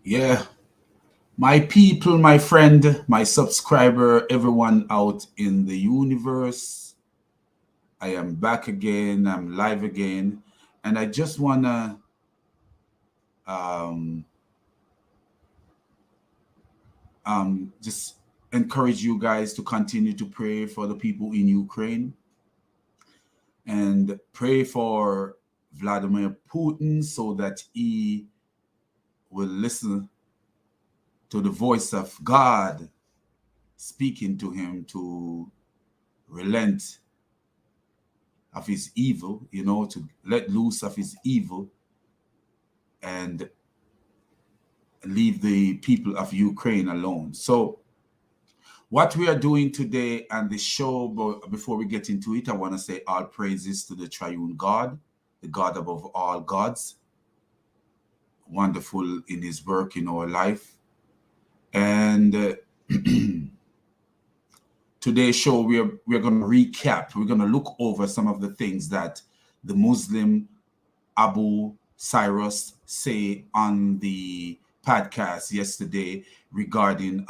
Yeah, my people, my friend, my subscriber, everyone out in the universe. I am back again. I'm live again. And I just want to um, just encourage you guys to continue to pray for the people in Ukraine and pray for Vladimir Putin so that he will listen to the voice of God speaking to him to relent of his evil, to let loose of his evil and leave the people of Ukraine alone. So, what we are doing today on the show, but before we get into it, I want to say all praises to the triune God, the God above all gods, wonderful in his work in our life. And today's show, we're going to recap, we're going to look over some of the things that the Muslim Abu Cyrus say on the podcast yesterday regarding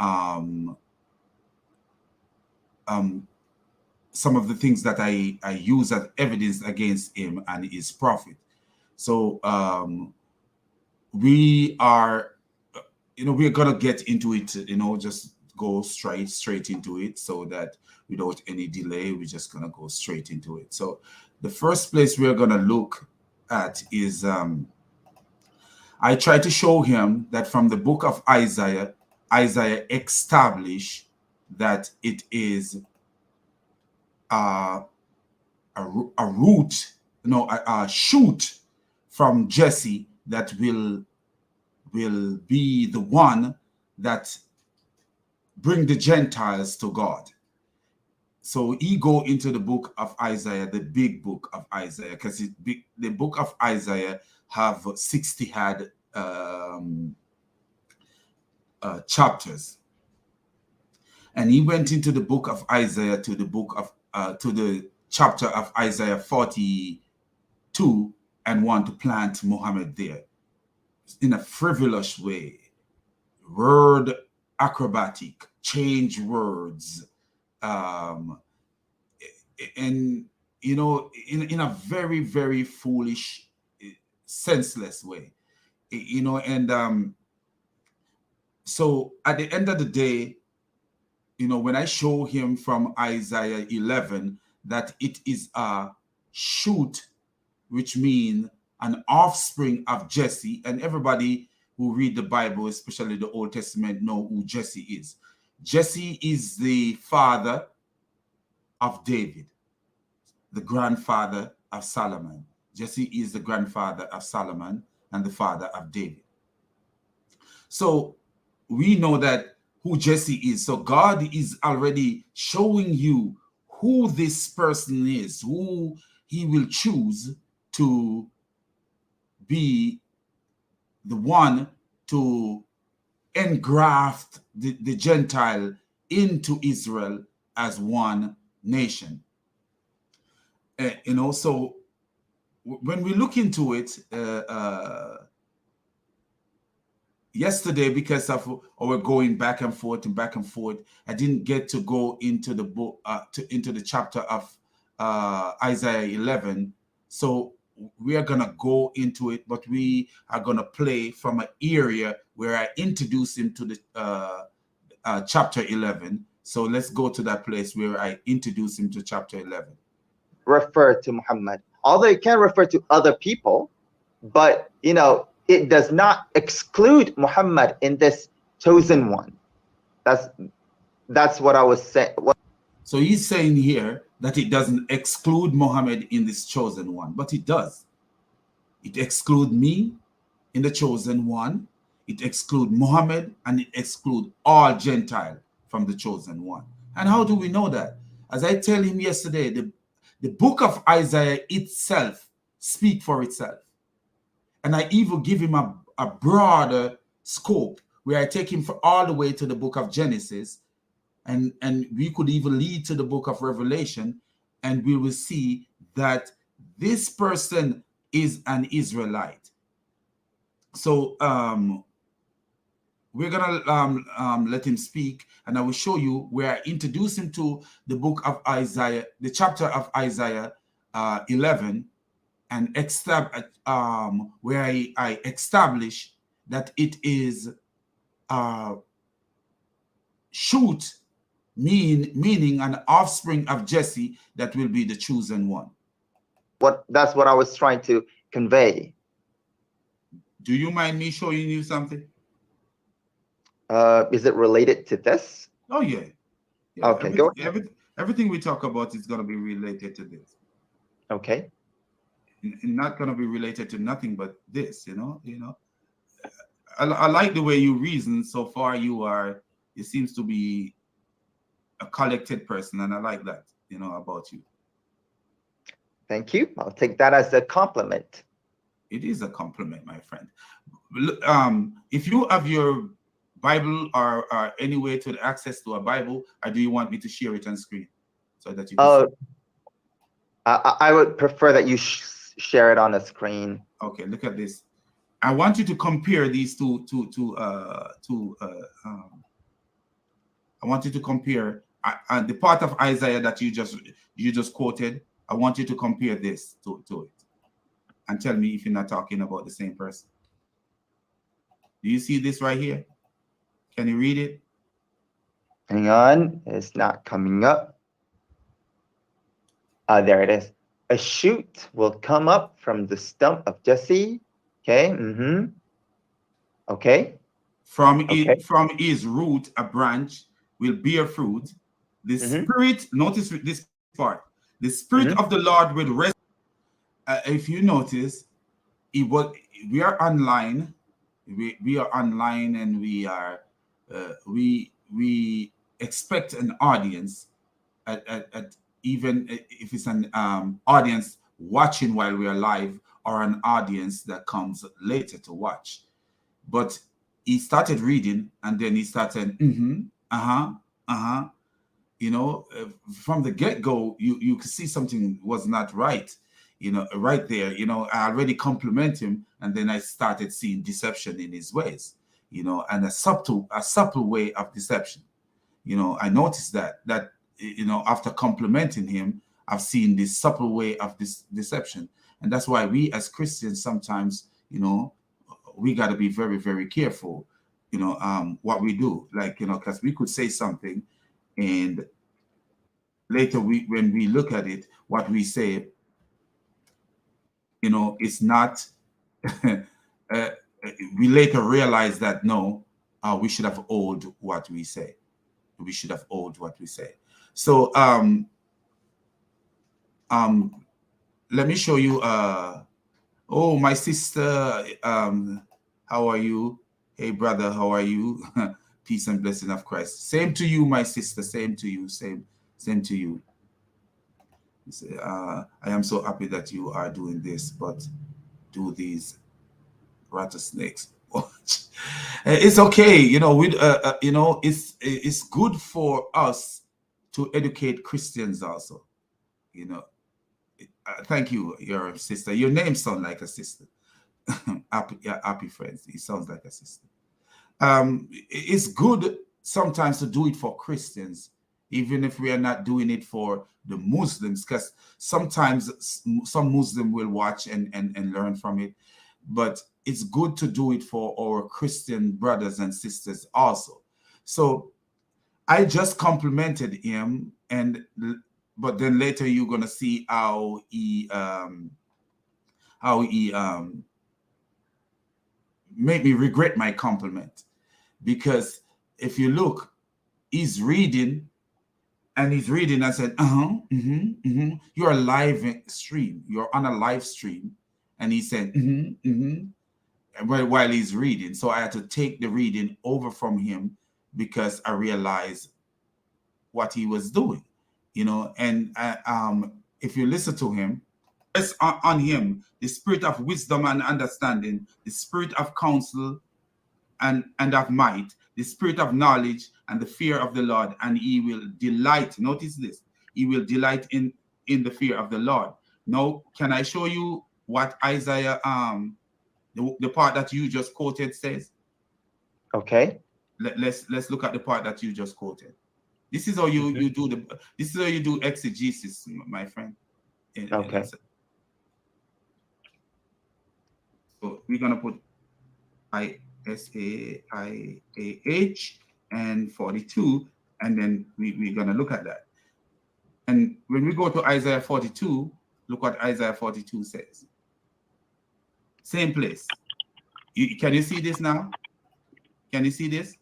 some of the things that I use as evidence against him and his prophet. So we are, we're gonna get into it. Just go straight into it, so that without any delay, we're just gonna go straight into it. So the first place we're gonna look at is I try to show him that from the book of Isaiah, Isaiah established that it is uh, a root, a shoot from Jesse that will be the one that bring the Gentiles to God. So he go into the book of Isaiah, the big book of Isaiah, because the book of Isaiah have 60 had chapters, and he went into the book of Isaiah to the chapter of Isaiah 42 and want to plant Muhammad there in a frivolous way, word acrobatic, change words, um, and in a very very foolish, senseless way, and so at the end of the day, when I show him from Isaiah 11 that it is a shoot, which means an offspring of Jesse, and everybody who read the Bible, especially the Old Testament, know who Jesse is. Jesse is the father of David, the grandfather of Solomon. Jesse is the grandfather of Solomon and the father of David. So we know that who Jesse is. So God is already showing you who this person is, who he will choose to be the one to engraft the Gentile into Israel as one nation. So when we look into it, yesterday, because of our going back and forth and back and forth, I didn't get to go into the book, into the chapter of Isaiah 11. So we are gonna go into it, but we are gonna play from an area where I introduce him to the chapter 11. So let's go to that place where I introduce him to chapter 11. Refer to Muhammad, although it can refer to other people, but it does not exclude Muhammad in this chosen one. That's what I was saying. So he's saying here that it doesn't exclude Muhammad in this chosen one, but it does. It excludes me in the chosen one. It excludes Muhammad, and it excludes all Gentile from the chosen one. And how do we know that? As I tell him yesterday, the book of Isaiah itself speak for itself. And I even give him a broader scope where I take him all the way to the book of Genesis, and we could even lead to the book of Revelation, and we will see that this person is an Israelite. So we're gonna let him speak, and I will show you where I introduce him to the book of Isaiah, the chapter of Isaiah 11, and where I establish that it is shoot, meaning an offspring of Jesse that will be the chosen one. That's what I was trying to convey. Do you mind me showing you something? Is it related to this? Oh yeah. Okay, go ahead. Everything we talk about is going to be related to this. Okay. Not going to be related to nothing but this, you know. I like the way you reason so far. It seems to be a collected person, and I like that, about you. Thank you. I'll take that as a compliment. It is a compliment, my friend. If you have your Bible or any way to access to a Bible, or do you want me to share it on screen so that you can see? I would prefer that you share it on the screen. Okay, look at this. I want you to compare these two. I want you to compare the part of Isaiah that you just quoted. I want you to compare this to it, and tell me if you're not talking about the same person. Do you see this right here? Can you read it? Hang on, it's not coming up. There it is. A shoot will come up from the stump of Jesse. Okay. Okay. From his root, a branch will bear fruit. The spirit, notice this part. The spirit of the Lord will rest. If you notice, we are online. We are online, and we expect an audience at even if it's an audience watching while we are live, or an audience that comes later to watch. But he started reading, and then he started from the get-go, you could see something was not right, right there. I already compliment him, and then I started seeing deception in his ways, and a subtle way of deception. I noticed that after complimenting him, I've seen this subtle way of this deception. And that's why we as Christians sometimes, we got to be very, very careful, what we do. Like, because we could say something, and later when we look at it, what we say, it's not, we later realize that, no, we should have owed what we say. We should have owed what we say. So, let me show you, oh, my sister, how are you? Hey, brother, how are you? Peace and blessing of Christ. Same to you, my sister. Same to you. Same to you. I am so happy that you are doing this, but do these rattlesnakes. It's okay, it's good for us to educate Christians also. Thank you, your sister. Your name sounds like a sister. happy friends. It sounds like a sister. It's good sometimes to do it for Christians, even if we are not doing it for the Muslims, because sometimes some Muslim will watch and learn from it. But it's good to do it for our Christian brothers and sisters also. So I just complimented him, but then later you're gonna see how he made me regret my compliment, because if you look, he's reading, and I said, you're a live stream, you're on a live stream, and he said, while he's reading. So I had to take the reading over from him, because I realized what he was doing, and if you listen to him, rest on him the spirit of wisdom and understanding, the spirit of counsel and of might, the spirit of knowledge and the fear of the Lord, and he will delight. Notice this, he will delight in the fear of the Lord. Now, can I show you what Isaiah, the part that you just quoted says? Okay. let's look at the part that you just quoted. This is how you do this is how you do exegesis, my friend. Okay. So we're gonna put ISAIAH and 42, and then we're gonna look at that. And when we go to Isaiah 42, look what Isaiah 42 says. Same place. Can you see this now? Can you see this?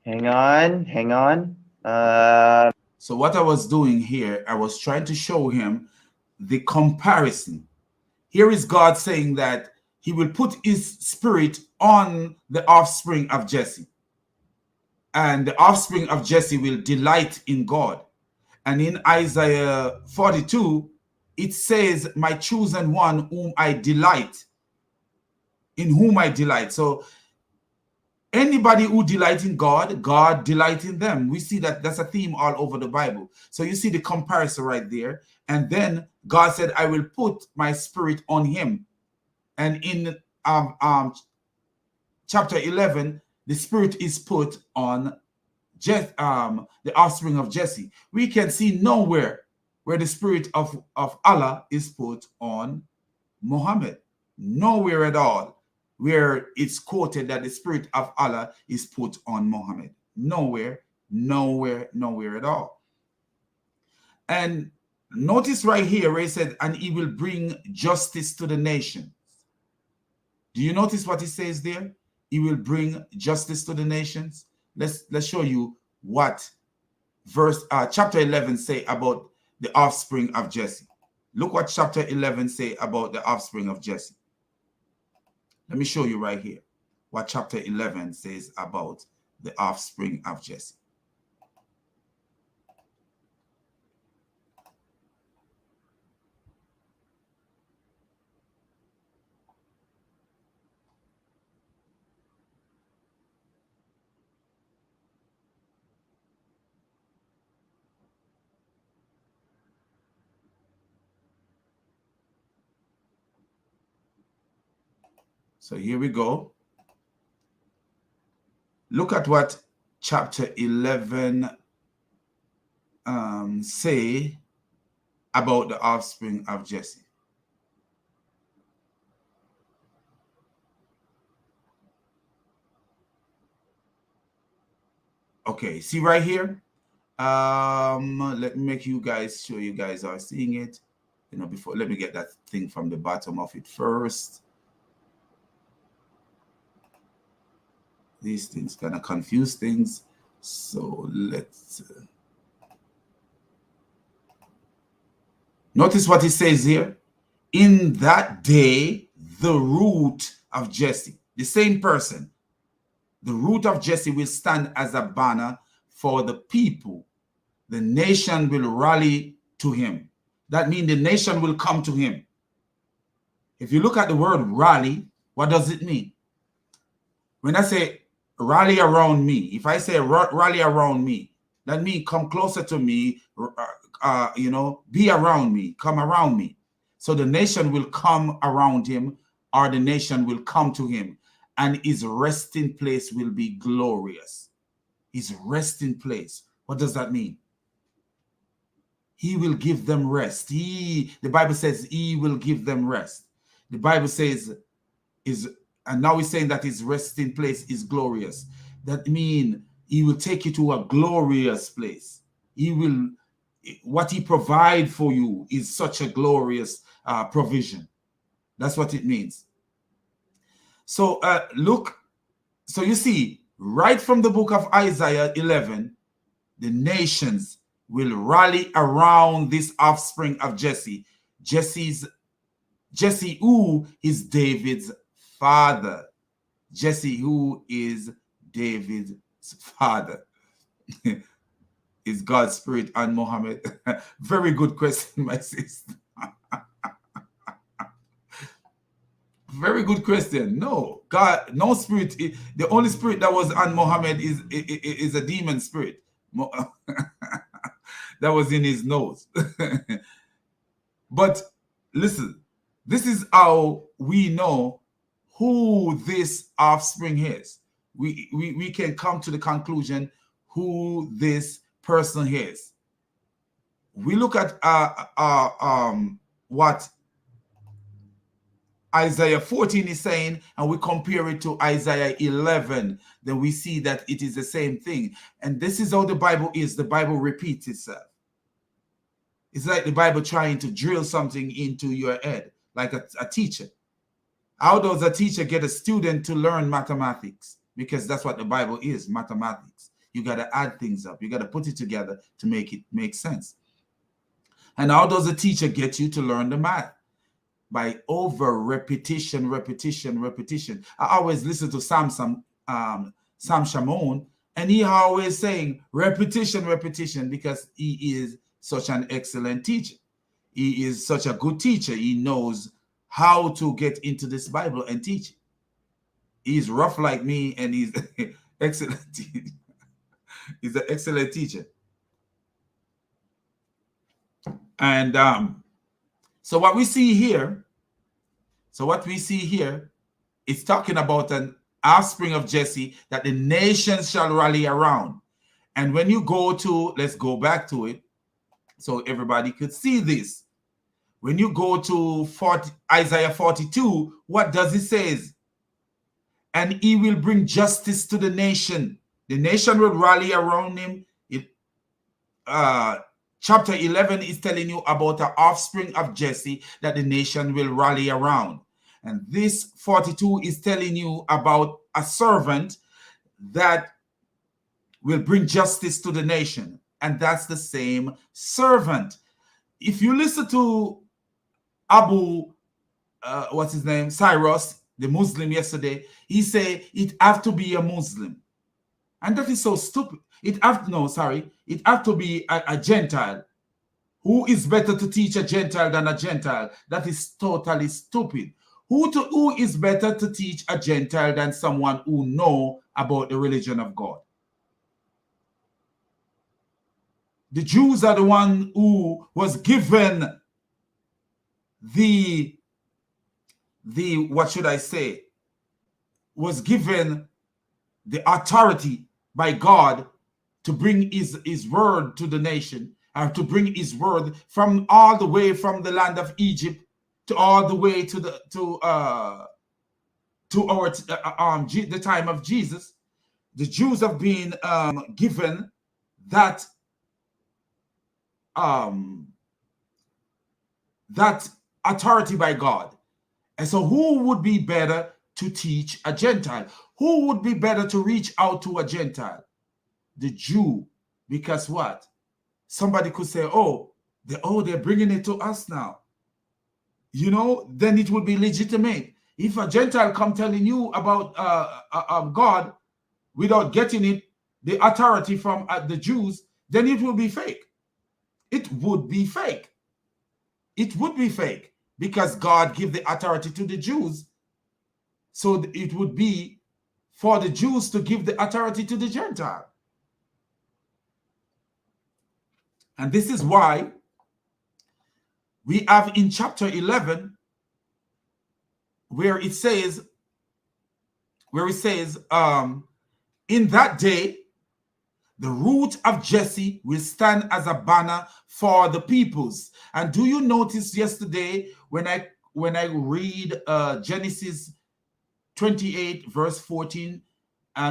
Hang on. So what I was doing here, I was trying to show him the comparison. Here is God saying that he will put his spirit on the offspring of Jesse. And the offspring of Jesse will delight in God. And in Isaiah 42, it says, my chosen one whom I delight, in whom I delight. So anybody who delight in God, God delight in them. We see that that's a theme all over the Bible. So you see the comparison right there. And then God said, I will put my spirit on him. And in chapter 11, the spirit is put on the offspring of Jesse. We can see nowhere where the spirit of Allah is put on Muhammad. Nowhere at all where it's quoted that the spirit of Allah is put on Muhammad. Nowhere at all. And notice right here where he said, and he will bring justice to the nations. Do you notice what he says there? He will bring justice to the nations. Let's show you what chapter 11 say about the offspring of Jesse. Look what chapter 11 say about the offspring of Jesse. Let me show you right here what chapter 11 says about the offspring of Jesse. So here we go. Look at what chapter 11 say about the offspring of Jesse. Okay, see right here. Let me make you guys sure you guys are seeing it. You know, before let me get that thing from the bottom of it first. These things kind of confuse things. So let's notice what it says here. In that day, the root of Jesse, the same person, the root of Jesse will stand as a banner for the people. The nation will rally to him. That means the nation will come to him. If you look at the word rally, what does it mean? When I say rally around me, if I say rally around me, that means come closer to me, be around me, come around me. So the nation will come around him, or the nation will come to him, and his resting place will be glorious. His resting place. What does that mean? He will give them rest. The Bible says he will give them rest. The Bible says and now he's saying that his resting place is glorious. That means he will take you to a glorious place. What he provide for you is such a glorious provision. That's what it means. So look, so you see, right from the book of Isaiah 11, the nations will rally around this offspring of Jesse. Jesse who is David's father. Jesse who is David's father. Is God's spirit on Muhammad? Very good question, my sister. Very good question. No, God, no spirit. The only spirit that was on Muhammad is a demon spirit that was in his nose. But listen, this is how we know who this offspring is. we can come to the conclusion who this person is. We look at what Isaiah 14 is saying, and we compare it to Isaiah 11, then we see that it is the same thing. And this is how the Bible is. The Bible repeats itself. It's like the Bible trying to drill something into your head, like a teacher. How does a teacher get a student to learn mathematics? Because that's what the Bible is, mathematics. You got to add things up. You got to put it together to make it make sense. And how does a teacher get you to learn the math? By over repetition. I always listen to Sam Shamoun, and he always saying repetition, because he is such an excellent teacher. He is such a good teacher. He knows how to get into this Bible and teach it. He's rough like me, and he's excellent. He's an excellent teacher. And so what we see here is talking about an offspring of Jesse that the nations shall rally around. And when you go to, let's go back to it so everybody could see this. When you go to Isaiah 42, what does it say? And he will bring justice to the nation. The nation will rally around him. Chapter 11 is telling you about the offspring of Jesse that the nation will rally around. And this 42 is telling you about a servant that will bring justice to the nation. And that's the same servant. If you listen to Cyrus, the Muslim yesterday, he said it have to be a Muslim. And that is so stupid. It have to be a Gentile. Who is better to teach a Gentile than a Gentile? That is totally stupid. Who is better to teach a Gentile than someone who know about the religion of God? The Jews are the one who was given was given the authority by God to bring his word to the nation, and to bring his word from all the way from the land of Egypt to all the way to the time of Jesus. The Jews have been given that authority by God. And so who would be better to teach a Gentile? Who would be better to reach out to a Gentile? The Jew. Because what? Somebody could say, they're bringing it to us now. Then it would be legitimate. If a Gentile come telling you about God without getting it, the authority from the Jews, then it will be fake. It would be fake. It would be fake because God gave the authority to the Jews. So it would be for the Jews to give the authority to the Gentile. And this is why we have in chapter 11 where it says, in that day, the root of Jesse will stand as a banner for the peoples. And do you notice yesterday when I read Genesis 28 verse 14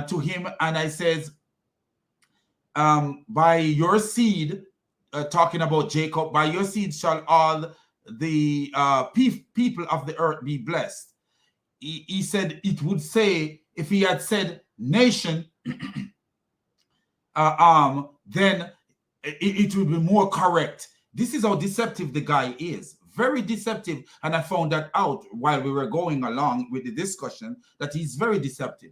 to him, and I says, by your seed, talking about Jacob, by your seed shall all the people of the earth be blessed. He said it would say, if he had said nation, then it would be more correct. This is how deceptive the guy is. Very deceptive. And I found that out while we were going along with the discussion, that he's very deceptive.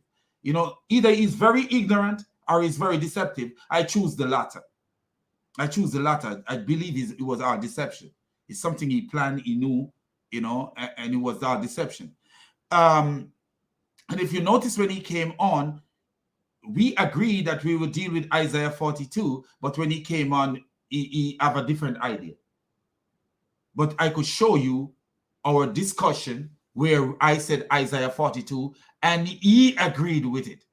Either he's very ignorant or he's very deceptive. I choose the latter. I believe it was our deception. It's something he planned, he knew, and it was our deception. And if you notice when he came on, we agreed that we would deal with Isaiah 42, but when he came on, he have a different idea. But I could show you our discussion where I said Isaiah 42, and he agreed with it.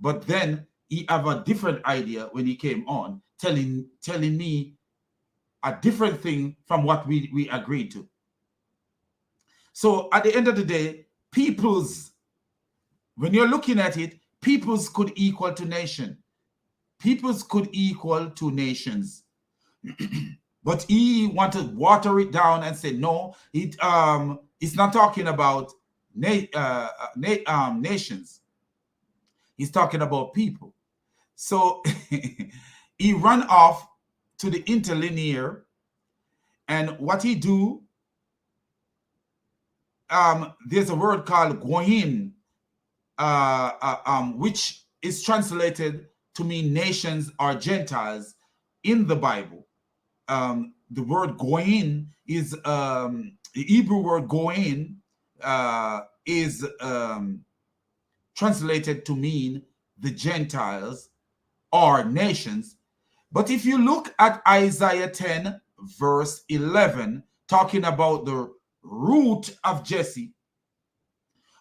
But then he have a different idea when he came on, telling me a different thing from what we agreed to. So at the end of the day, peoples, when you're looking at it, peoples could equal to nation. Peoples could equal to nations. But he wanted to water it down and say, no, it's not talking about nations. He's talking about people. So he ran off to the interlinear, and what he do, there's a word called goyin, which is translated to mean nations or Gentiles in the Bible. The word goyin is the Hebrew word goyin is translated to mean the Gentiles or nations. But if you look at Isaiah 10 verse 11, talking about the root of Jesse,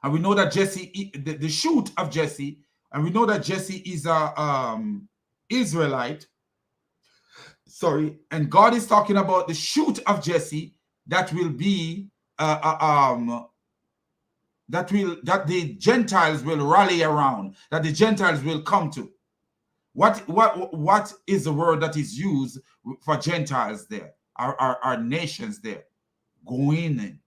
and we know that Jesse, the shoot of Jesse, and we know that Jesse is a Israelite. Sorry, and God is talking about the shoot of Jesse that will be that the Gentiles will rally around, that the Gentiles will come to. What is the word that is used for Gentiles there? Our nations there. Go in.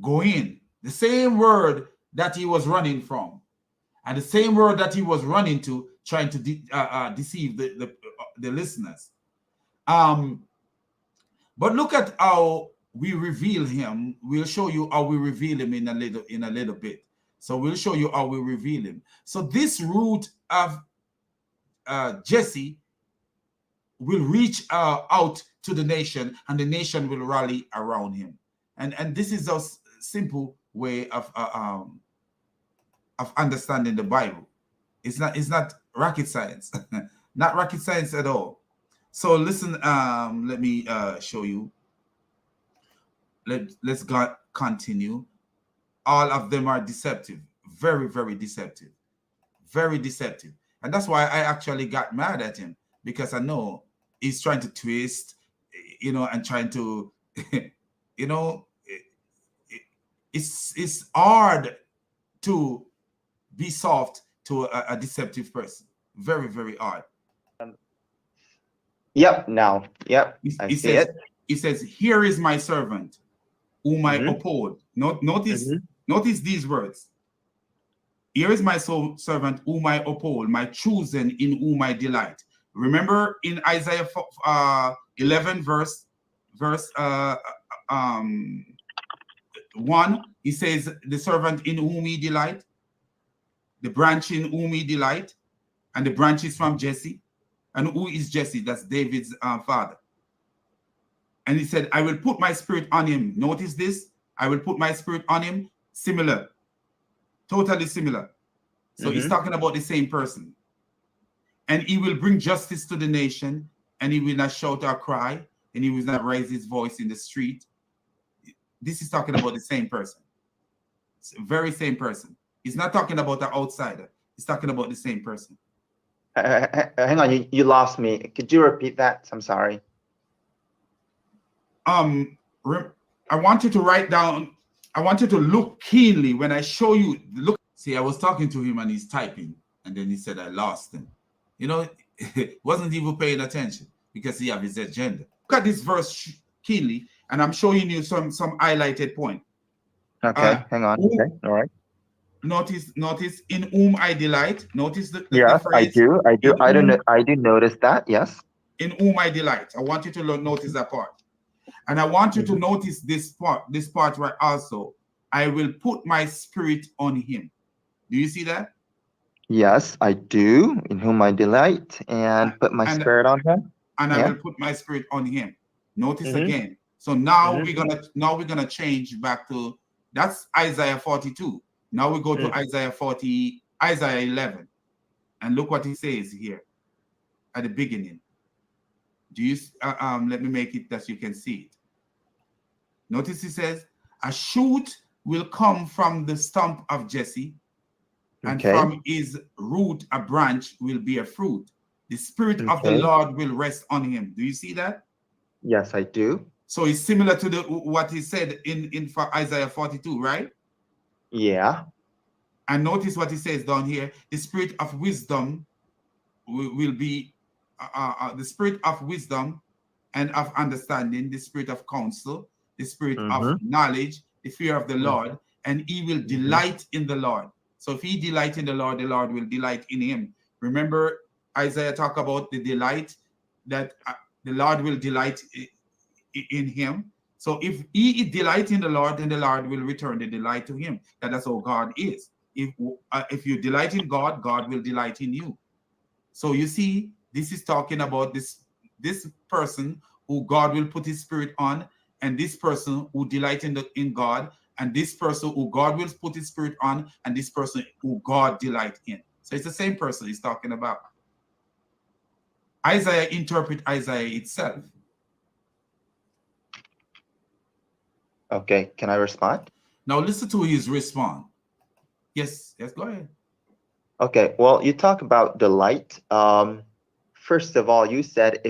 Go in. The same word that he was running from, and the same word that he was running to, trying to deceive the listeners. But look at how we reveal him. We'll show you how we reveal him in a little bit. So we'll show you how we reveal him. So this root of Jesse will reach out to the nation, and the nation will rally around him. And this is a simple way of understanding the Bible. It's not rocket science, not rocket science at all. So listen, let me show you. Let's continue. All of them are deceptive, very, very deceptive, very deceptive. And that's why I actually got mad at him, because I know he's trying to twist, and trying to, it's hard to be soft to a deceptive person. Very, very hard. Yep. Now, yep. He says, "Here is my servant, whom I uphold." Notice these words. Here is my servant, whom I uphold, my chosen, in whom I delight. Remember in Isaiah 11 verse 1, he says, the servant in whom he delight, the branch in whom he delight, and the branch is from Jesse. And who is Jesse? That's David's father. And he said, I will put my spirit on him. Notice this. I will put my spirit on him. Similar. Totally similar. So he's talking about the same person. And he will bring justice to the nation, and he will not shout or cry, and he will not raise his voice in the street. This is talking about the same person. It's the very same person. He's not talking about the outsider. He's talking about the same person. Hang on, you lost me. Could you repeat that? I'm sorry. I want you to write down, I want you to look keenly when I show you. Look, see, I was talking to him and he's typing, and then he said I lost him. Wasn't even paying attention because he has his agenda. Look at this verse keenly, and I'm showing you some highlighted point. Okay, hang on. Okay, all right. Notice in whom I delight. Notice the yes, phrase. I do. I do notice that. Yes. In whom I delight. I want you to notice that part, and I want you to notice this part right also. I will put my spirit on him. Do you see that? Yes, I do. In whom I delight, and put my spirit on him. And I will put my spirit on him. Notice again. So now we're gonna change back to, that's Isaiah 42. Now we go to Isaiah 11, and look what he says here at the beginning. Do you let me make it that you can see it. Notice he says, a shoot will come from the stump of Jesse, and Okay. from his root a branch will bear fruit. The Spirit of the Okay. Lord will rest on him. Do you see that? Yes, I do. So it's similar to what he said in for Isaiah 42, right? Yeah. And notice what he says down here: the spirit of wisdom will be the spirit of wisdom and of understanding, the spirit of counsel, the spirit of Mm-hmm. knowledge, the fear of the Lord, and he will delight in the Lord. So if he delight in the Lord will delight in him. Remember, Isaiah talk about the delight that the Lord will delight in him. So if he delight in the Lord, then the Lord will return the delight to him. That's how God is. If you delight in God, God will delight in you. So you see, this is talking about this person who God will put his spirit on, and this person who delight in God, and this person who God will put his spirit on, and this person who God delight in. So it's the same person he's talking about. Isaiah interpret Isaiah itself. Okay. Can I respond? Now listen to his response. Yes, go ahead. Okay. Well, you talk about delight. First of all, you said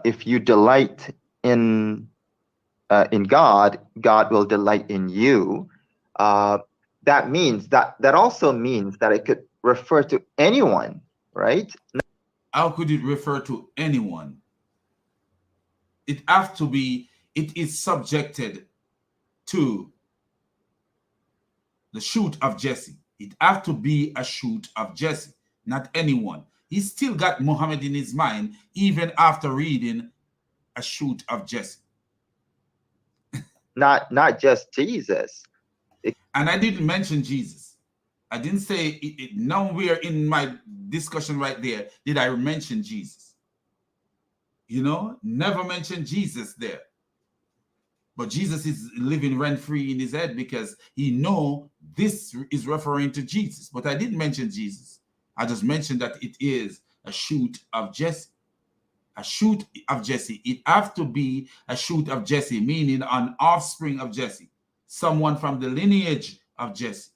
if you delight in God, God will delight in you. That means that also means that it could refer to anyone, right? How could it refer to anyone? It have to be, it is subjected to the shoot of Jesse. It have to be a shoot of Jesse, not anyone. He still got Muhammad in his mind, even after reading a shoot of Jesse. Not just Jesus. And I didn't mention Jesus. I didn't say nowhere in my discussion right there did I mention Jesus. You know, never mention Jesus there. But Jesus is living rent-free in his head because he know this is referring to Jesus. But I didn't mention Jesus. I just mentioned that it is a shoot of Jesse. A shoot of Jesse. It have to be a shoot of Jesse, meaning an offspring of Jesse. Someone from the lineage of Jesse.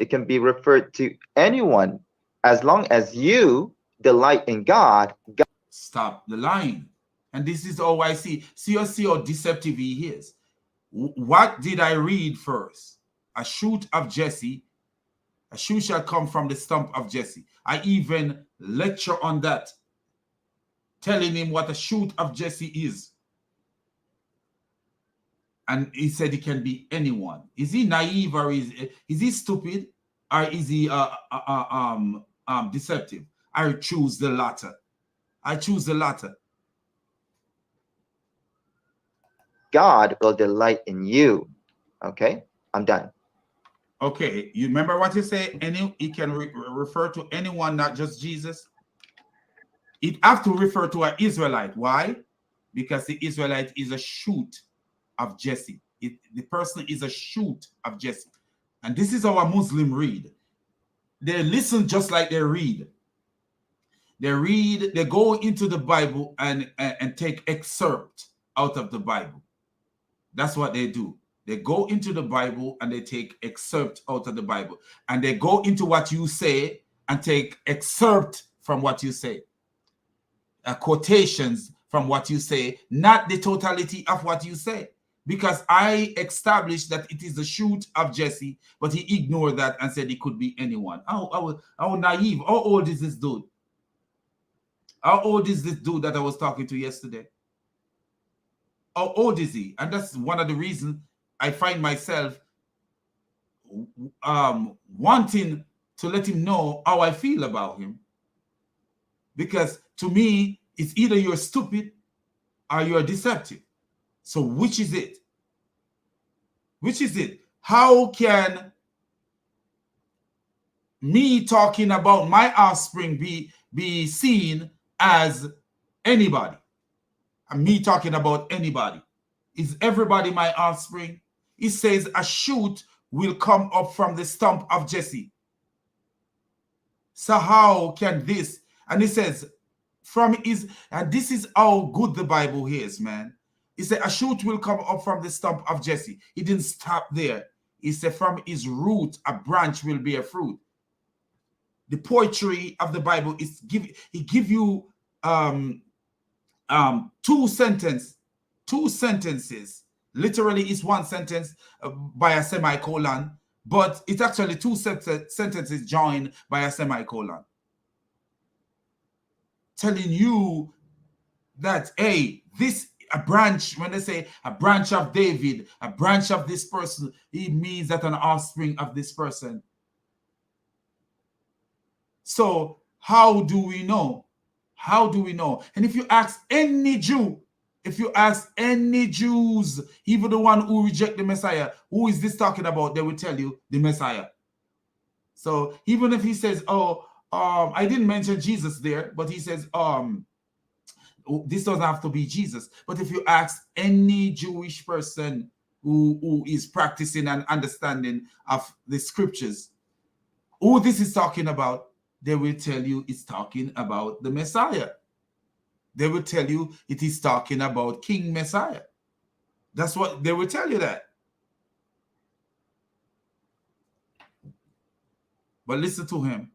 It can be referred to anyone as long as you delight in God. Stop the lying. And this is how I see. See how deceptive he is. What did I read first? A shoot of Jesse. A shoot shall come from the stump of Jesse. I even lecture on that, telling him what a shoot of Jesse is. And he said it can be anyone. Is he naive or is he stupid or is he deceptive? I choose the latter. I choose the latter. God will delight in you. Okay, I'm done. Okay, you remember what you say? It can refer to anyone, not just Jesus. It have to refer to an Israelite. Why? Because the Israelite is a shoot of Jesse. The person is a shoot of Jesse. And this is how a Muslim read. They listen just like they read. They go into the Bible and take excerpt out of the Bible. That's what they do. They go into the Bible and they take excerpt out of the Bible. And they go into what you say and take excerpt from what you say. Quotations from what you say, not the totality of what you say. Because I established that it is the shoot of Jesse, but he ignored that and said it could be anyone. How naive. How old is this dude? How old is this dude that I was talking to yesterday? How old is he? And that's one of the reasons I find myself wanting to let him know how I feel about him. Because to me, it's either you're stupid or you're deceptive. So which is it? Which is it? How can me talking about my offspring be seen as anybody? And me talking about anybody. Is everybody my offspring? It says a shoot will come up from the stump of Jesse. So how can this? And it says and this is how good the Bible is, man. It said a shoot will come up from the stump of Jesse. It didn't stop there. He said, from his root, a branch will bear fruit. The poetry of the Bible is he give you two sentences. Literally, it's one sentence by a semicolon, but it's actually two sentences joined by a semicolon, telling you that, hey, this a branch. When they say a branch of David, a branch of this person, it means that an offspring of this person. So how do we know? How do we know? And if you ask any Jew, if you ask any Jews, even the one who reject the Messiah, who is this talking about? They will tell you the Messiah. So even if he says, oh, I didn't mention Jesus there, but he says, this doesn't have to be Jesus. But if you ask any Jewish person who is practicing and understanding of the scriptures, who this is talking about, they will tell you it's talking about the Messiah. They will tell you it is talking about King Messiah. That's what they will tell you that. But listen to him.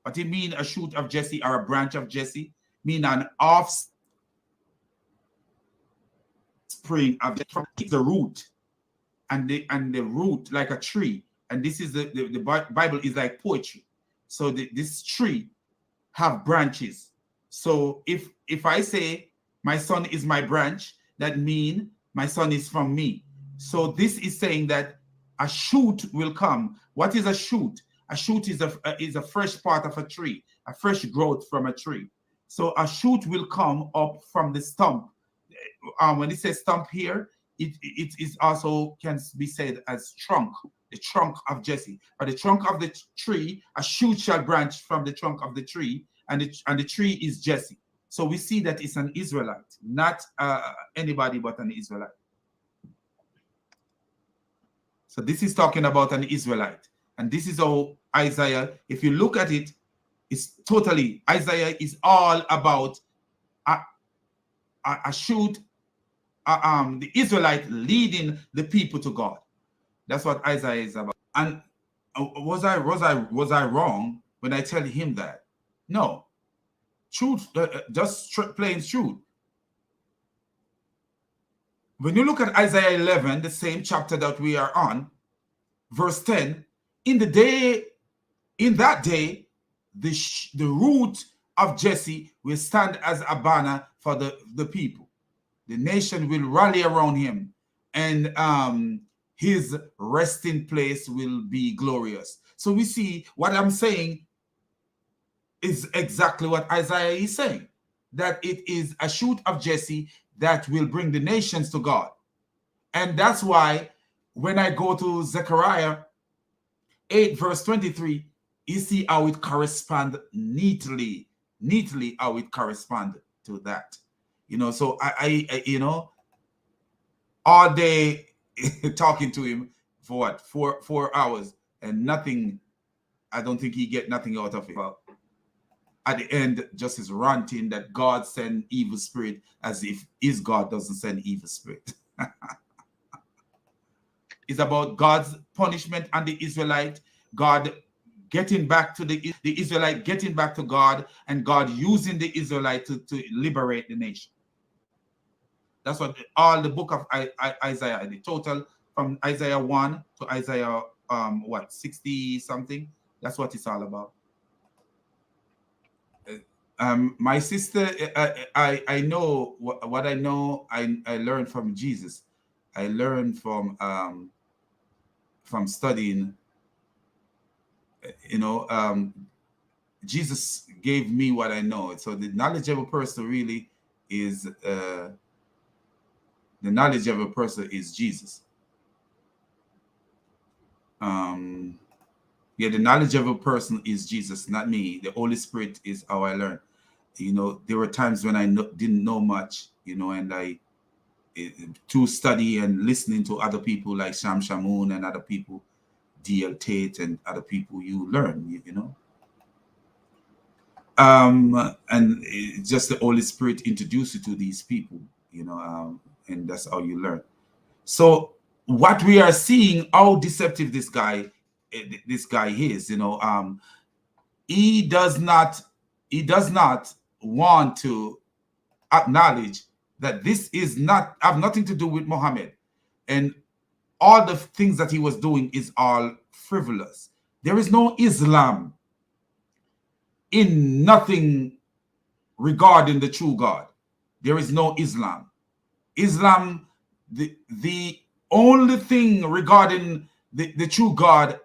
What it mean, a shoot of Jesse or a branch of Jesse? Mean an offspring of the root. And the root like a tree. And this is the Bible is like poetry. So this tree have branches. So if I say my son is my branch, that means my son is from me. So this is saying that a shoot will come. What is a shoot? A shoot is a fresh part of a tree, a fresh growth from a tree. So a shoot will come up from the stump. When it says stump here, it is also can be said as trunk, the trunk of Jesse. But the trunk of the tree, a shoot shall branch from the trunk of the tree, and the tree is Jesse. So we see that it's an Israelite, not anybody but an Israelite. So this is talking about an Israelite. And this is how Isaiah, if you look at it, it's totally, Isaiah is all about a shoot, the Israelite leading the people to God. That's what Isaiah is about. And was I wrong when I tell him that? No. Truth, just plain truth. When you look at Isaiah 11, the same chapter that we are on, verse 10, in that day, the root of Jesse will stand as a banner for the people. The nation will rally around him, and his resting place will be glorious. So we see what I'm saying is exactly what Isaiah is saying, that it is a shoot of Jesse that will bring the nations to God. And that's why when I go to Zechariah 8 verse 23, you see how it corresponds neatly how it corresponds to that. You know, so I you know, all day talking to him for what, four hours, and nothing. I don't think he get nothing out of it. Well, at the end, just is ranting that God send evil spirit, as if his God doesn't send evil spirit. It's about God's punishment on the Israelite, God getting back to the Israelite, getting back to God, and God using the Israelite to liberate the nation. That's what all the book of Isaiah, the total from Isaiah 1 to Isaiah 60 something, that's what it's all about. My sister, I know what I know. I learned from Jesus. I learned from studying. You know, Jesus gave me what I know. So the knowledge of a person really is the knowledge of a person is Jesus. Yeah, the knowledge of a person is Jesus, not me. The Holy Spirit is how I learned. You know, there were times when I didn't know much, you know, and to study and listening to other people like Sham Shamoon and other people, D.L. Tate and other people, you learn, you know. And just the Holy Spirit introduced you to these people, you know, and that's how you learn. So what we are seeing, how deceptive this guy is, he does not want to acknowledge that this is not have nothing to do with Muhammad, and all the things that he was doing is all frivolous. There is no Islam in nothing regarding the true God. There is no Islam. Islam, the only thing regarding the true God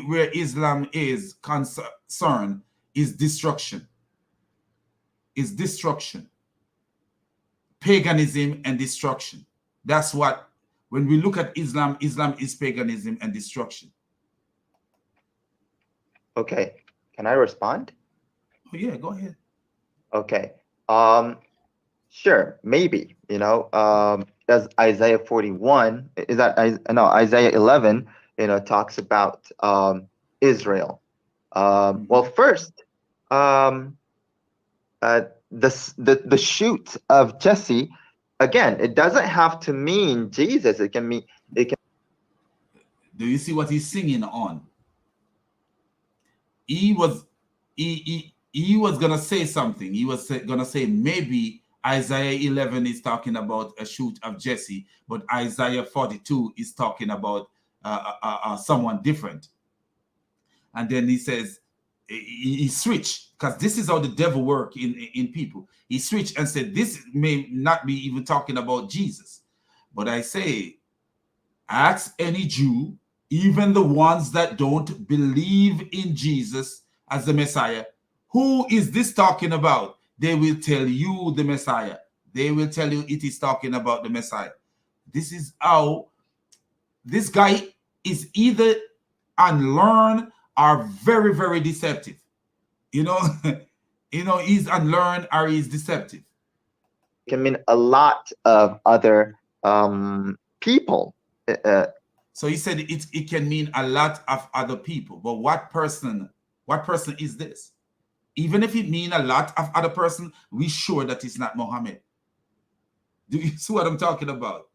where Islam is concerned is destruction. Is destruction. Paganism and destruction. That's what, when we look at Islam, Islam is paganism and destruction. Okay. Can I respond? Oh, yeah, go ahead. Okay. Sure, maybe, as Isaiah 41, is that, no, Isaiah 11, talks about Israel. Well, first, the shoot of Jesse, again, it doesn't have to mean Jesus. It can mean, Do you see what he's singing on? He was gonna say something. He was gonna say maybe Isaiah 11 is talking about a shoot of Jesse, but Isaiah 42 is talking about someone different. And then he says he switched, because this is how the devil work in people. He switched and said this may not be even talking about Jesus. But I say, ask any Jew, even the ones that don't believe in Jesus as the Messiah, who is this talking about? They will tell you the Messiah. They will tell you it is talking about the Messiah. This is how this guy is either unlearned or very, very deceptive. He's unlearned or he's deceptive. It can mean a lot of other people. So he said it can mean a lot of other people. But what person is this? Even if it mean a lot of other person, we sure that it's not Muhammad. Do you see what I'm talking about?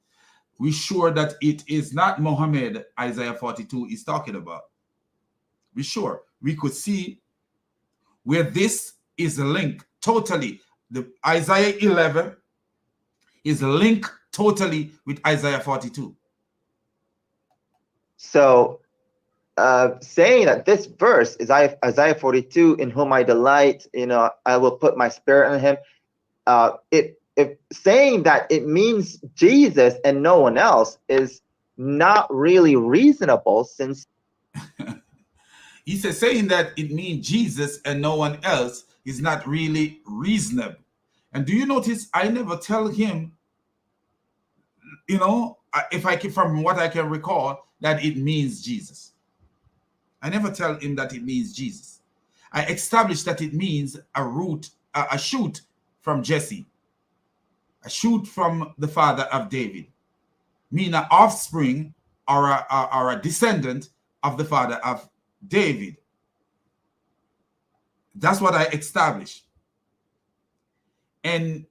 We sure that it is not Muhammad Isaiah 42 is talking about. We sure. We could see where this is linked totally. The Isaiah 11 is linked totally with Isaiah 42. So saying that this verse is Isaiah 42, in whom I delight, I will put my spirit in him. If saying that it means Jesus and no one else is not really reasonable, since he says saying that it means Jesus and no one else is not really reasonable. And do you notice I never tell him, if I can, from what I can recall, that it means Jesus. I never tell him that it means Jesus. I establish that it means a shoot from Jesse, a shoot from the father of David, meaning an offspring or a descendant of the father of David. That's what I established. And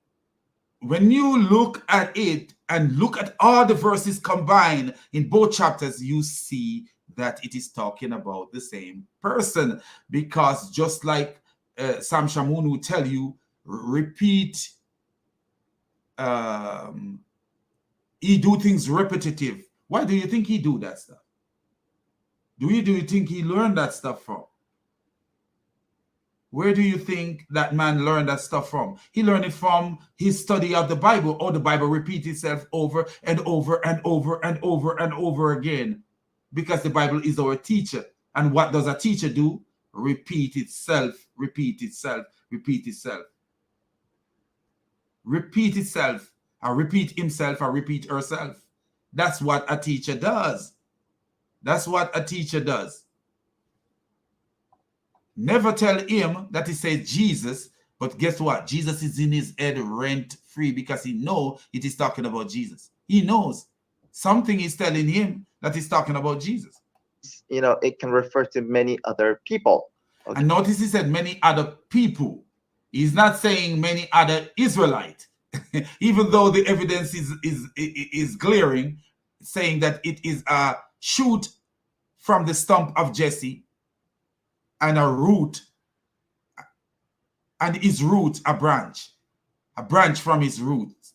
when you look at it and look at all the verses combined in both chapters, you see that it is talking about the same person. Because just like Sam Shamoun will tell you, repeat, he do things repetitive. Why do you think he do that stuff? Do you think he learned that stuff from? Where do you think that man learned that stuff from? He learned it from his study of the Bible, or the Bible repeats itself over and over and over and over and over again, because the Bible is our teacher. And what does a teacher do? Repeat itself, repeat itself, repeat itself. Repeat itself, or repeat himself, or repeat herself. That's what a teacher does. That's what a teacher does. Never tell him that he says Jesus, but guess what? Jesus is in his head rent free, because he knows it is talking about Jesus. He knows something is telling him that he's talking about Jesus. It can refer to many other people. Okay. And notice he said many other people. He's not saying many other Israelites, even though the evidence is glaring. saying that it is a shoot from the stump of Jesse and a root, and his root a branch from his roots.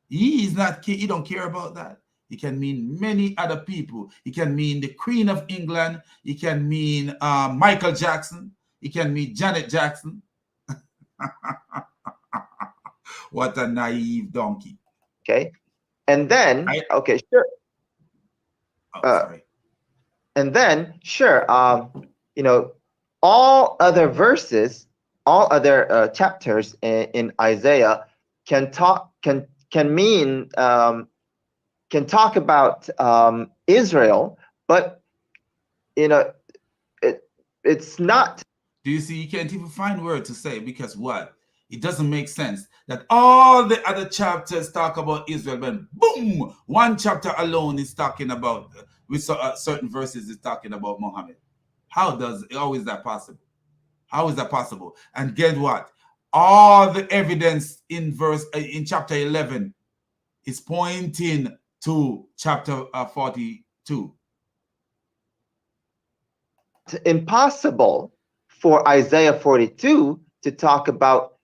He is not, he don't care about that. It can mean many other people. It can mean the Queen of England. It can mean Michael Jackson. It can mean Janet Jackson. What a naive donkey. Okay. And then, okay, sure. Sorry. And then, sure, you know, all other verses, all other chapters in Isaiah can talk about Israel, but you know, it's not. Do you see? You can't even find word to say, because what? It doesn't make sense that all the other chapters talk about Israel, but boom, one chapter alone is talking about, with certain verses is talking about Muhammad. How is that possible? How is that possible? And guess what? All the evidence in chapter 11 is pointing to chapter 42. It's impossible for Isaiah 42 to talk about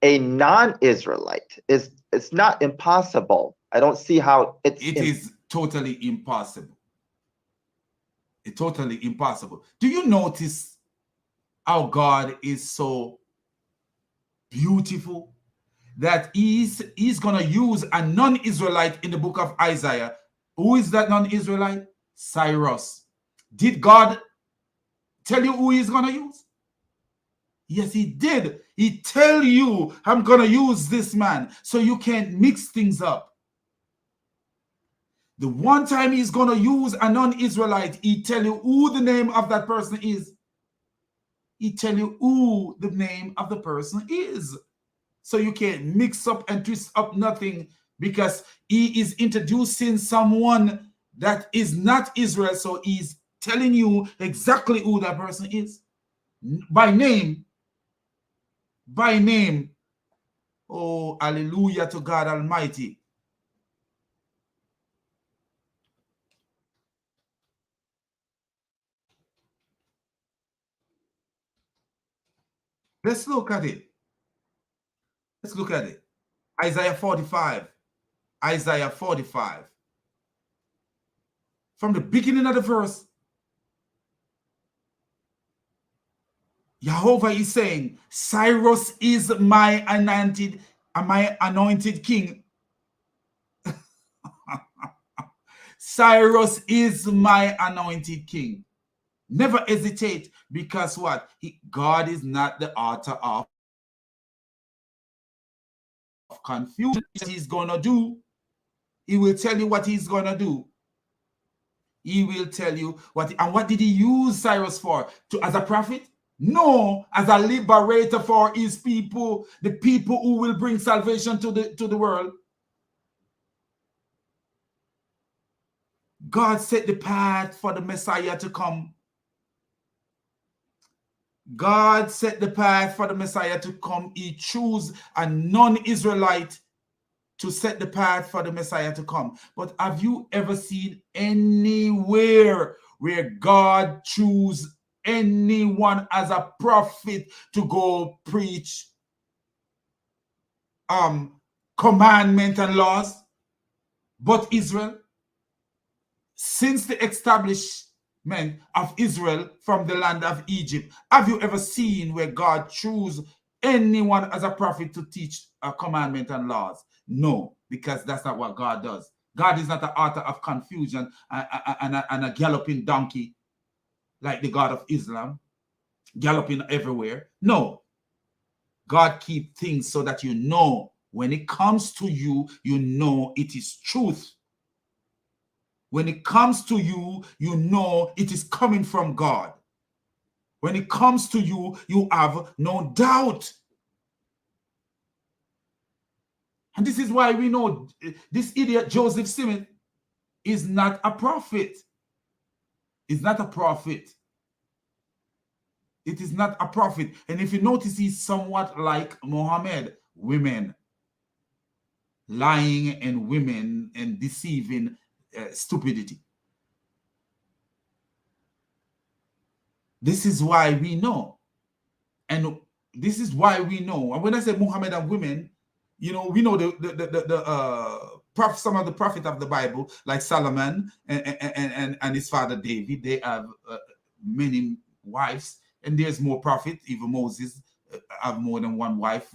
a non-Israelite. It's not impossible. I don't see how it is totally impossible. It's totally impossible. Do you notice how God is so beautiful that he's going to use a non-Israelite in the book of Isaiah? Who is that non-Israelite? Cyrus. Did God tell you who he's going to use? Yes, he did. He tell you, I'm going to use this man, so you can't mix things up. The one time he's going to use a non-Israelite, he tell you who the name of that person is. He tell you who the name of the person is. So you can't mix up and twist up nothing, because he is introducing someone that is not Israel. So he's telling you exactly who that person is. By name. By name. Oh, hallelujah to God Almighty. Let's look at it. Let's look at it. Isaiah 45. Isaiah 45. From the beginning of the verse, Jehovah is saying, Cyrus is my anointed king. Cyrus is my anointed king. Never hesitate, because what? God is not the author of confusion. He's going to do. He will tell you what he's going to do. He will tell you what. And what did he use Cyrus for? As a prophet? No, as a liberator for his people, the people who will bring salvation to the world. God set the path for the Messiah to come. God set the path for the Messiah to come. He chose a non-Israelite to set the path for the Messiah to come. But have you ever seen anywhere where God chose anyone as a prophet to go preach commandment and laws but Israel? Since the establishment of Israel from the land of Egypt, have you ever seen where God chose anyone as a prophet to teach a commandment and laws? No, because that's not what God does. God is not the author of confusion and a galloping donkey like the God of Islam, galloping everywhere. No. God keeps things so that you know when it comes to you, you know it is truth. When it comes to you, you know it is coming from God. When it comes to you, you have no doubt. And this is why we know this idiot Joseph Smith is not a prophet. He's not a prophet. It is not a prophet. And if you notice, he's somewhat like Muhammad. Women lying and women and deceiving stupidity. This is why we know. And this is why we know. And when I say Muhammadan women, we know some of the prophets of the Bible, like Solomon and his father David, they have many wives, and there's more prophets. Even Moses have more than one wife.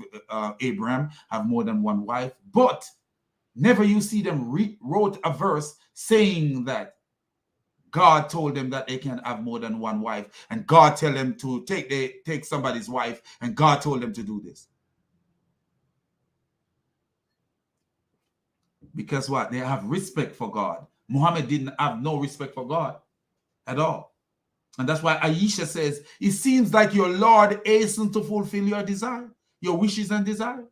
Abraham have more than one wife, but never you see them wrote a verse saying that God told them that they can have more than one wife, and God tell them to take somebody's wife, and God told them to do this. Because what? They have respect for God. Muhammad didn't have no respect for God at all. And that's why Aisha says, it seems like your Lord hastened to fulfill your desire, your wishes and desire.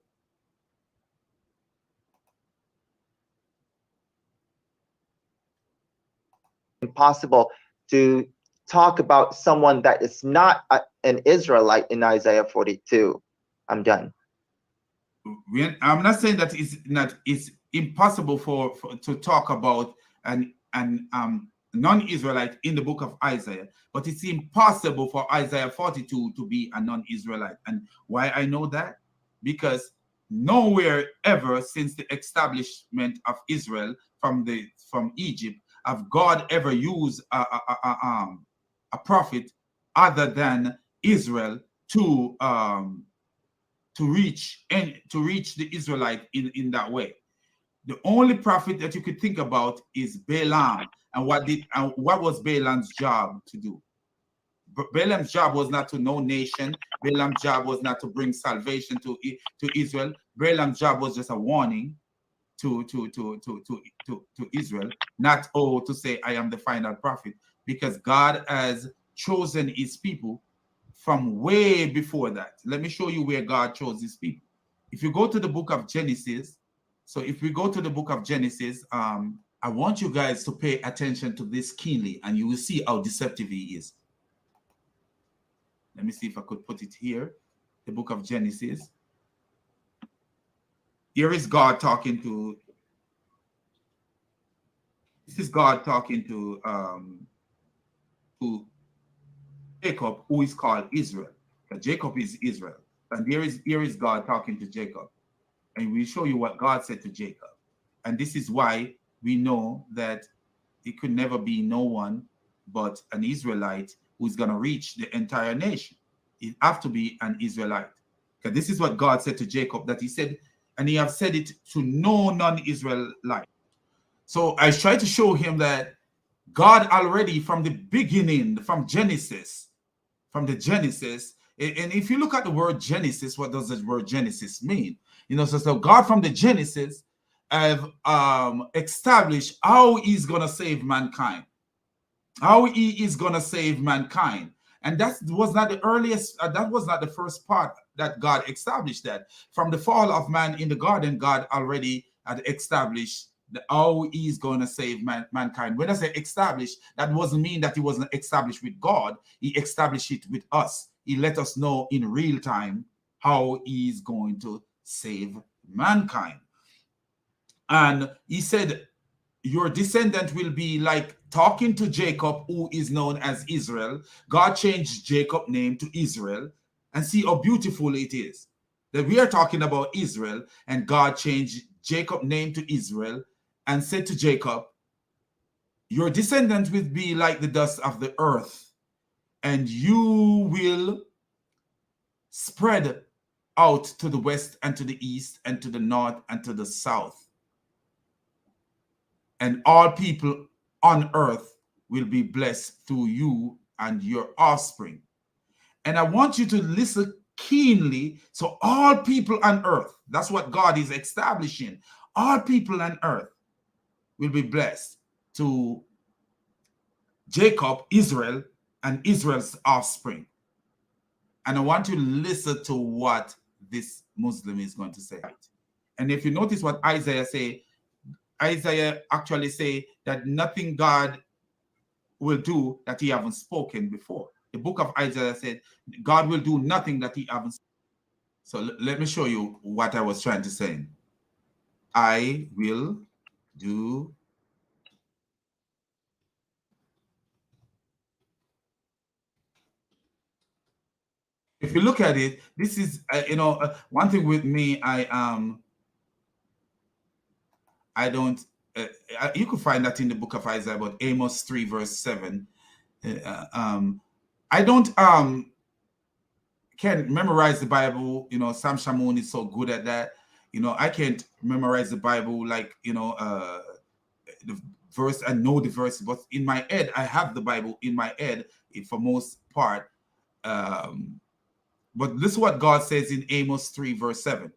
Impossible to talk about someone that is not an Israelite in Isaiah 42. I'm done. I'm not saying that it's impossible to talk about an non-Israelite in the book of Isaiah, but it's impossible for Isaiah 42 to be a non-Israelite. And why I know that? Because nowhere ever since the establishment of Israel from Egypt have God ever used a prophet other than Israel to reach the Israelite in that way. The only prophet that you could think about is Balaam. And what was Balaam's job to do? Balaam's job was not to know nation. Balaam's job was not to bring salvation to Israel. Balaam's job was just a warning to Israel, not to say I am the final prophet, because God has chosen his people from way before that. Let me show you where God chose his people. If you go to the book of Genesis, so if we go to the book of Genesis, I want you guys to pay attention to this keenly, and you will see how deceptive he is. Let me see if I could put it here. The book of Genesis. Here is God talking to. This is God talking to Jacob, who is called Israel. Jacob is Israel. And here is God talking to Jacob. And we'll show you what God said to Jacob. And this is why we know that it could never be no one but an Israelite who's going to reach the entire nation. It have to be an Israelite. Because this is what God said to Jacob, that he said, and he have said it to no non-Israelite. So I try to show him that God already from the beginning, from the Genesis, and if you look at the word Genesis, what does the word Genesis mean? So God from the Genesis have established how he's going to save mankind, and that was not the earliest, that was not the first part that God established. That from the fall of man in the garden, God already had established how he's going to save mankind. When I say established, that doesn't mean that he wasn't established with God. He established it with us. He let us know in real time how he's going to save mankind. And he said, your descendant will be like, talking to Jacob, who is known as Israel. God changed Jacob's name to Israel. And see how beautiful it is that we are talking about Israel, and God changed Jacob's name to Israel and said to Jacob, your descendant will be like the dust of the earth, and you will spread out to the west and to the east and to the north and to the south. And all people on earth will be blessed through you and your offspring. And I want you to listen keenly. So all people on earth, that's what God is establishing. All people on earth will be blessed to Jacob, Israel, and Israel's offspring. And I want you to listen to what this Muslim is going to say. And if you notice what Isaiah say, Isaiah actually say that nothing God will do that he haven't spoken before. The book of Isaiah said God will do nothing that he haven't spoken. So let me show you what I was trying to say. I will do If you look at it, this is one thing with me. I don't. You could find that in the book of Isaiah, but Amos 3 verse 7. I don't can't memorize the Bible. Sam Shamoun is so good at that. I can't memorize the Bible like the verse. I know the verse, but in my head, I have the Bible in my head for most part. But this is what God says in Amos 3 verse 7.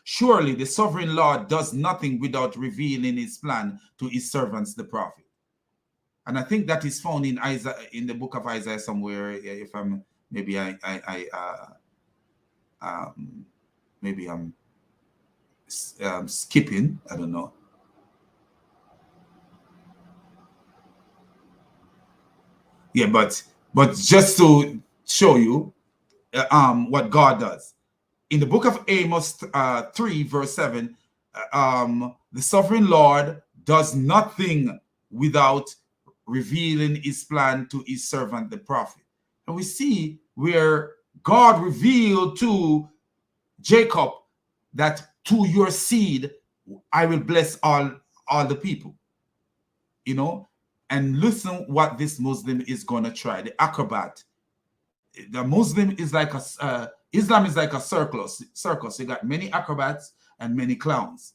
Surely the sovereign Lord does nothing without revealing his plan to his servants, the prophet. And I think that is found in Isaiah, in the book of Isaiah somewhere. If I'm maybe maybe I'm skipping. I don't know. Yeah, but just to show you what God does. In the book of Amos 3 verse 7, the sovereign Lord does nothing without revealing his plan to his servant, the prophet. And we see where God revealed to Jacob that to your seed, I will bless all the people. And listen what this Muslim is going to try, the acrobat. The Muslim is like Islam is like a circus. You got many acrobats and many clowns.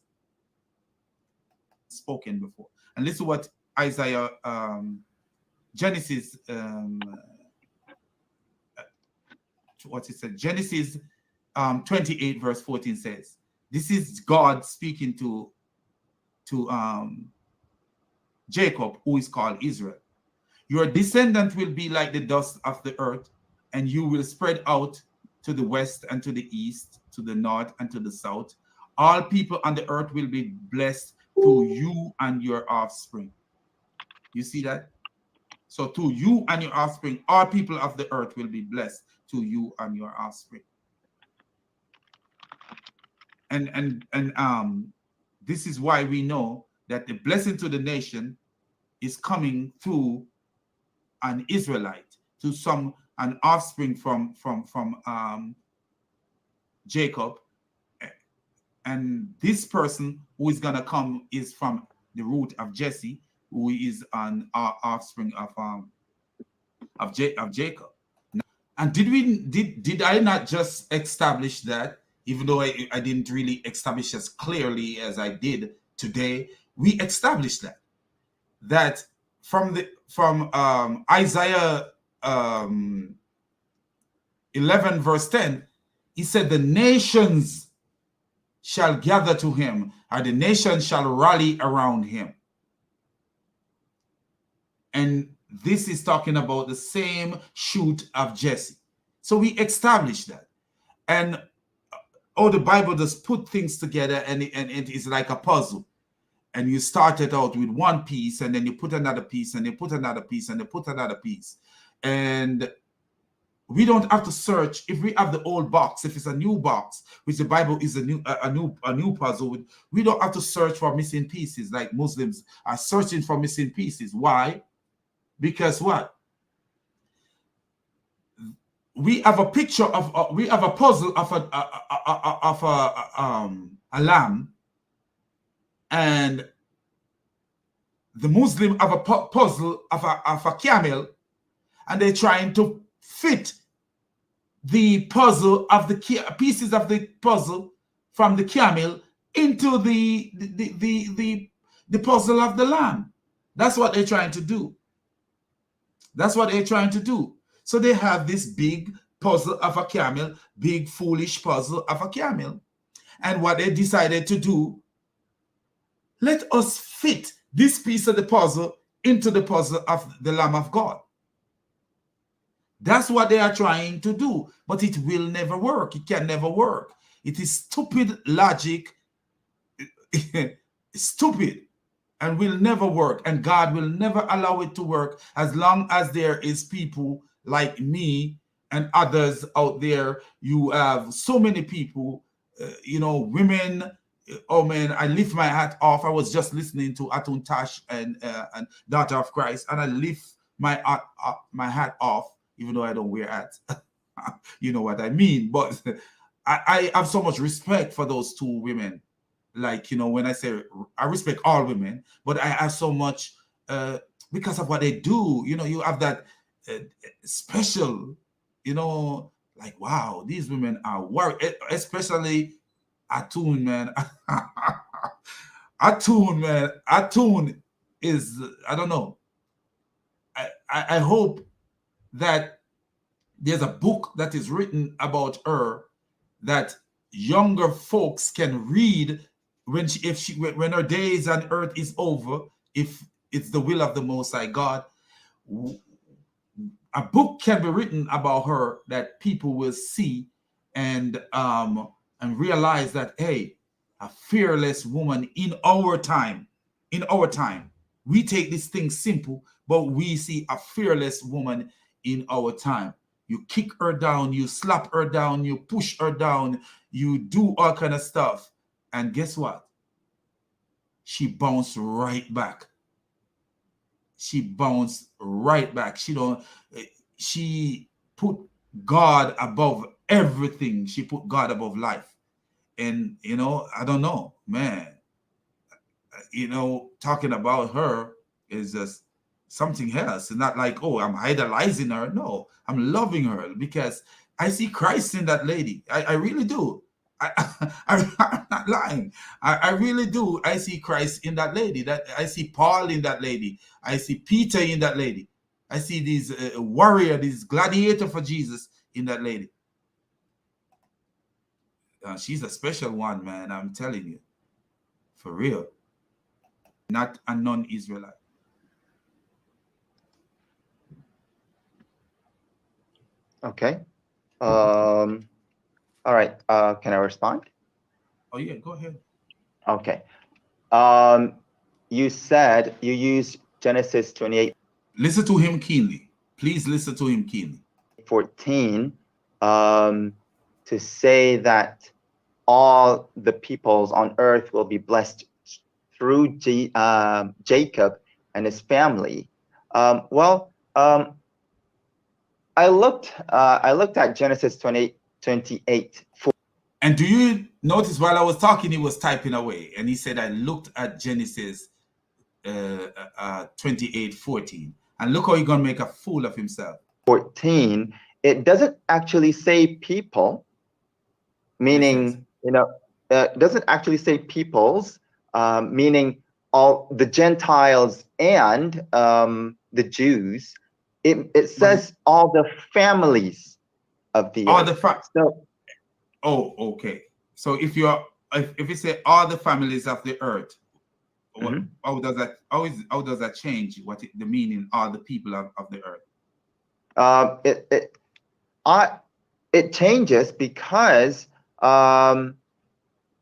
Spoken before. And listen what Isaiah, Genesis, what it said, Genesis 28 verse 14 says. This is God speaking to Jacob, who is called Israel. Your descendant will be like the dust of the earth, and you will spread out to the west and to the east, to the north and to the south. All people on the earth will be blessed through you and your offspring. You see that? So to you and your offspring, all people of the earth will be blessed to you and your offspring. And this is why we know that the blessing to the nation is coming through an Israelite, to an offspring from Jacob. And this person who is going to come is from the root of Jesse, who is an offspring of Jacob. And did I not just establish that, even though I didn't really establish as clearly as I did today? We established that from Isaiah 11 verse 10, he said the nations shall gather to him, or the nations shall rally around him. And this is talking about the same shoot of Jesse. So we established that. And the Bible does put things together, and it is like a puzzle. And you started out with one piece, and then you put another piece, and you put another piece, and you put another piece. And we don't have to search. If we have the old box, if it's a new box, which the Bible is a new puzzle, we don't have to search for missing pieces like Muslims are searching for missing pieces. Why? Because what? We have a picture of we have a puzzle of a lamb, and the Muslim have a puzzle of a camel, and they're trying to fit the puzzle of the pieces of the puzzle from the camel into the puzzle of the lamb. That's what they're trying to do. That's what they're trying to do. So they have this big puzzle of a camel, big foolish puzzle of a camel. And what they decided to do, let us fit this piece of the puzzle into the puzzle of the Lamb of God. That's what they are trying to do, but it will never work. It can never work. It is stupid logic, stupid, and will never work. And God will never allow it to work as long as there is people like me and others out there. You have so many people, women. Oh man, I lift my hat off. I was just listening to Atun Tash and Daughter of Christ, and I lift my hat off, even though I don't wear hats. You know what I mean? But I have so much respect for those two women. Like, you know, when I say I respect all women, but I have so much because of what they do. You know, you have that uh, special, you know, like, wow, these women are worried, especially Atun, man. Atun, man. Atun is, I don't know. I hope that there's a book that is written about her that younger folks can read when when her days on earth is over, if it's the will of the Most High God. A book can be written about her that people will see and realize that, hey, a fearless woman in our time, we take this thing simple, but we see a fearless woman in our time. You kick her down, you slap her down, you push her down, you do all kind of stuff, and guess what? She bounced right back. She bounced right back. She put God above everything. She put God above life. And, you know, I don't know, man, you know, talking about her is just something else. It's not like, oh, I'm idolizing her. No, I'm loving her because I see Christ in that lady. I really do. I'm not lying. I really do. I see Christ in that lady. That I see Paul in that lady. I see Peter in that lady. I see these warrior, these gladiator for Jesus in that lady. She's a special one, man. I'm telling you, for real. Not a non-Israelite. Okay. All right. Can I respond? Oh yeah, go ahead. Okay. You said you use Genesis 28. Listen to him keenly. Please listen to him keenly. 14 to say that all the peoples on earth will be blessed through Jacob and his family. I looked at Genesis 28. And do you notice while I was talking, he was typing away, and he said, I looked at Genesis 28:14, and look how he's gonna make a fool of himself. 14, it doesn't actually say people, meaning, it doesn't actually say peoples, meaning all the Gentiles and the Jews. It says all the families of the earth. Oh, okay. So if you say all the families of the earth, how does that change the meaning all the people of the earth? It changes because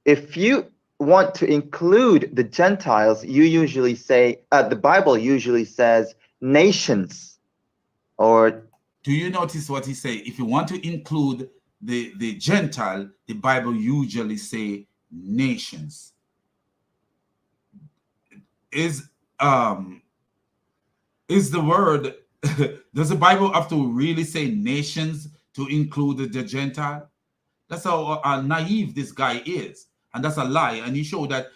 if you want to include the Gentiles, you usually say the Bible usually says nations. Or do you notice what he say? If you want to include the Gentile, the Bible usually say nations. Is the word does the Bible have to really say nations to include the Gentile? That's how naive this guy is, and that's a lie. And he showed that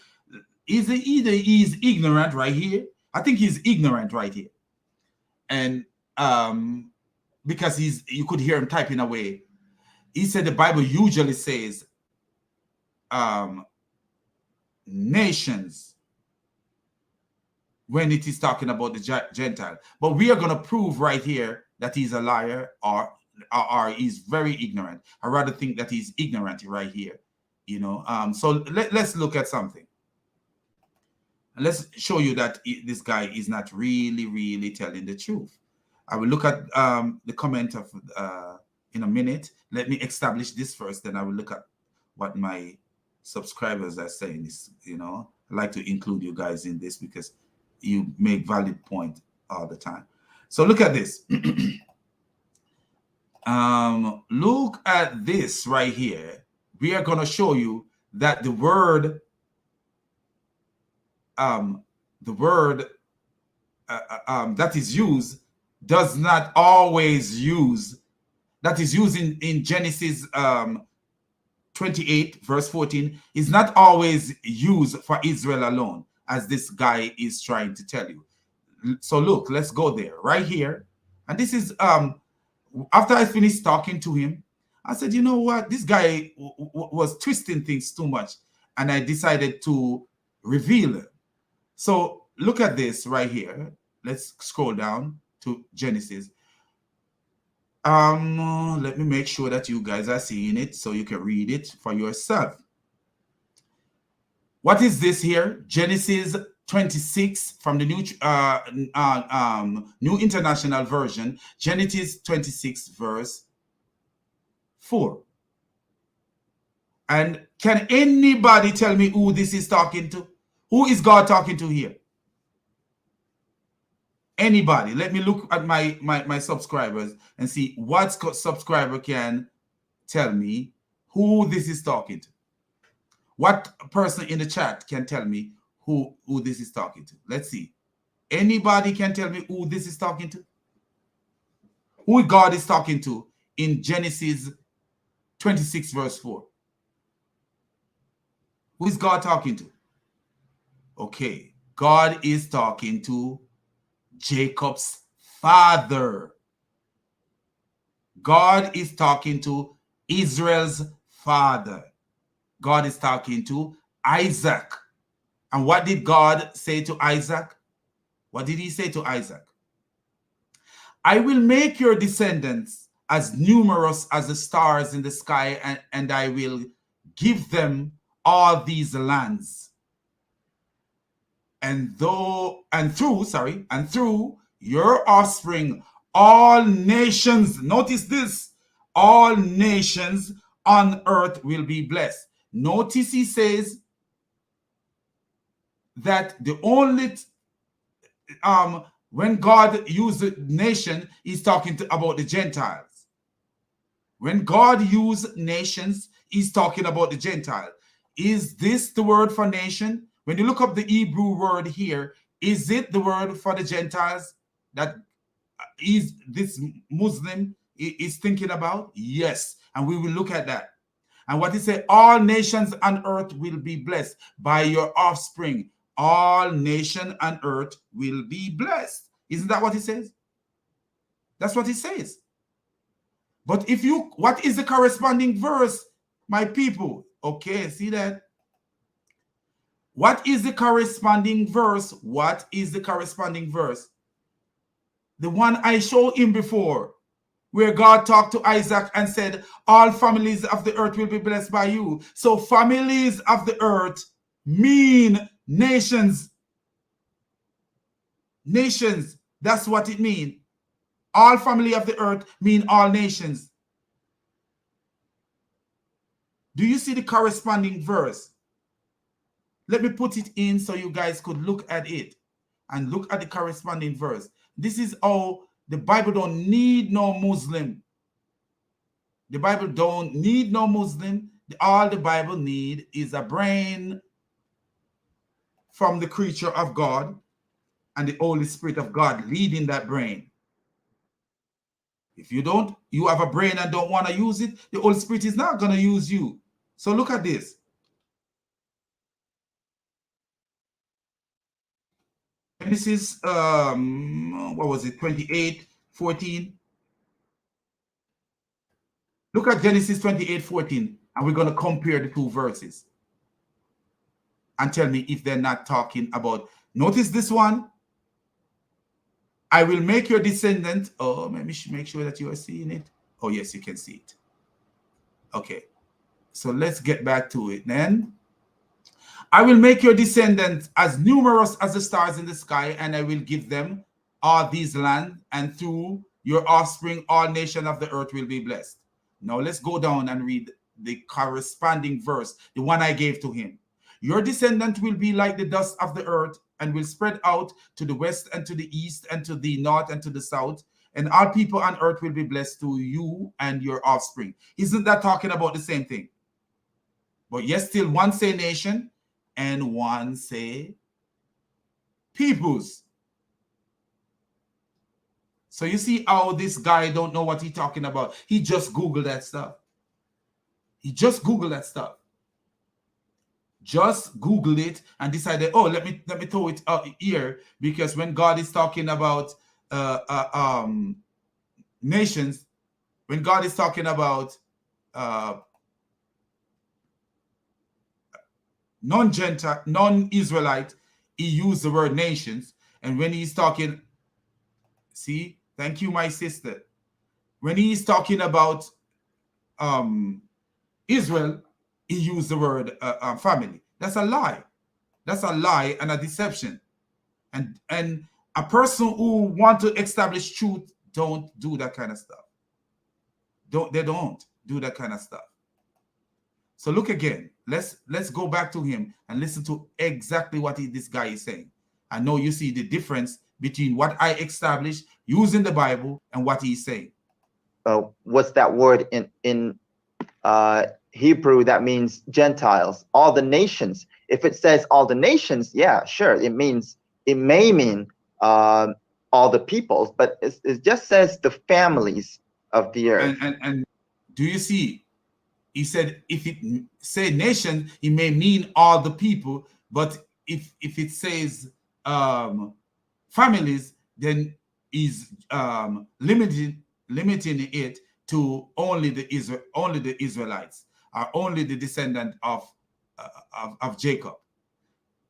either he's ignorant right here. I think he's ignorant right here, and because you could hear him typing away. He said the Bible usually says nations when it is talking about the Gentile. But we are going to prove right here that he's a liar or he's very ignorant. I rather think that he's ignorant right here, So let's look at something. And let's show you that this guy is not really telling the truth. I will look at the comment of in a minute. Let me establish this first, then I will look at what my subscribers are saying. I like to include you guys in this because you make valid point all the time. So look at this. Look at this right here. We are going to show you that the word that is used does not always use that is used in Genesis 28 verse 14 is not always used for Israel alone, as this guy is trying to tell you. So look, let's go there right here. And this is after I finished talking to him, I said, you know what, this guy was twisting things too much, and I decided to reveal it. So look at this right here. Let's scroll down to Genesis. Let me make sure that you guys are seeing it so you can read it for yourself. What is this here? Genesis 26 from the New International Version. Genesis 26 verse 4. And can anybody tell me who this is talking to? Who is God talking to here? Anybody? Let me look at my subscribers and see what subscriber can tell me who this is talking to. What person in the chat can tell me who this is talking to? Let's see. Anybody can tell me who this is talking to? Who God is talking to in Genesis 26 verse 4? Who is God talking to? Okay, God is talking to Jacob's father. God is talking to Israel's father. God is talking to Isaac. And what did God say to Isaac? What did he say to Isaac? I will make your descendants as numerous as the stars in the sky, and I will give them all these lands. And through your offspring, all nations, notice this, all nations on earth will be blessed. Notice he says that the only when God used the nation, he's talking about the Gentiles. When God used nations, he's talking about the Gentile. Is this the word for nation? When you look up the Hebrew word here, is it the word for the Gentiles that is this Muslim is thinking about? Yes, and we will look at that. And what he said, all nations on earth will be blessed by your offspring. All nation on earth will be blessed. Isn't that what he says? That's what he says. But what is the corresponding verse, my people? Okay, see that? What is the corresponding verse? What is the corresponding verse? The one I showed him before, where God talked to Isaac and said, all families of the earth will be blessed by you. So families of the earth mean nations. Nations, that's what it means. All family of the earth mean all nations. Do you see the corresponding verse? Let me put it in so you guys could look at it and look at the corresponding verse. This is how the Bible don't need no Muslim. The Bible don't need no Muslim. All the Bible need is a brain from the creature of God and the Holy Spirit of God leading that brain. If you have a brain and don't want to use it, the Holy Spirit is not going to use you. So look at this. Genesis, what was it, 28:14. Look at Genesis 28:14, and we're going to compare the two verses and tell me if they're not talking about. Notice this one. I will make your descendant. Oh, let me make sure that you are seeing it. Oh, yes, you can see it. Okay. So let's get back to it then. I will make your descendants as numerous as the stars in the sky, and I will give them all these land, and through your offspring, all nations of the earth will be blessed. Now let's go down and read the corresponding verse, the one I gave to him. Your descendant will be like the dust of the earth and will spread out to the west and to the east and to the north and to the south. And all people on earth will be blessed through you and your offspring. Isn't that talking about the same thing? But yes, still one say nation and one say peoples. So you see how this guy don't know what he's talking about. He just Googled that stuff. He just Googled that stuff. Just Googled it and decided, oh, let me throw it out here, because when God is talking about nations, when God is talking about non-Gentile, non-Israelite, he used the word nations. And when he's talking, see, thank you, my sister. When he's talking about Israel, he used the word family. That's a lie. That's a lie and a deception. And a person who want to establish truth don't do that kind of stuff. They don't do that kind of stuff. So look again. Let's go back to him and listen to exactly what this guy is saying. I know you see the difference between what I established using the Bible and what he's saying. What's that word in Hebrew? That means Gentiles, all the nations. If it says all the nations, yeah, sure, it may mean all the peoples, but it just says the families of the earth. And do you see? He said if it say nation, it may mean all the people, but if it says families, then is limiting it to only the Israelites, or only the descendant of Jacob.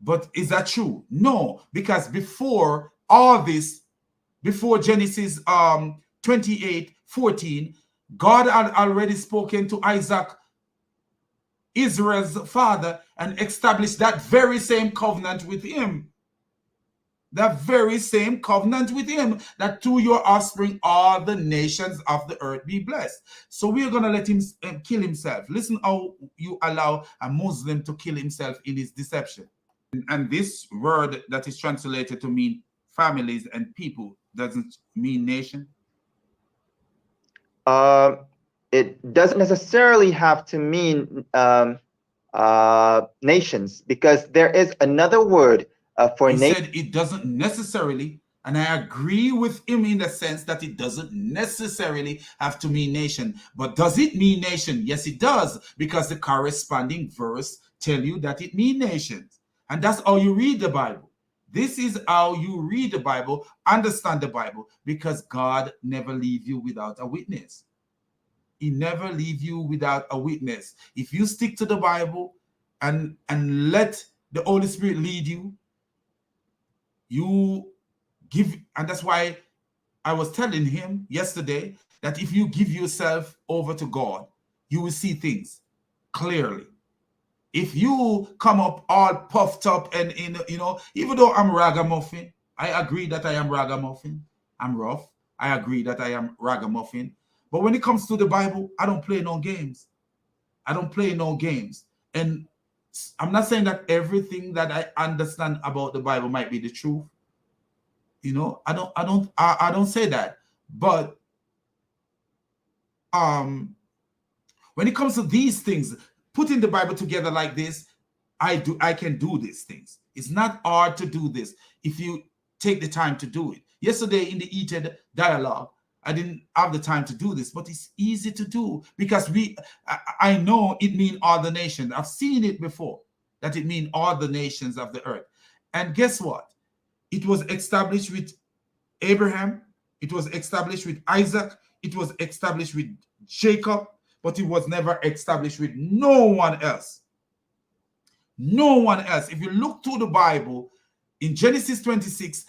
But is that true? No, because before all this, before Genesis 28:14, God had already spoken to Isaac, Israel's father, and established that very same covenant with him. That very same covenant with him, that through your offspring all the nations of the earth be blessed. So we're going to let him kill himself. Listen how you allow a Muslim to kill himself in his deception. And this word that is translated to mean families and people doesn't mean nation. It doesn't necessarily have to mean nations, because there is another word for nation. He said it doesn't necessarily, and I agree with him in the sense that it doesn't necessarily have to mean nation. But does it mean nation? Yes, it does, because the corresponding verse tell you that it means nations. And that's how you read the Bible. This is how you read the Bible, understand the Bible, because God never leave you without a witness. He never leave you without a witness. If you stick to the Bible and let the Holy Spirit lead you, you give, and that's why I was telling him yesterday that if you give yourself over to God, you will see things clearly. If you come up all puffed up and even though I'm ragamuffin, I agree that I am ragamuffin. I'm rough. I agree that I am ragamuffin. But when it comes to the Bible, I don't play no games. I don't play no games. And I'm not saying that everything that I understand about the Bible might be the truth. I don't say that. But when it comes to these things, putting the Bible together like this, I can do these things. It's not hard to do this if you take the time to do it. Yesterday in the heated dialogue, I didn't have the time to do this, but it's easy to do because I know it means all the nations. I've seen it before, that it means all the nations of the earth. And guess what? It was established with Abraham. It was established with Isaac. It was established with Jacob, but it was never established with no one else. No one else. If you look through the Bible, in Genesis 26,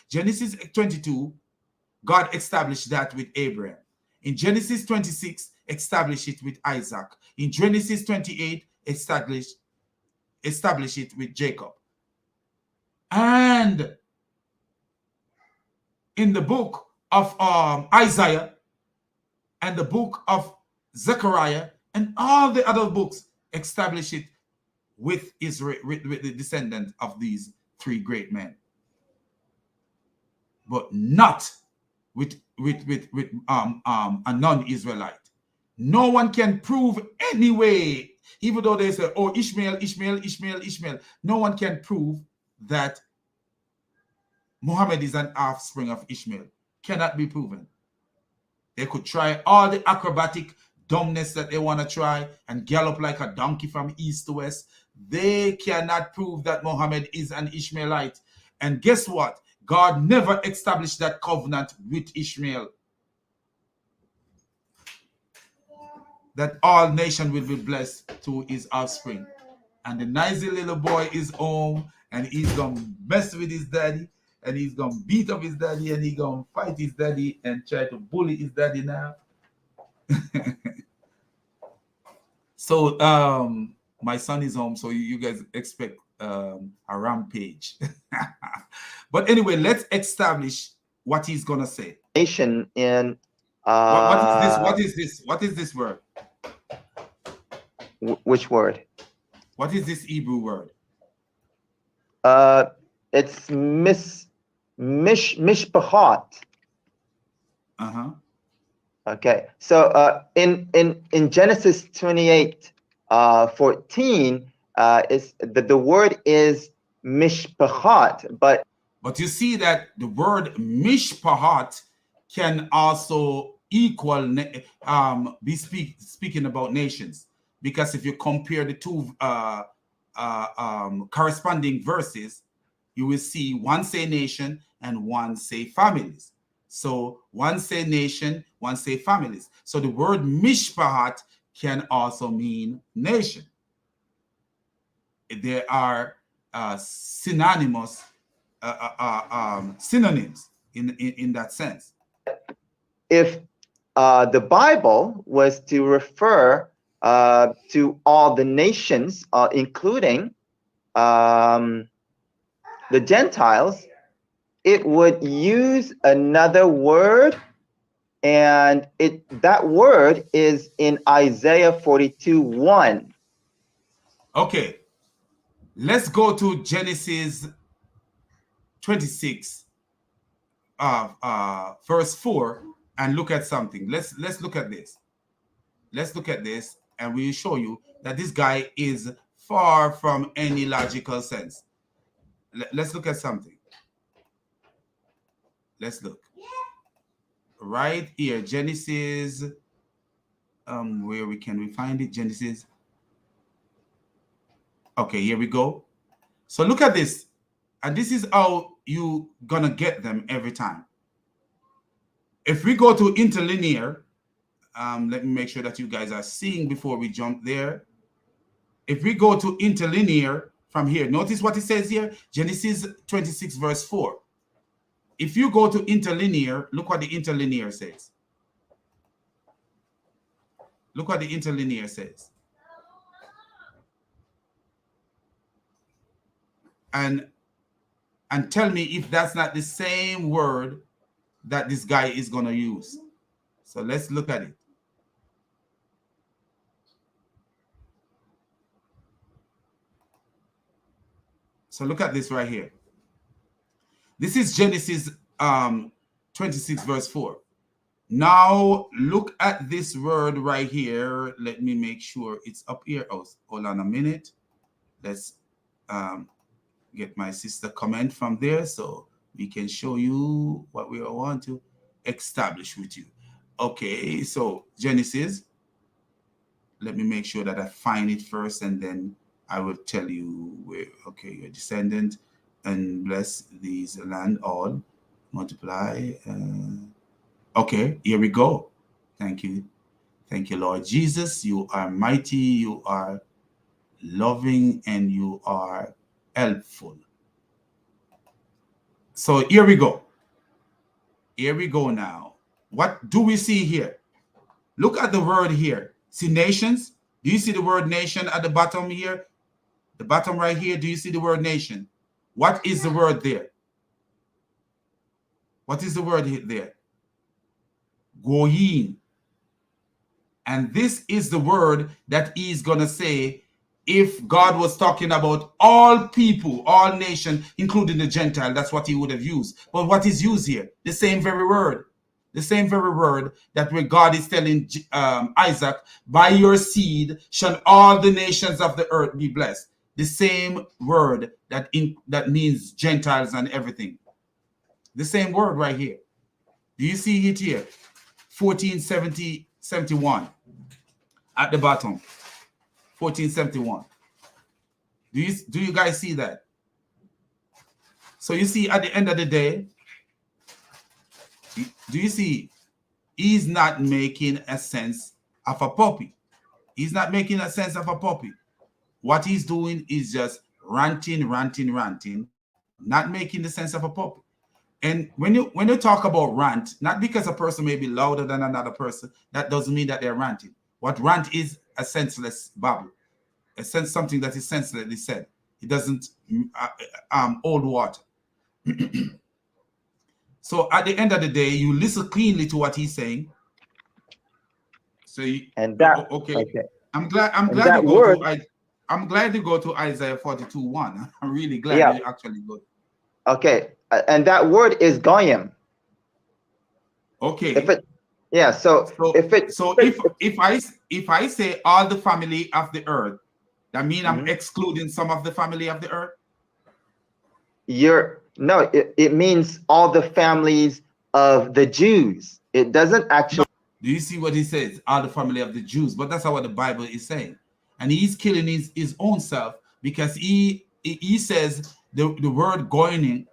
Genesis 22, God established that with Abraham. In Genesis 26, established it with Isaac. In Genesis 28, establish it with Jacob. And in the book of Isaiah and the book of Zechariah and all the other books, establish it with Israel, with the descendant of these three great men, but not with a non-Israelite. No one can prove anyway, even though they say, oh, Ishmael. No one can prove that Muhammad is an offspring of Ishmael. Cannot be proven. They could try all the acrobatic dumbness that they want to try and gallop like a donkey from east to west. They cannot prove that Muhammad is an Ishmaelite. And guess what? God never established that covenant with Ishmael, that all nations will be blessed through his offspring. And the noisy little boy is home, and he's going to mess with his daddy, and he's going to beat up his daddy, and he's going to fight his daddy and try to bully his daddy now. So my son is home, so you guys expect a rampage. But anyway, let's establish what he's going to say. Nation in What is this? What is this? What is this word? Which word? What is this Hebrew word? It's mishpachat. Uh-huh. Okay, so in Genesis 28, 14, is the word is mishpachat, but you see that the word mishpahat can also equal be speaking about nations, because if you compare the two corresponding verses, you will see one say nation and one say families. So one say nation, one say families. So the word mishpahat can also mean nation. There are synonymous synonyms in that sense. If the Bible was to refer to all the nations, including the Gentiles, it would use another word, and that word is in Isaiah 42:1. Okay, let's go to Genesis 26, verse 4, and look at something. Let's look at this. Let's look at this, and we'll show you that this guy is far from any logical sense. Let's look at something. Let's look right here, Genesis. Where we find it? Genesis. Okay, here we go. So look at this, and this is how you gonna get them every time. If we go to interlinear, let me make sure that you guys are seeing before we jump there. If we go to interlinear from here, notice what it says here, Genesis 26 verse 4. If you go to interlinear, look what the interlinear says. Look what the interlinear says. And tell me if that's not the same word that this guy is going to use. So let's look at it. So look at this right here. This is Genesis 26 verse 4. Now look at this word right here. Let me make sure it's up here. Oh, hold on a minute. Let's get my sister comment from there so we can show you what we want to establish with you. Okay, so Genesis. Let me make sure that I find it first, and then I will tell you where. Okay, your descendant, and bless these land all, multiply. Okay, here we go. Thank you. Thank you, Lord Jesus. You are mighty, you are loving, and you are helpful. So here we go. Here we go now. What do we see here? Look at the word here. See nations? Do you see the word nation at the bottom here? The bottom right here, do you see the word nation? What is the word there? What is the word there? Goyim. And this is the word that he's going to say if God was talking about all people, all nations, including the Gentile. That's what he would have used. But what is used here? The same very word. The same very word that where God is telling Isaac, by your seed shall all the nations of the earth be blessed. The same word that means Gentiles and everything. The same word right here. Do you see it here? 1471 at the bottom. 1471. Do you guys see that? So you see, at the end of the day, do you see? He's not making a sense of a puppy. He's not making a sense of a puppy. What he's doing is just ranting, not making the sense of a puppy. And when you talk about rant, not because a person may be louder than another person, that doesn't mean that they're ranting. What rant is a senseless babble, something that is senselessly said. It doesn't hold water. So at the end of the day, you listen cleanly to what he's saying. So okay. I'm glad you go word, to I'm glad you go to Isaiah 42:1. I'm really glad yeah. you actually go. Okay, and that word is goyim. Okay. If I say all the family of the earth, that means I'm excluding some of the family of the earth. It means all the families of the Jews. It doesn't actually. Do you see what he says? All the family of the Jews, but that's not what the Bible is saying. And he's killing his own self because he says the word goyim,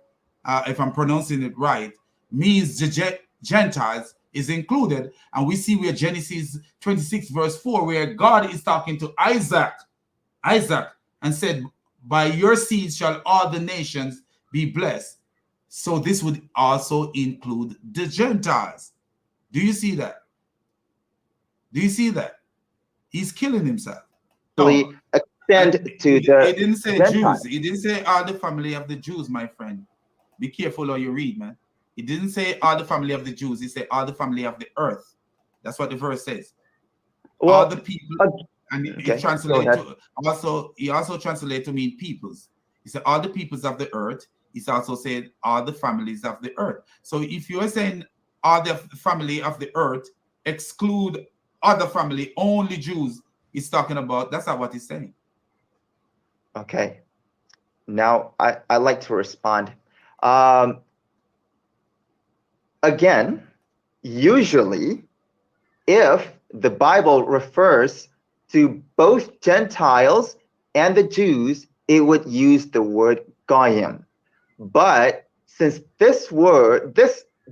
if I'm pronouncing it right, means the Gentiles is included. And we see where Genesis 26 verse 4, where God is talking to Isaac, and said, by your seed shall all the nations be blessed. So this would also include the Gentiles. Do you see that? Do you see that? He's killing himself. No, extend to he the didn't say Gentiles. Jews. He didn't say all the family of the Jews, my friend. Be careful how you read, man. He didn't say all the family of the Jews. He said all the family of the earth. That's what the verse says. Well, all the people, and he translated to he also translated to mean peoples. He said all the peoples of the earth. He's also said all the families of the earth. So if you're saying all the family of the earth, exclude other family, only Jews, he's talking about, that's not what he's saying. Okay. Now I like to respond. Again, usually if the Bible refers to both Gentiles and the Jews, it would use the word goyim. But since this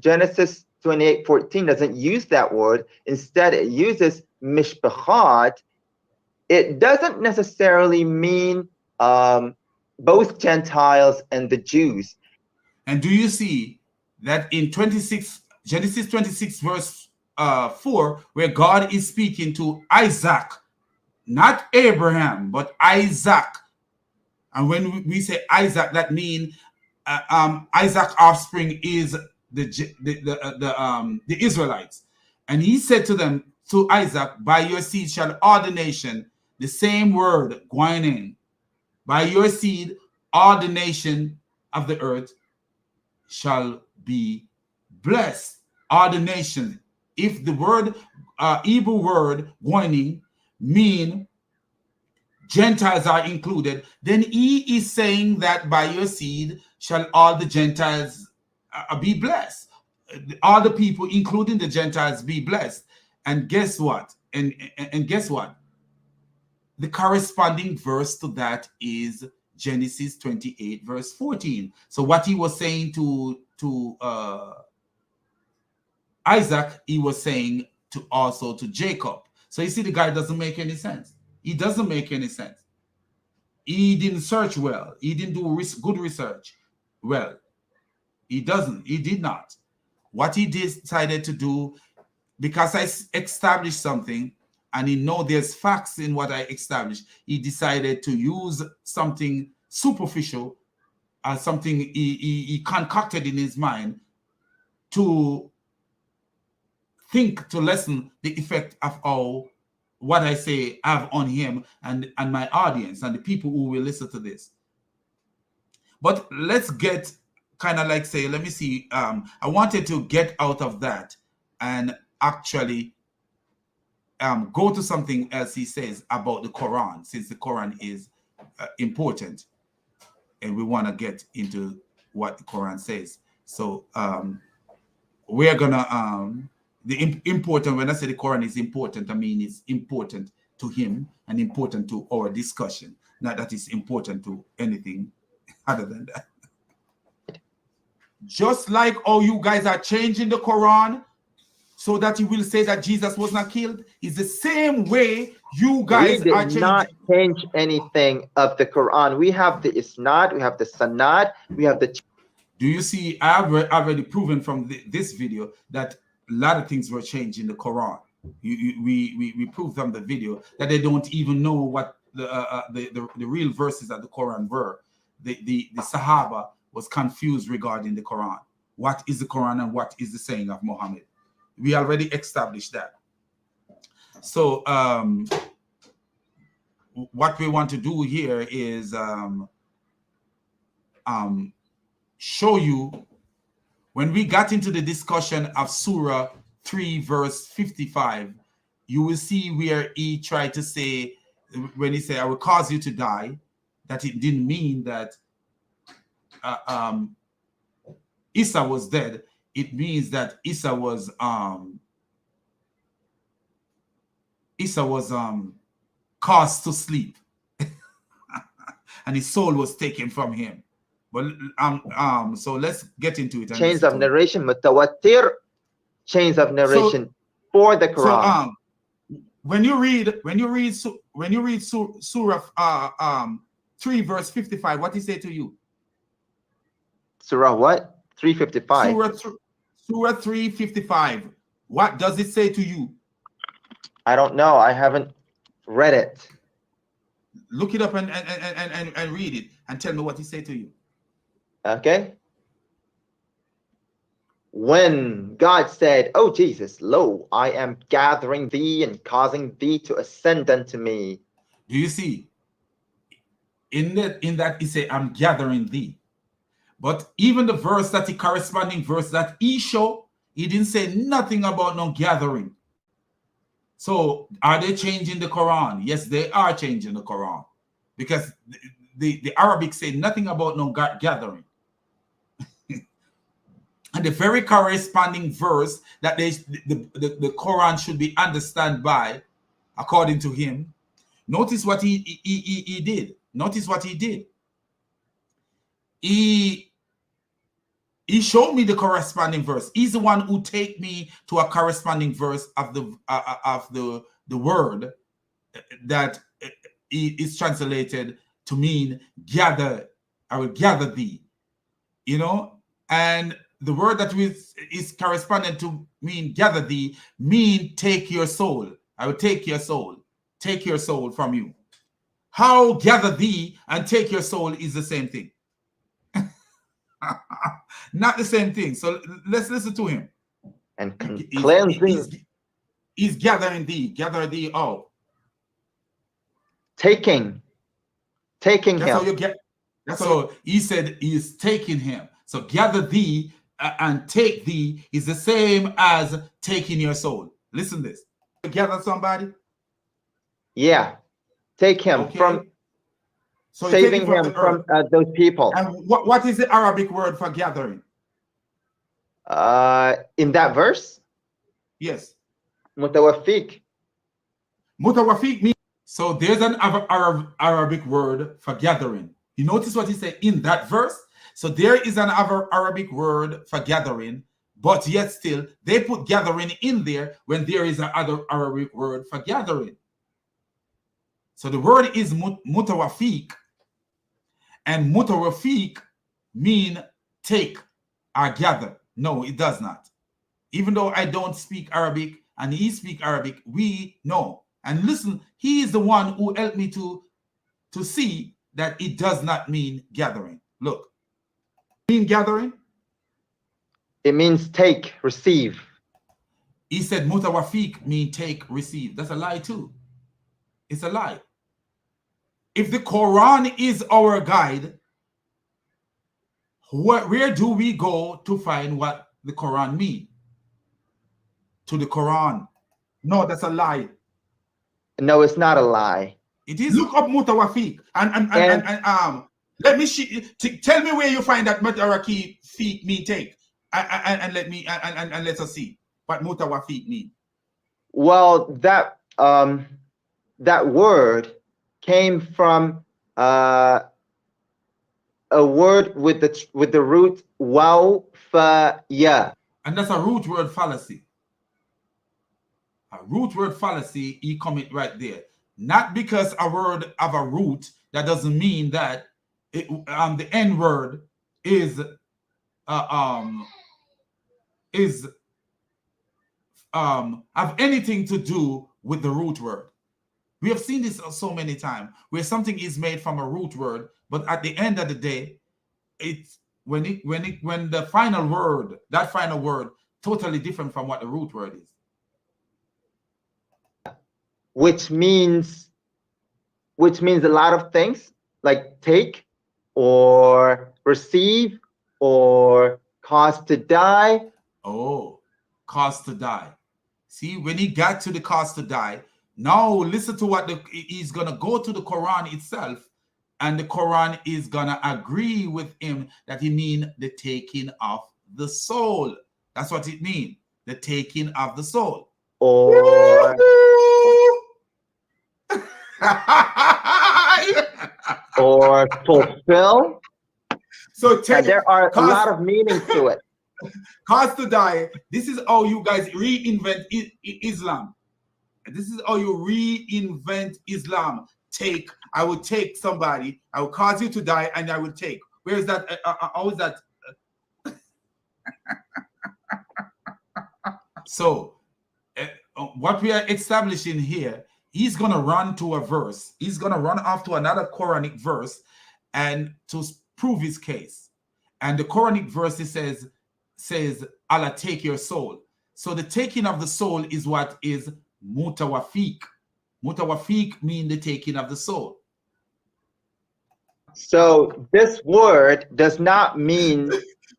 Genesis 28:14 doesn't use that word, instead it uses mishpachat, it doesn't necessarily mean both Gentiles and the Jews. And do you see that in Genesis 26 verse 4, where God is speaking to Isaac, not Abraham, but Isaac. And when we say Isaac, that means Isaac's offspring is the Israelites. And he said to them, to Isaac, by your seed shall all the nation, the same word going in, by your seed all the nation of the earth shall be blessed. All the nation. If the word Hebrew word goyim mean Gentiles are included, then he is saying that by your seed shall all the Gentiles be blessed. All the people, including the Gentiles, be blessed. And guess what? And guess what? The corresponding verse to that is Genesis 28 verse 14. So what he was saying to Isaac, he was saying also to Jacob. So you see, the guy doesn't make any sense. He doesn't make any sense. He didn't search well. He didn't do good research well. He did not. What he decided to do, because I established something and he know there's facts in what I established, he decided to use something superficial, something he concocted in his mind to lessen the effect of what I say have on him and my audience and the people who will listen to this. But let's get kind of like say, let me see. I wanted to get out of that and actually go to something else he says about the Quran, since the Quran is important and we want to get into what the Quran says. So we're gonna the important, when I say the Quran is important, I mean it's important to him and important to our discussion, not that it's important to anything other than that. Just like how you guys are changing the Quran so that you will say that Jesus was not killed, is the same way you guys We are did changing. not change anything of the Quran. We have the Isnad, we have the Sanad, we have the. Do you see? I've already proven from this video that a lot of things were changed in the Quran. We proved from the video that they don't even know what the real verses of the Quran were. The Sahaba was confused regarding the Quran. What is the Quran and what is the saying of Muhammad? We already established that. So what we want to do here is show you, when we got into the discussion of Surah 3 verse 55, you will see where he tried to say, when he said, I will cause you to die, that it didn't mean that Isa was dead. It means that Isa was caused to sleep and his soul was taken from him. But so let's get into it. Chains of narration, mutawatir, chains of narration for the Quran. So when you read Surah 3 verse 55, what he say to you? Surah what? 355. Surah 355. What does it say to you? I don't know. I haven't read it. Look it up and read it and tell me what he say to you. Okay. When God said, "Oh Jesus, lo, I am gathering thee and causing thee to ascend unto me." Do you see? In that he say, "I'm gathering thee." But even the verse that the corresponding verse that he showed, he didn't say nothing about no gathering. So are they changing the Quran? Yes, they are changing the Quran, because the Arabic say nothing about no gathering. And the very corresponding verse that the Quran should be understood by, according to him, notice what he did. Notice what he did. He showed me the corresponding verse. He's the one who take me to a corresponding verse of the word that is translated to mean gather. I will gather thee, and the word that is correspondent to mean gather thee mean take your soul. I will take your soul from you. How gather thee and take your soul is the same thing. Not the same thing. So let's listen to him. And cleansing. He's gathering thee. Gather thee all. Taking That's him. How you get. That's how he said he is taking him. So gather thee and take thee is the same as taking your soul. Listen to this. Gather somebody? Yeah. Take him from saving him from those people. And what is the Arabic word for gathering? In that verse? Yes. Mutawafiq. Mutawafiq means, so there's an Arabic word for gathering. You notice what he said in that verse? So there is an Arabic word for gathering, but yet still they put gathering in there when there is another Arabic word for gathering. So the word is mutawafiq, and mutawafiq mean take or gather. No, it does not. Even though I don't speak Arabic and he speak Arabic, we know. And listen, he is the one who helped me to see that it does not mean gathering. Look, mean gathering? It means take, receive. He said mutawafiq mean take, receive. That's a lie too. It's a lie. If the Quran is our guide, where do we go to find what the Quran means? To the Quran. No, that's a lie. No, it's not a lie. It is. Look up mutawafiq and Let me tell me where you find that mutaraki feet mean take, and let me and let us see what mutawa feet mean. Well, that word came from a word with the root waw fa ya. And that's a root word fallacy. A root word fallacy, he commit right there. Not because a word have a root, that doesn't mean that the N word is have anything to do with the root word. We have seen this so many times where something is made from a root word, but at the end of the day, it's when the final word, that final word, totally different from what the root word is. Which means a lot of things, like take or receive or cause to die. Oh, cause to die. See, when he got to the cause to die, now listen to what he's going to go to the Quran itself, and the Quran is going to agree with him that he mean the taking of the soul. That's what it means, the taking of the soul. Or or fulfill. So there are a lot of meanings to it. Cause to die. This is how you guys reinvent Islam. This is how you reinvent Islam. I will take somebody, I will cause you to die, and I will take. Where is that? How is that? So, what we are establishing here, he's going to run to a verse. He's going to run off to another Quranic verse and to prove his case. And the Quranic verse says, Allah take your soul. So the taking of the soul is what is mutawafiq. Mutawafiq means the taking of the soul. So this word does not mean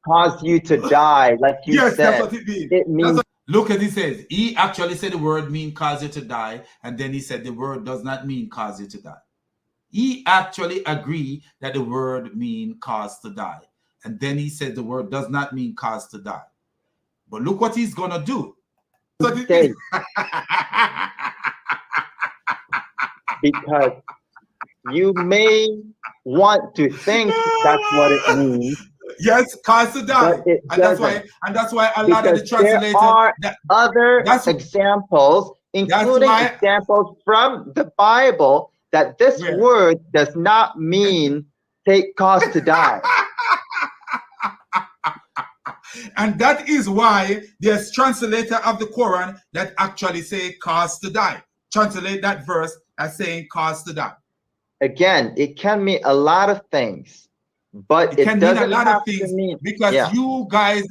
cause you to die, like you said. That's what it means. It means. Look at it says. He actually said the word mean cause you to die, and then he said the word does not mean cause you to die. He actually agreed that the word mean cause to die, and then he said the word does not mean cause to die. But look what he's gonna do. Because you may want to think that's what it means. Yes, cause to die, and that's why a lot of the translators. There are other examples, including examples from the Bible, that this word does not mean cause to die. And that is why there's translator of the Quran that actually say cause to die. Translate that verse as saying cause to die. Again, it can mean a lot of things, but it can mean a lot of things because you guys,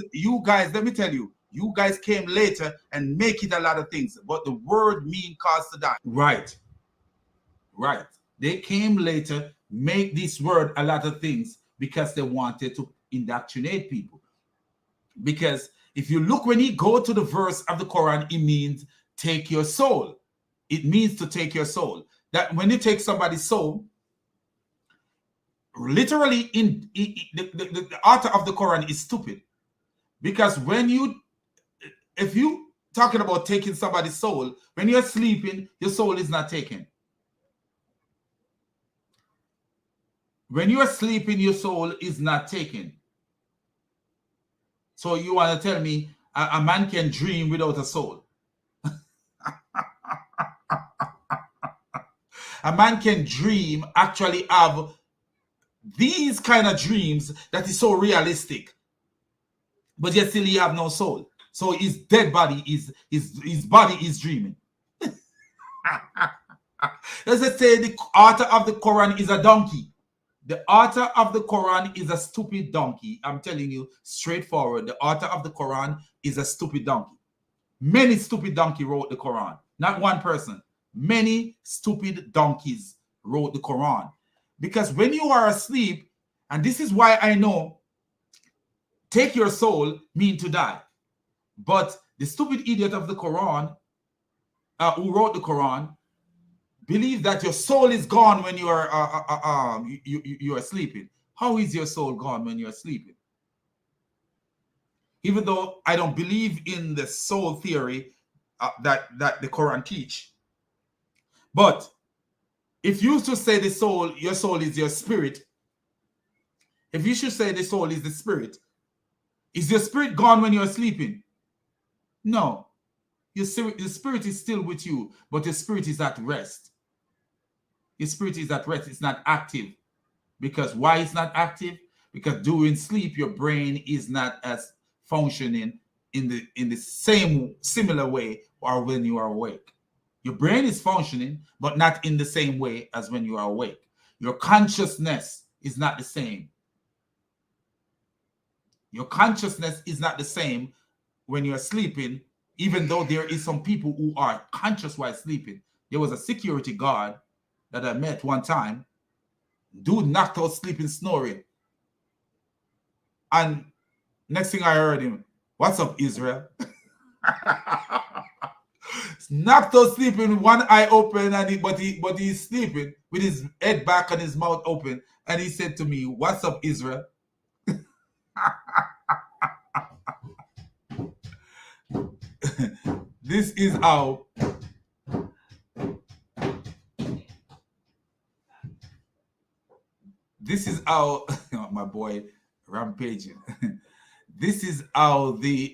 let me tell you, you guys came later and make it a lot of things, but the word mean cause to die. Right. They came later, make this word a lot of things because they wanted to indoctrinate people. Because if you look, when he go to the verse of the Quran, it means take your soul. It means to take your soul. That when you take somebody's soul, literally the author of the Quran is stupid. Because if you talking about taking somebody's soul, when you're sleeping, your soul is not taken. When you are sleeping, your soul is not taken. So you want to tell me a man can dream without a soul? A man can dream, actually have these kind of dreams that is so realistic, but yet still he have no soul. So his dead body his body is dreaming. Let's say the author of the Quran is a donkey. The author of the Quran is a stupid donkey. I'm telling you straightforward. The author of the Quran is a stupid donkey. Many stupid donkeys wrote the Quran. Not one person. Many stupid donkeys wrote the Quran. Because when you are asleep, and this is why I know take your soul mean to die. But the stupid idiot of the Quran, who wrote the Quran, believe that your soul is gone when you are you are sleeping. How is your soul gone when you're sleeping? Even though I don't believe in the soul theory that the Quran teach, but if you to say the soul, your soul is your spirit. If you should say the soul is the spirit, is your spirit gone when you're sleeping? No. Your spirit is still with you, but your spirit is at rest. Your spirit is at rest. It's not active. Because why it's not active? Because during sleep, your brain is not as functioning in the same similar way or when you are awake. Your brain is functioning, but not in the same way as when you are awake. Your consciousness is not the same. Your consciousness is not the same when you're sleeping, even though there is some people who are conscious while sleeping. There was a security guard that I met one time. Dude knocked out sleeping, snoring. And next thing I heard him, "What's up, Israel?" Knocked out sleeping, one eye open, but he's sleeping with his head back and his mouth open. And he said to me, "What's up, Israel?" This is how my boy rampaging. This is how the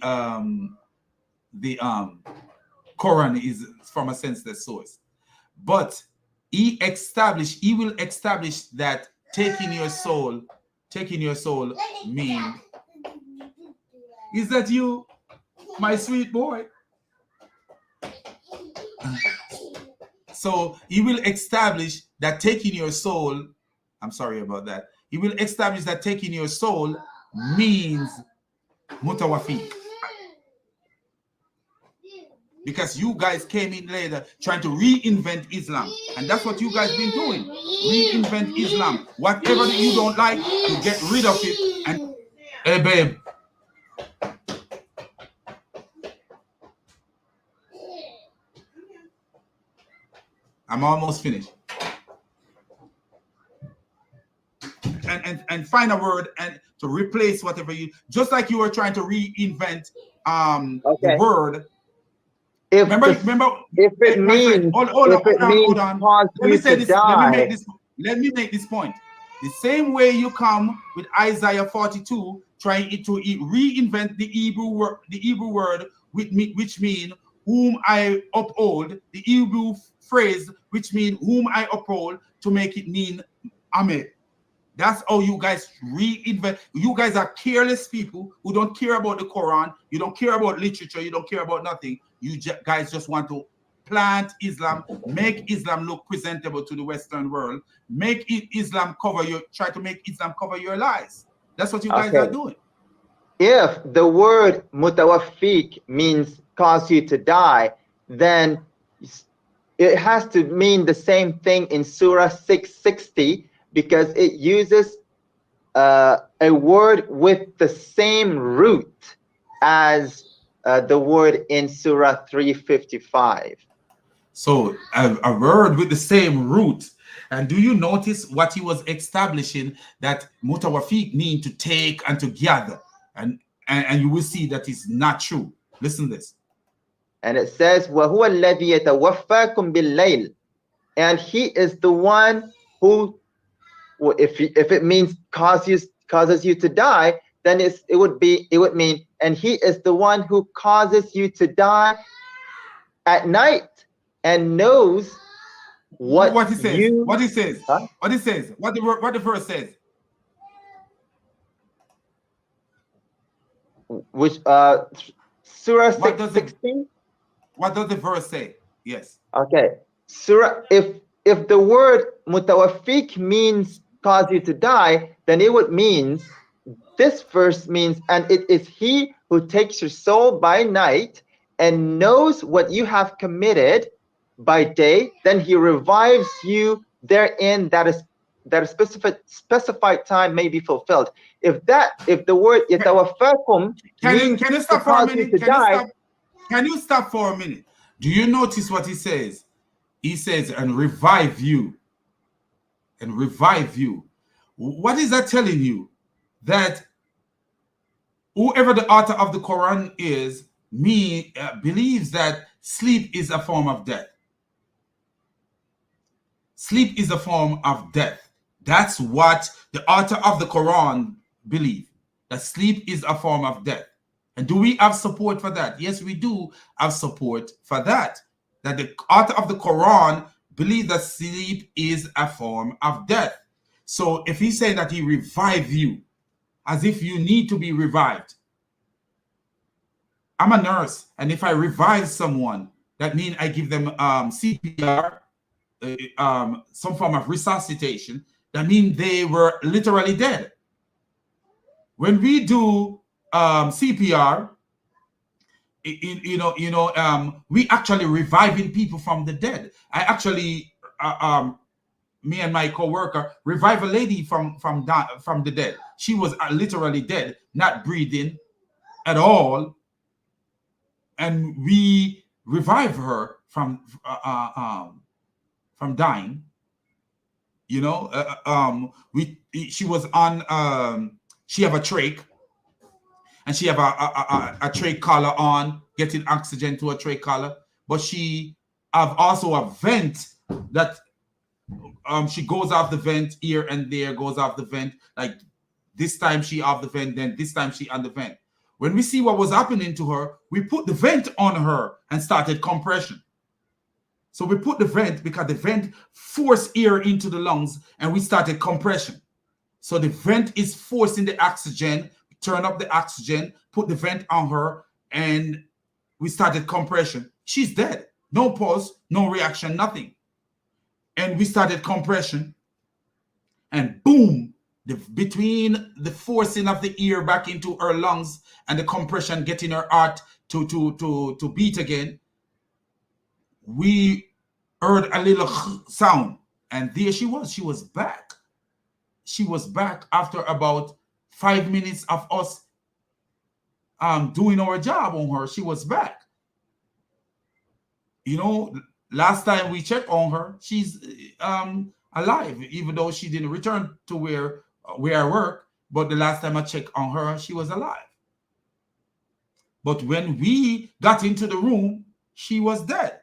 Quran is from a senseless source. But he will establish that taking your soul mean. Is that you, my sweet boy? So he will establish that taking your soul, I'm sorry about that. He will establish that taking your soul means mutawafi. Because you guys came in later trying to reinvent Islam. And that's what you guys been doing. Reinvent Islam. Whatever that you don't like, to get rid of it. And hey, babe. I'm almost finished. And find a word and to replace whatever you, just like you were trying to reinvent the word. Remember, if it means hold on. Cause Let me say this. Die. Let me make this point. The same way you come with Isaiah 42, trying to reinvent the Hebrew word which mean whom I uphold, the Hebrew phrase which mean whom I uphold, to make it mean Amen. That's how you guys reinvent. You guys are careless people who don't care about the Quran. You don't care about literature. You don't care about nothing. You guys just want to plant Islam, make Islam look presentable to the Western world, make Islam try to make Islam cover your lies. That's what you guys are doing. If the word mutawaffiq means cause you to die, then it has to mean the same thing in Surah 660, because it uses a word with the same root as the word in Surah 355. So a word with the same root. And do you notice what he was establishing, that mutawafiq mean to take and to gather? And you will see that is not true. Listen to this. And it says, وَهُوَ الَّذِي يَتَوَفَّاكُمْ بِاللَّيْلِ. And he is the one who, if it means causes you to die, then it would mean, and he is the one who causes you to die at night and knows what he says. What he says. Huh? What he says. What the verse says. Which Surah 16. What does the verse say? Yes. Okay. Surah, if the word mutawaffiq means cause you to die, then it would mean, this verse means, and it is he who takes your soul by night and knows what you have committed by day, then he revives you therein, that a specified time may be fulfilled. If the word yatawaffakum means can you stop for a minute? Can you stop for a minute? Do you notice what he says? He says, and revive you. And revive you. What is that telling you? That whoever the author of the Quran is, believes that sleep is a form of death. Sleep is a form of death. That's what the author of the Quran believe, that sleep is a form of death. And do we have support for that? Yes, we do have support for that. That the author of the Quran believes that sleep is a form of death. So if he's saying that he revived you, as if you need to be revived. I'm a nurse, and if I revive someone, that means I give them CPR, some form of resuscitation. That means they were literally dead. When we do CPR, we actually reviving people from the dead. I actually, me and my co-worker revive a lady from the dead. She was literally dead, not breathing at all, and we revive her from dying. She was on. She have a trach, and she have a trach collar on, getting oxygen to a trach collar. But she have also a vent that she goes off the vent here and there, goes off the vent. Like this time she off the vent, then this time she on the vent. When we see what was happening to her, we put the vent on her and started compression. So we put the vent because the vent forced air into the lungs, and we started compression. So the vent is forcing the oxygen, turn up the oxygen, put the vent on her, and we started compression. She's dead. No pulse, no reaction, nothing. And we started compression, and boom, between the forcing of the air back into her lungs and the compression getting her heart to beat again, we heard a little sound, and there she was. She was back. She was back after about 5 minutes of us doing our job on her. She was back. Last time we checked on her, she's alive, even though she didn't return to where I work. But the last time I checked on her, she was alive. But when we got into the room, she was dead.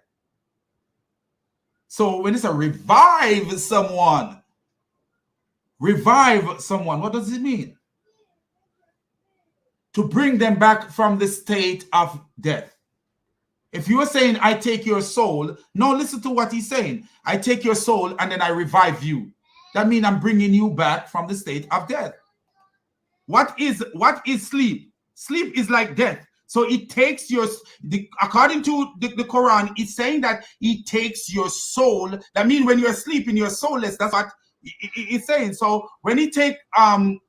So when it's a revive someone, what does it mean? To bring them back from the state of death. If you are saying, I take your soul, no, listen to what he's saying. I take your soul and then I revive you. That means I'm bringing you back from the state of death. What is sleep? Sleep is like death. So it takes according to the Quran, it's saying that it takes your soul. That means when you're sleeping, you're soulless. That's what it's saying. So when he takes, that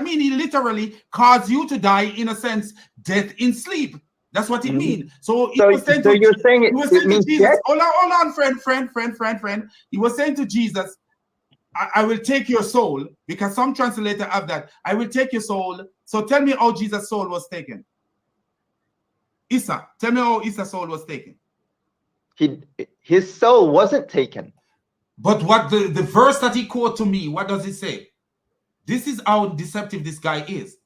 means he literally caused you to die, in a sense, death in sleep. That's what it means. So you're saying it means Jesus, death? Hold on, friend. He was saying to Jesus, I will take your soul, because some translator have that. I will take your soul. So tell me how Jesus' soul was taken. Isa, tell me how Isa's soul was taken. His soul wasn't taken. But what the verse that he quoted to me, what does it say? This is how deceptive this guy is.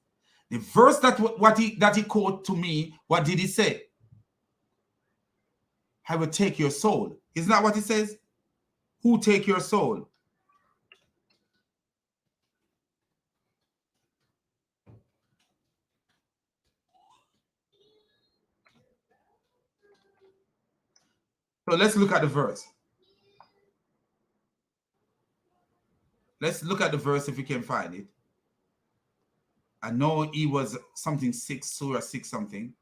The verse that he quoted to me, what did he say? I will take your soul. Isn't that what it says? Who take your soul? So let's look at the verse. Let's look at the verse if we can find it. I know he was something 6, Surah 6 something.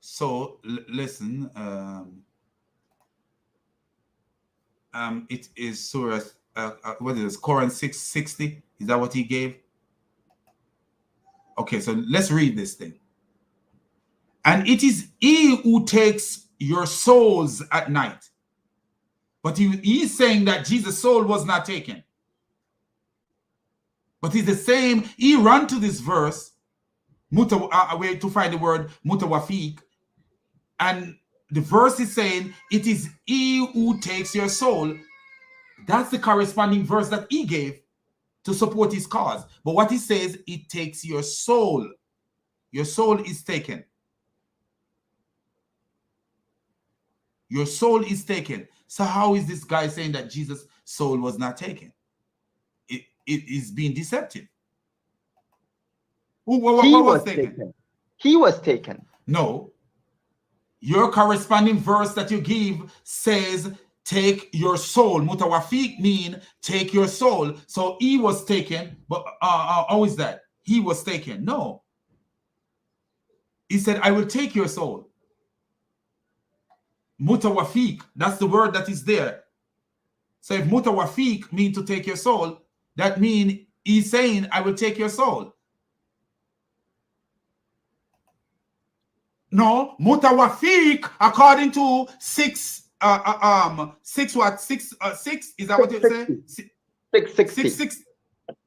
So listen, it is Surah, what is this? Quran 660. Is that what he gave? Okay, so let's read this thing. And it is he who takes your souls at night. But he is saying that Jesus' soul was not taken. But it's the same. He ran to this verse, where to find the word mutawafiq, And the verse is saying, it is he who takes your soul. That's the corresponding verse that he gave to support his cause. But what he says, it takes your soul. Your soul is taken. Your soul is taken. So how is this guy saying that Jesus' soul was not taken? It is being deceptive. What was taken? He was taken. No. Your corresponding verse that you give says, take your soul. Mutawafik mean take your soul. So he was taken, but how is that? He was taken. No. He said, I will take your soul. Mutawafik, that's the word that is there. So if mutawafik mean to take your soul, that means he's saying, I will take your soul. No, mutawafik, according to 6 what? 6 is that what you say? 660.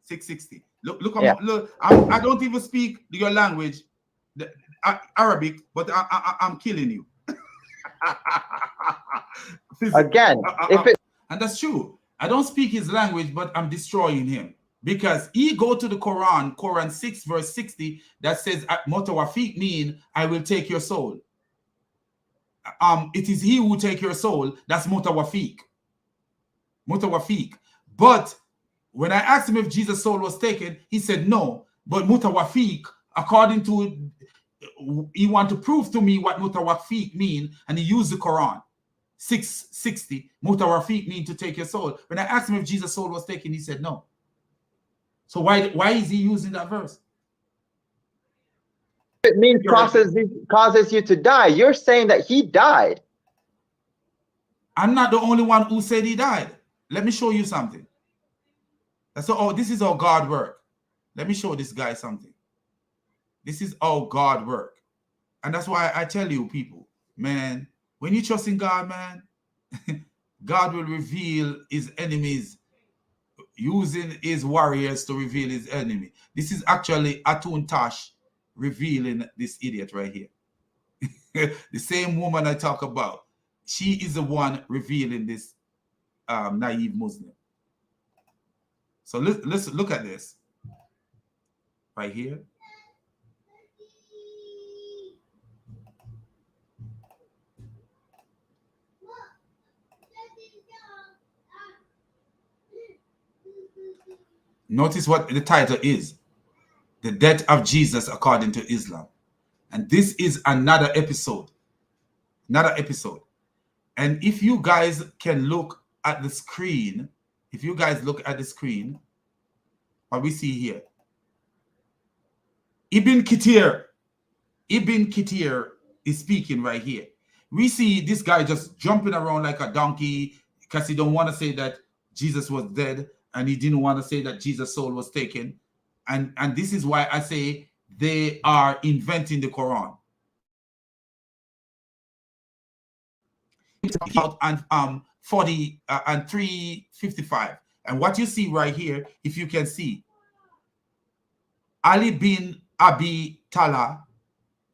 660. Look, Yeah. I don't even speak your language, Arabic, but I'm killing you. Again, if it and that's true. I don't speak his language, but I'm destroying him. Because he go to the Quran 6 verse 60, that says mutawafik mean I will take your soul. It is he who take your soul. That's mutawafik. Mutawafik. But when I asked him if Jesus' soul was taken, he said no. But mutawafik, according to, he want to prove to me what mutawafik mean, and he used the Quran 660. Mutawafik mean to take your soul. When I asked him if Jesus' soul was taken, he said no. So why is he using that verse? it means causes you to die, you're saying that he died. I'm not the only one who said he died. Let me show you something. That's all. This is how God work. Let me show this guy something. This is how God work. And that's why I tell you, people, man, when you trust in God, man, God will reveal his enemies using his warriors to reveal his enemy. This is actually Atun Tash revealing this idiot right here. The same woman I talk about. She is the one revealing this naive Muslim. So let's look at this right here. Notice what the title is. The Death of Jesus According to Islam. And this is another episode. Another episode. And if you guys can look at the screen, what we see here. Ibn Kathir is speaking right here. We see this guy just jumping around like a donkey because he don't want to say that Jesus was dead, and he didn't want to say that Jesus' soul was taken. And this is why I say they are inventing the Quran. And 40 and 355. And what you see right here, if you can see, Ali bin Abi Talha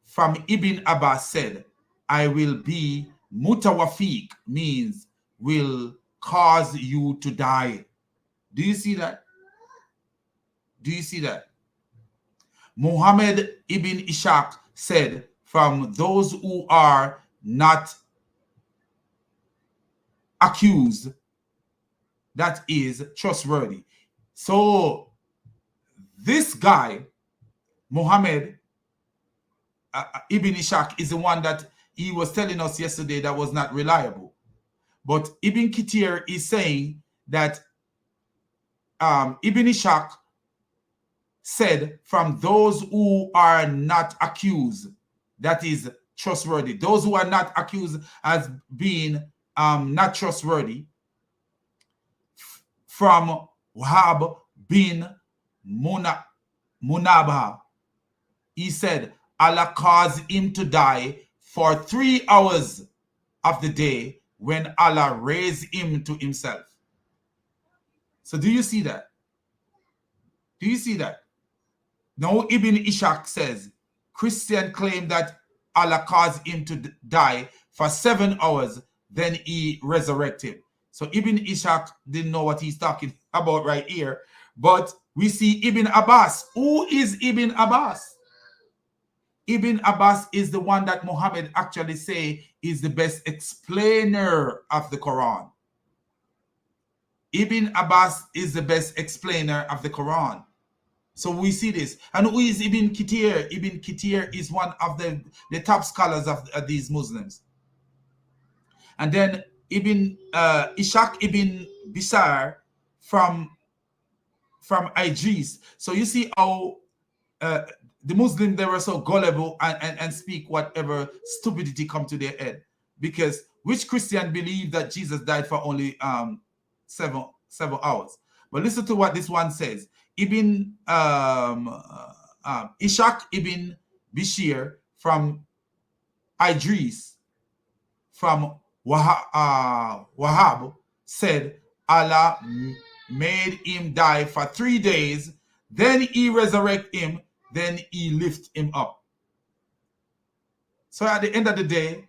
from Ibn Abbas said, I will be mutawafik, means will cause you to die. Do you see that? Do you see that? Muhammad ibn Ishaq said, from those who are not accused, that is trustworthy. So this guy, Muhammad ibn Ishaq, is the one that he was telling us yesterday that was not reliable. But Ibn Kathir is saying that Ibn Ishaq said, from those who are not accused, that is trustworthy. Those who are not accused as being not trustworthy, from Wahab bin Munabah, he said, Allah caused him to die for 3 hours of the day when Allah raised him to himself. So do you see that? Do you see that? Now Ibn Ishaq says, Christian claim that Allah caused him to die for 7 hours, then he resurrected him. So Ibn Ishaq didn't know what he's talking about right here. But we see Ibn Abbas. Who is Ibn Abbas? Ibn Abbas is the one that Muhammad actually say is the best explainer of the Quran. Ibn Abbas is the best explainer of the Quran. So we see this. And who is Ibn Kathir? Ibn Kathir is one of the top scholars of these Muslims. And then Ibn Ishaq ibn Bisar from Idris. So you see how the Muslims, they were so gullible and speak whatever stupidity come to their head. Because which Christian believe that Jesus died for only 7 hours? But listen to what this one says. Ibn Ishaq ibn Bishir from Idris from Wahab said Allah made him die for 3 days, then he resurrect him, then he lift him up. So at the end of the day,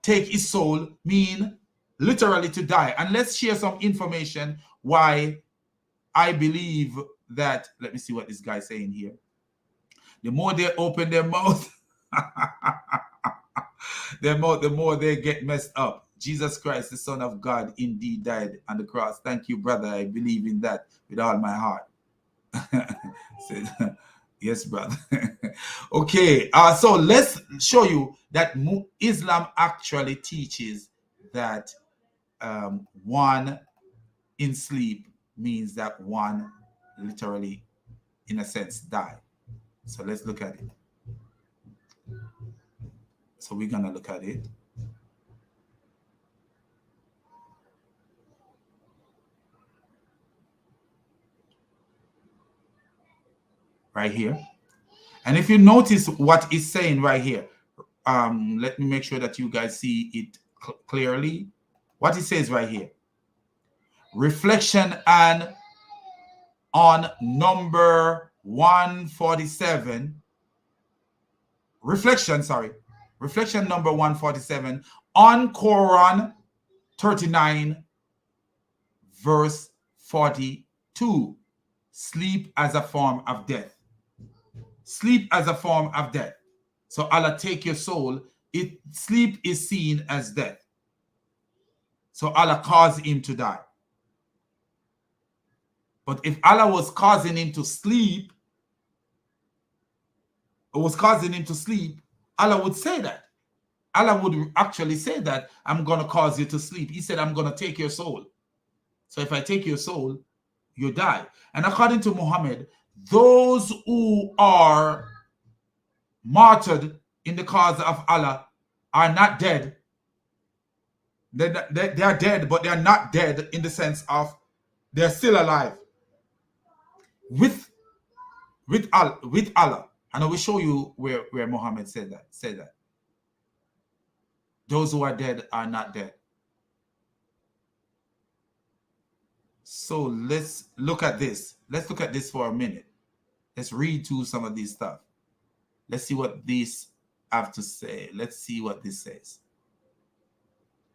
take his soul mean literally to die. And let's share some information why I believe that. Let me see what this guy's saying here. The more they open their mouth, the more they get messed up. Jesus Christ, the Son of God, indeed died on the cross. Thank you, brother. I believe in that with all my heart. Yes, brother. Okay, so let's show you that Islam actually teaches that one in sleep means that one literally, in a sense, die. So let's look at it. So we're going to look at it. Right here. And if you notice what it's saying right here, let me make sure that you guys see it clearly. What it says right here. Reflection and on number 147. Reflection number 147 on Quran 39 verse 42. Sleep as a form of death. Sleep as a form of death. So Allah take your soul. Sleep is seen as death. So Allah caused him to die. But if Allah was causing him to sleep, Allah would say that. Allah would actually say that, I'm going to cause you to sleep. He said, I'm going to take your soul. So if I take your soul, you die. And according to Muhammad, those who are martyred in the cause of Allah are not dead. They are dead, but they are not dead in the sense of they're still alive with Allah. And I will show you where Muhammad said that. Those who are dead are not dead. So let's look at this. Let's look at this for a minute. Let's read through some of these stuff. Let's see what these have to say. Let's see what this says.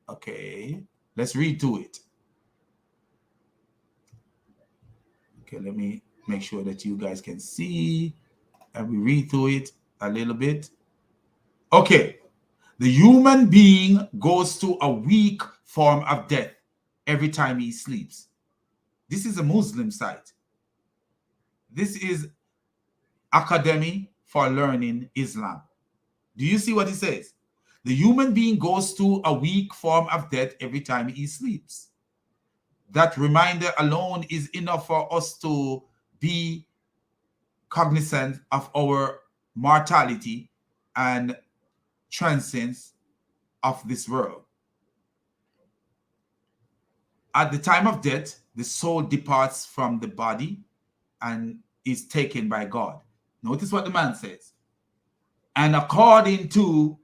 Okay, let's read through it. Okay, let me make sure that you guys can see and we read through it a little bit. Okay, the human being goes to a weak form of death every time he sleeps. This is a Muslim site. This is Academy for Learning Islam. Do you see what it says? The human being goes to a weak form of death every time he sleeps. That reminder alone is enough for us to be cognizant of our mortality and transience of this world. At the time of death, the soul departs from the body and is taken by God. Notice what the man says. And according to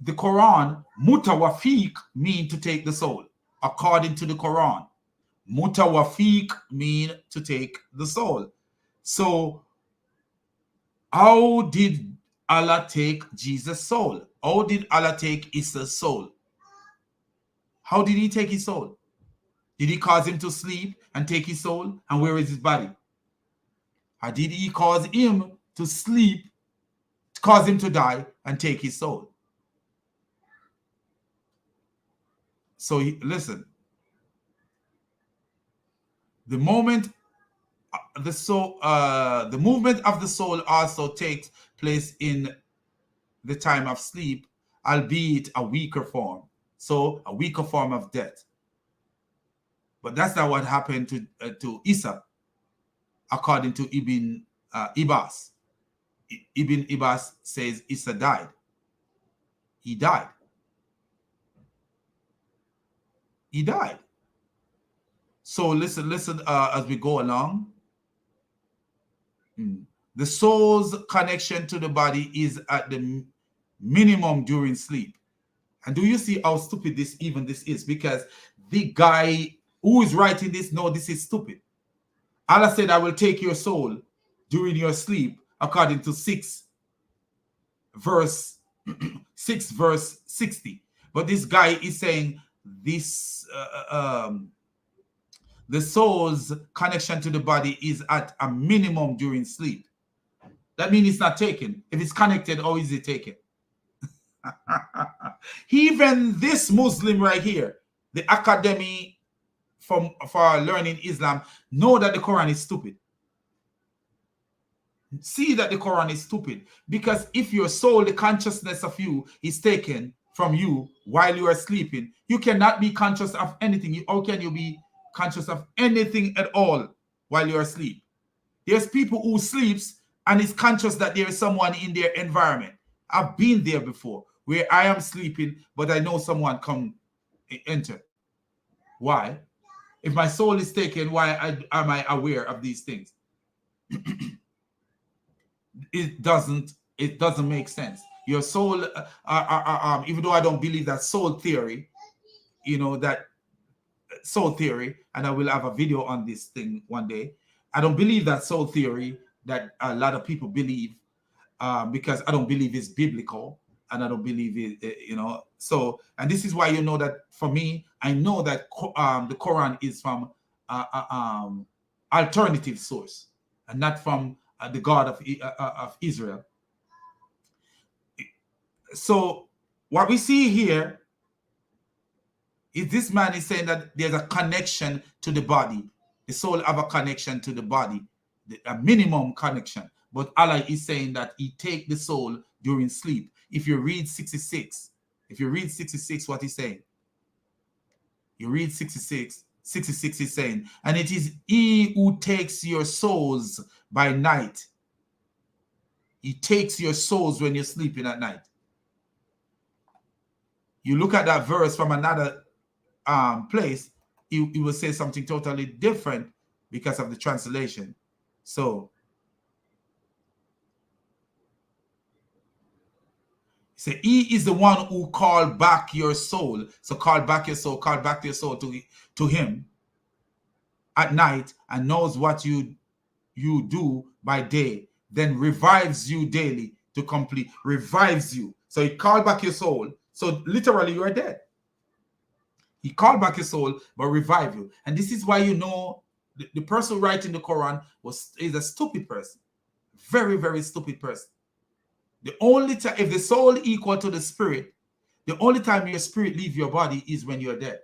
the Quran, mutawafiq mean to take the soul. According to the Quran, mutawafiq mean to take the soul. So how did Allah take Jesus' soul? How did Allah take Issa's soul? How did he take his soul? Did he cause him to sleep and take his soul? And where is his body? Or did he cause him to sleep, cause him to die, and take his soul? So listen, the moment the soul, the movement of the soul also takes place in the time of sleep, albeit a weaker form. So a weaker form of death. But that's not what happened to Isa, according to Ibn Ibas. Ibn Ibas says Isa died. He died. He died. So listen, as we go along. The soul's connection to the body is at the minimum during sleep. And do you see how stupid this is? Because the guy who is writing this, no, this is stupid. Allah said, I will take your soul during your sleep, according to 6 verse 60. But this guy is saying this the soul's connection to the body is at a minimum during sleep. That means it's not taken. If it's connected, how is it taken? Even this Muslim right here, the Academy for Learning Islam, know that the Quran is stupid. See that the Quran is stupid. Because if your soul, the consciousness of you, is taken from you while you are sleeping, you cannot be conscious of anything. How can you be conscious of anything at all while you're asleep? There's people who sleeps and is conscious that there is someone in their environment. I've been there before, where I am sleeping, but I know someone come enter. Why? If my soul is taken, why am I aware of these things? It doesn't make sense. Your soul, even though I don't believe that soul theory, that soul theory, and I will have a video on this thing one day. I don't believe that soul theory that a lot of people believe, because I don't believe it's biblical, and I don't believe it, So, and this is why that for me, I know that the Quran is from alternative source and not from the God of Israel. So, what we see here is this man is saying that there's a connection to the body. The soul have a connection to the body, a minimum connection. But Allah is saying that he take the soul during sleep. If you read 66, what he's saying, you read 66 is saying, and it is he who takes your souls by night. He takes your souls when you're sleeping at night. You look at that verse from another place, he will say something totally different because of the translation. So say he is the one who called back your soul. So call back your soul to him at night, and knows what you do by day, then revives you daily to complete, revives you. So he called back your soul. So literally you are dead. He called back your soul, but revive you. And this is why the person writing the Quran is a stupid person. Very, very stupid person. The only time, if the soul equal to the spirit, the only time your spirit leave your body is when you're dead.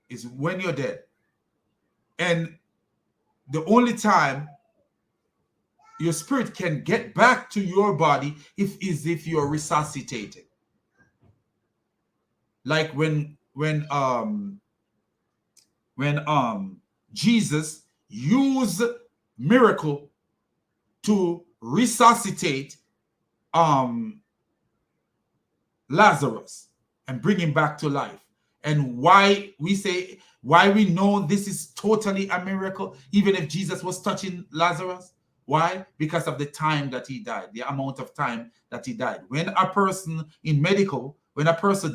Is when you're dead. And the only time your spirit can get back to your body is if you're resuscitated. Like when Jesus used miracle to resuscitate Lazarus and bring him back to life. And why we know this is totally a miracle, even if Jesus was touching Lazarus. Why? Because of the time that he died, the amount of time that he died. When a person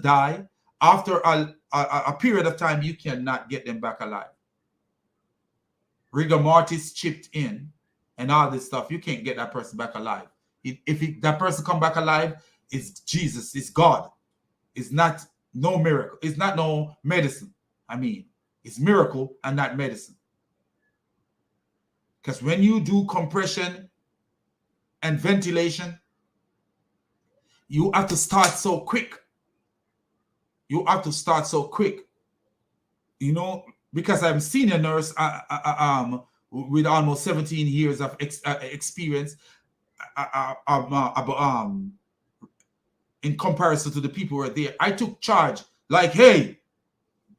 die, after a period of time, you cannot get them back alive. Rigor mortis chipped in. and all this stuff, you can't get that person back alive. That person come back alive, it's Jesus, it's God. It's not no miracle. It's not no medicine. I mean, it's miracle and not medicine. Because when you do compression and ventilation, you have to start so quick. You have to start so quick. You know, because I'm senior nurse with almost 17 years of experience in comparison to the people who are there. I took charge. Like, hey,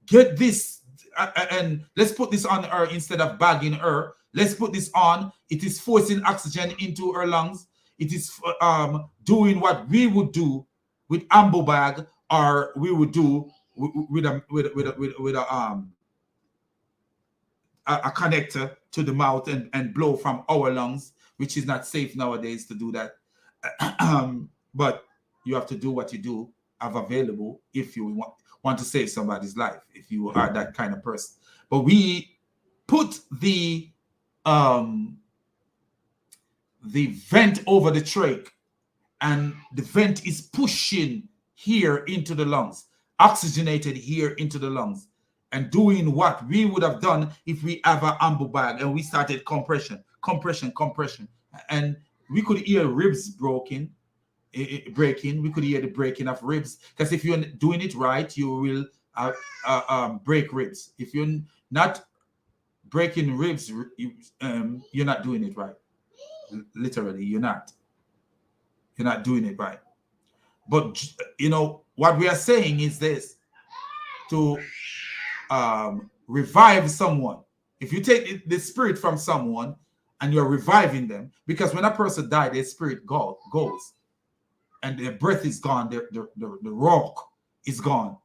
get this and let's put this on her instead of bagging her. Let's put this on. It is forcing oxygen into her lungs. It is doing what we would do with ambo bag, or we would do with a connector to the mouth and blow from our lungs, which is not safe nowadays to do that. But you have to do what you do have available if you want to save somebody's life, if you are that kind of person. But we put the vent over the trach, and the vent is pushing here into the lungs, oxygenated here into the lungs, and doing what we would have done if we have an ambo bag and we started compression, and we could hear ribs breaking. We could hear the breaking of ribs, because if you're doing it right, you will break ribs. If you're not breaking ribs, you're not doing it right. Literally, you're not doing it right. But you know what we are saying is this: to revive someone. If you take the spirit from someone and you're reviving them, because when a person dies, their spirit goes. And their breath is gone, the rock is gone.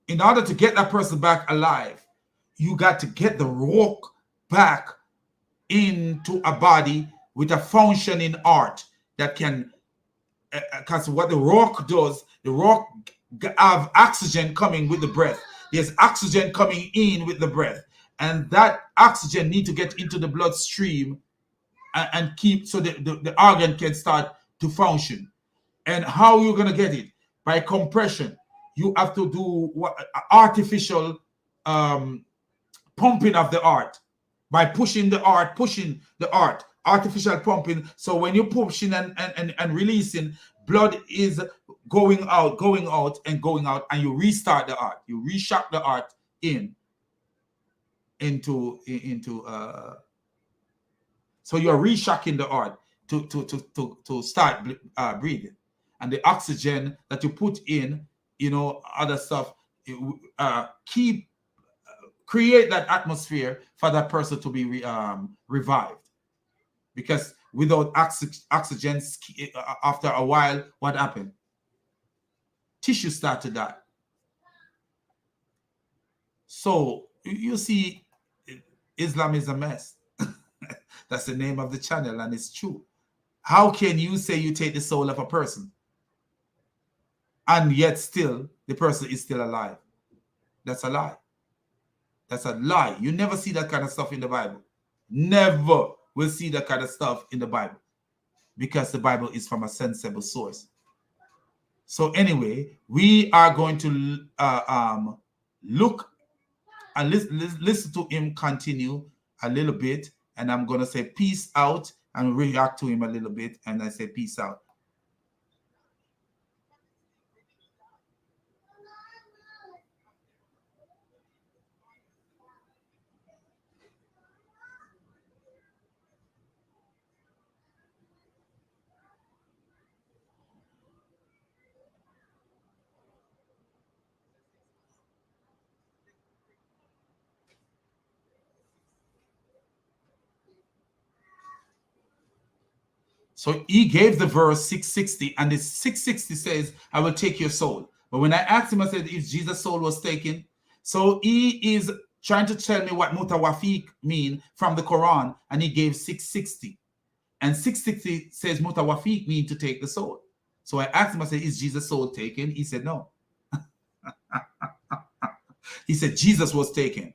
In order to get that person back alive, you got to get the rock back into a body with a functioning heart that can, because what the rock does, the rock have oxygen coming with the breath. There's oxygen coming in with the breath, and that oxygen need to get into the bloodstream and keep, so the organ can start to function. And how you're going to get it? By compression. You have to do artificial pumping of the heart, by pushing the heart, artificial pumping. So when you're pushing and releasing, blood is going out, and you restart the heart. You reshock the heart into so you're reshocking the heart to start breathing. And the oxygen that you put in, other stuff, create that atmosphere for that person to be revived. Because without oxygen, after a while, what happened? Tissue start to die. So you see, Islam is a mess. That's the name of the channel, and it's true. How can you say you take the soul of a person and yet still the person is still alive? That's a lie. That's a lie. You never see that kind of stuff in the Bible. Never will see that kind of stuff in the Bible, because the Bible is from a sensible source. So anyway, we are going to look and listen to him continue a little bit, and I'm going to say peace out and react to him a little bit, and I say peace out. So he gave the verse 660, and the 660 says, I will take your soul. But when I asked him, I said, if Jesus' soul was taken, so he is trying to tell me what mutawafiq mean from the Quran, and he gave 660. And 660 says mutawafiq mean to take the soul. So I asked him, I said, is Jesus' soul taken? He said, no. He said, Jesus was taken.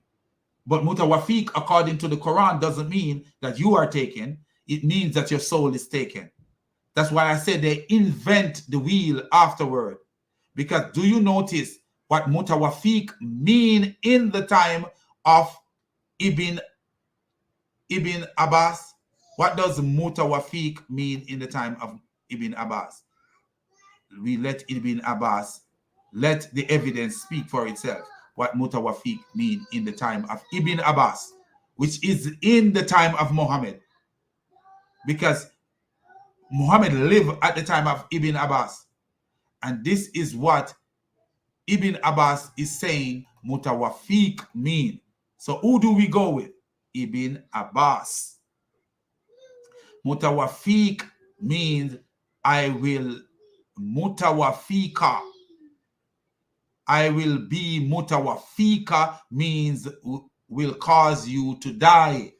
But mutawafiq, according to the Quran, doesn't mean that you are taken. It means that your soul is taken. That's why I said they invent the wheel afterward. Because do you notice what mutawafiq mean in the time of Ibn Abbas? What does mutawafiq mean in the time of Ibn Abbas? We let Ibn Abbas, let the evidence speak for itself. What mutawafiq mean in the time of Ibn Abbas, which is in the time of Muhammad. Because Muhammad lived at the time of Ibn Abbas. And this is what Ibn Abbas is saying mutawafiq mean. So who do we go with? Ibn Abbas. Mutawafiq means I will mutawafika. I will be mutawafika means will cause you to die.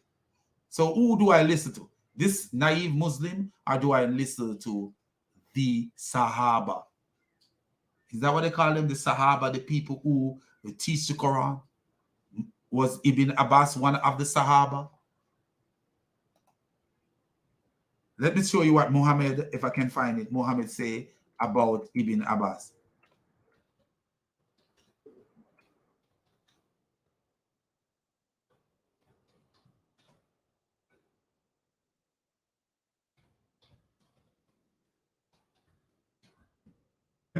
So who do I listen to? This naive Muslim, or do I listen to the Sahaba? Is that what they call them? The Sahaba, the people who teach the Quran? Was Ibn Abbas one of the Sahaba? Let me show you what Muhammad, if I can find it, Muhammad say about Ibn Abbas.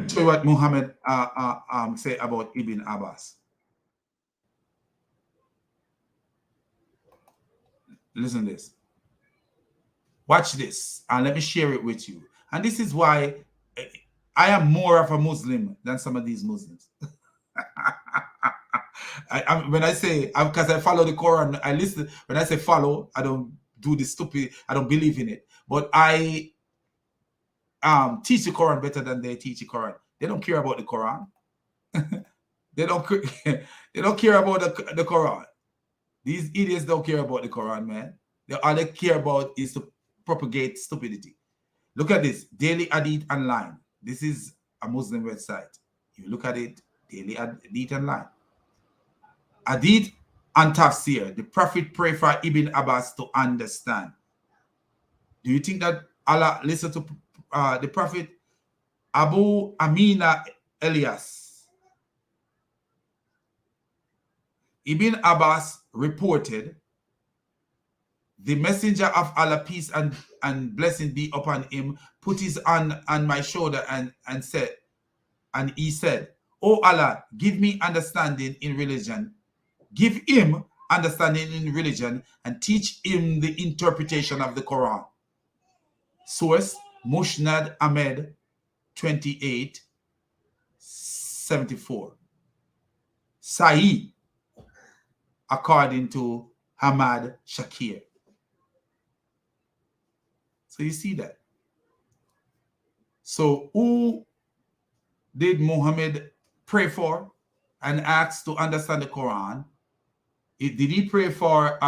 Show you what Muhammad say about Ibn Abbas. Listen to this. Watch this, and let me share it with you. And this is why I am more of a Muslim than some of these Muslims. When I say, because I follow the Quran, I listen. When I say follow, I don't do the stupid, I don't believe in it. But I teach the Quran better than they teach the Quran. They don't care about the Quran. they don't care about the Quran. These idiots don't care about the Quran, man. All they care about is to propagate stupidity. Look at this, Daily Hadith Online. This is a Muslim website. You look at it, Daily Hadith Online. Hadith and Tafsir. The Prophet prayed for Ibn Abbas to understand. Do you think that Allah listened to the Prophet? Abu Amina Elias. Ibn Abbas reported, the messenger of Allah, peace and blessing be upon him, put his hand on my shoulder and said, and he said, "O Allah, give me understanding in religion. Give him understanding in religion and teach him the interpretation of the Quran." Source, Mushnad Ahmed 2874. Sahih, according to Hamad Shakir. So you see that. So who did Muhammad pray for and ask to understand the Quran? Did he pray for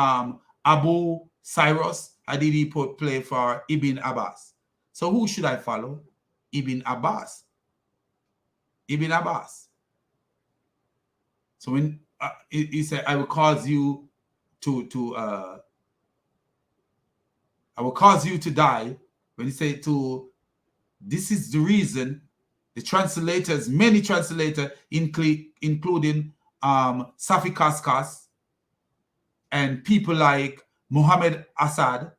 Abu Cyrus, or did he pray for Ibn Abbas? So who should I follow? Ibn Abbas. Ibn Abbas. So when he said, I will cause you I will cause you to die. When he said this is the reason the translators, many translators, including Safi Kaskas and people like Muhammad Assad,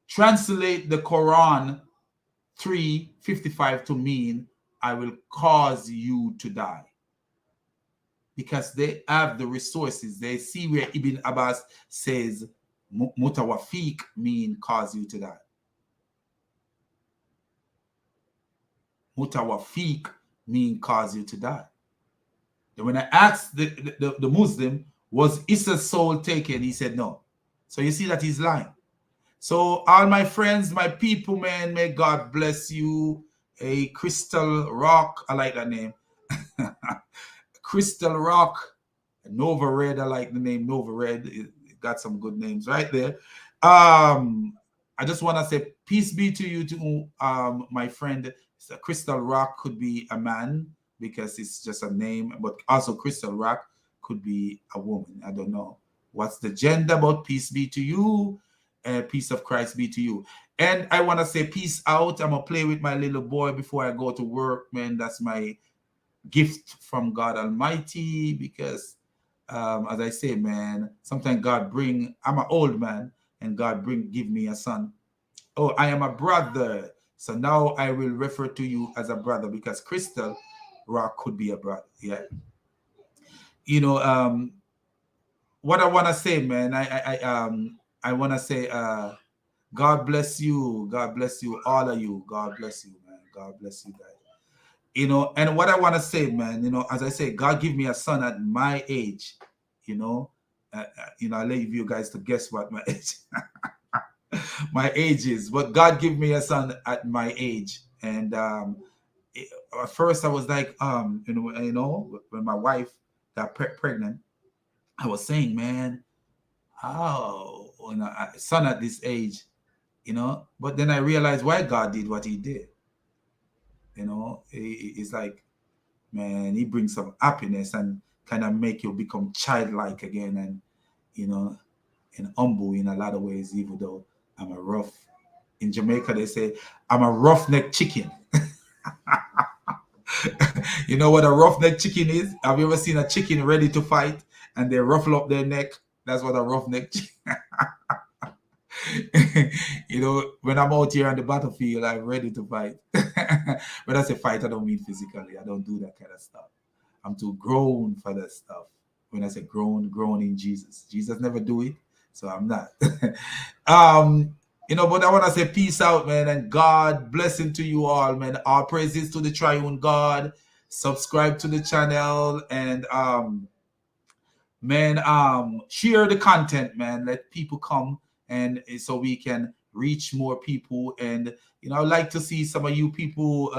translate the Quran 3:55 to mean, I will cause you to die. Because they have the resources. They see where Ibn Abbas says mutawafiq mean cause you to die. Mutawafiq mean cause you to die. And when I asked the Muslim, was Issa's soul taken? He said no. So you see that he's lying. So all my friends, my people, man, may God bless you. A Crystal Rock, I like that name. Crystal Rock, Nova Red, I like the name Nova Red. It got some good names right there. I just want to say peace be to you, to my friend. Crystal Rock could be a man because it's just a name, but also Crystal Rock. could be a woman. I don't know. What's the gender? But peace be to you. Peace of Christ be to you. And I want to say peace out. I'm going to play with my little boy before I go to work, man. That's my gift from God Almighty, because as I say, man, sometimes God bring, I'm an old man, and God give me a son. Oh, I am a brother. So now I will refer to you as a brother, because Crystal Rock could be a brother. Yeah. You know, what I want to say, man, I want to say, God bless you. God bless you, all of you. God bless you, man. God bless you guys. You know, and what I want to say, man, you know, as I say, God give me a son at my age. You know, I leave you guys to guess what my age, my age is. But God give me a son at my age, and at first I was like, when my wife got pregnant, I was saying, man, how, son at this age, But then I realized why God did what He did. It's like, man, He brings some happiness and kind of make you become childlike again, and and humble in a lot of ways. Even though I'm a rough, in Jamaica they say I'm a roughneck chicken. You know what a roughneck chicken is? Have you ever seen a chicken ready to fight and they ruffle up their neck? That's what a roughneck chicken. When I'm out here on the battlefield, I'm ready to fight. When I say fight, I don't mean physically. I don't do that kind of stuff. I'm too grown for that stuff. When I say grown in Jesus. Jesus never do it, so I'm not. But I want to say peace out, man, and God blessing to you all, man. All praises to the triune God. Subscribe to the channel, and share the content, man. Let people come, and so we can reach more people. And I'd like to see some of you people,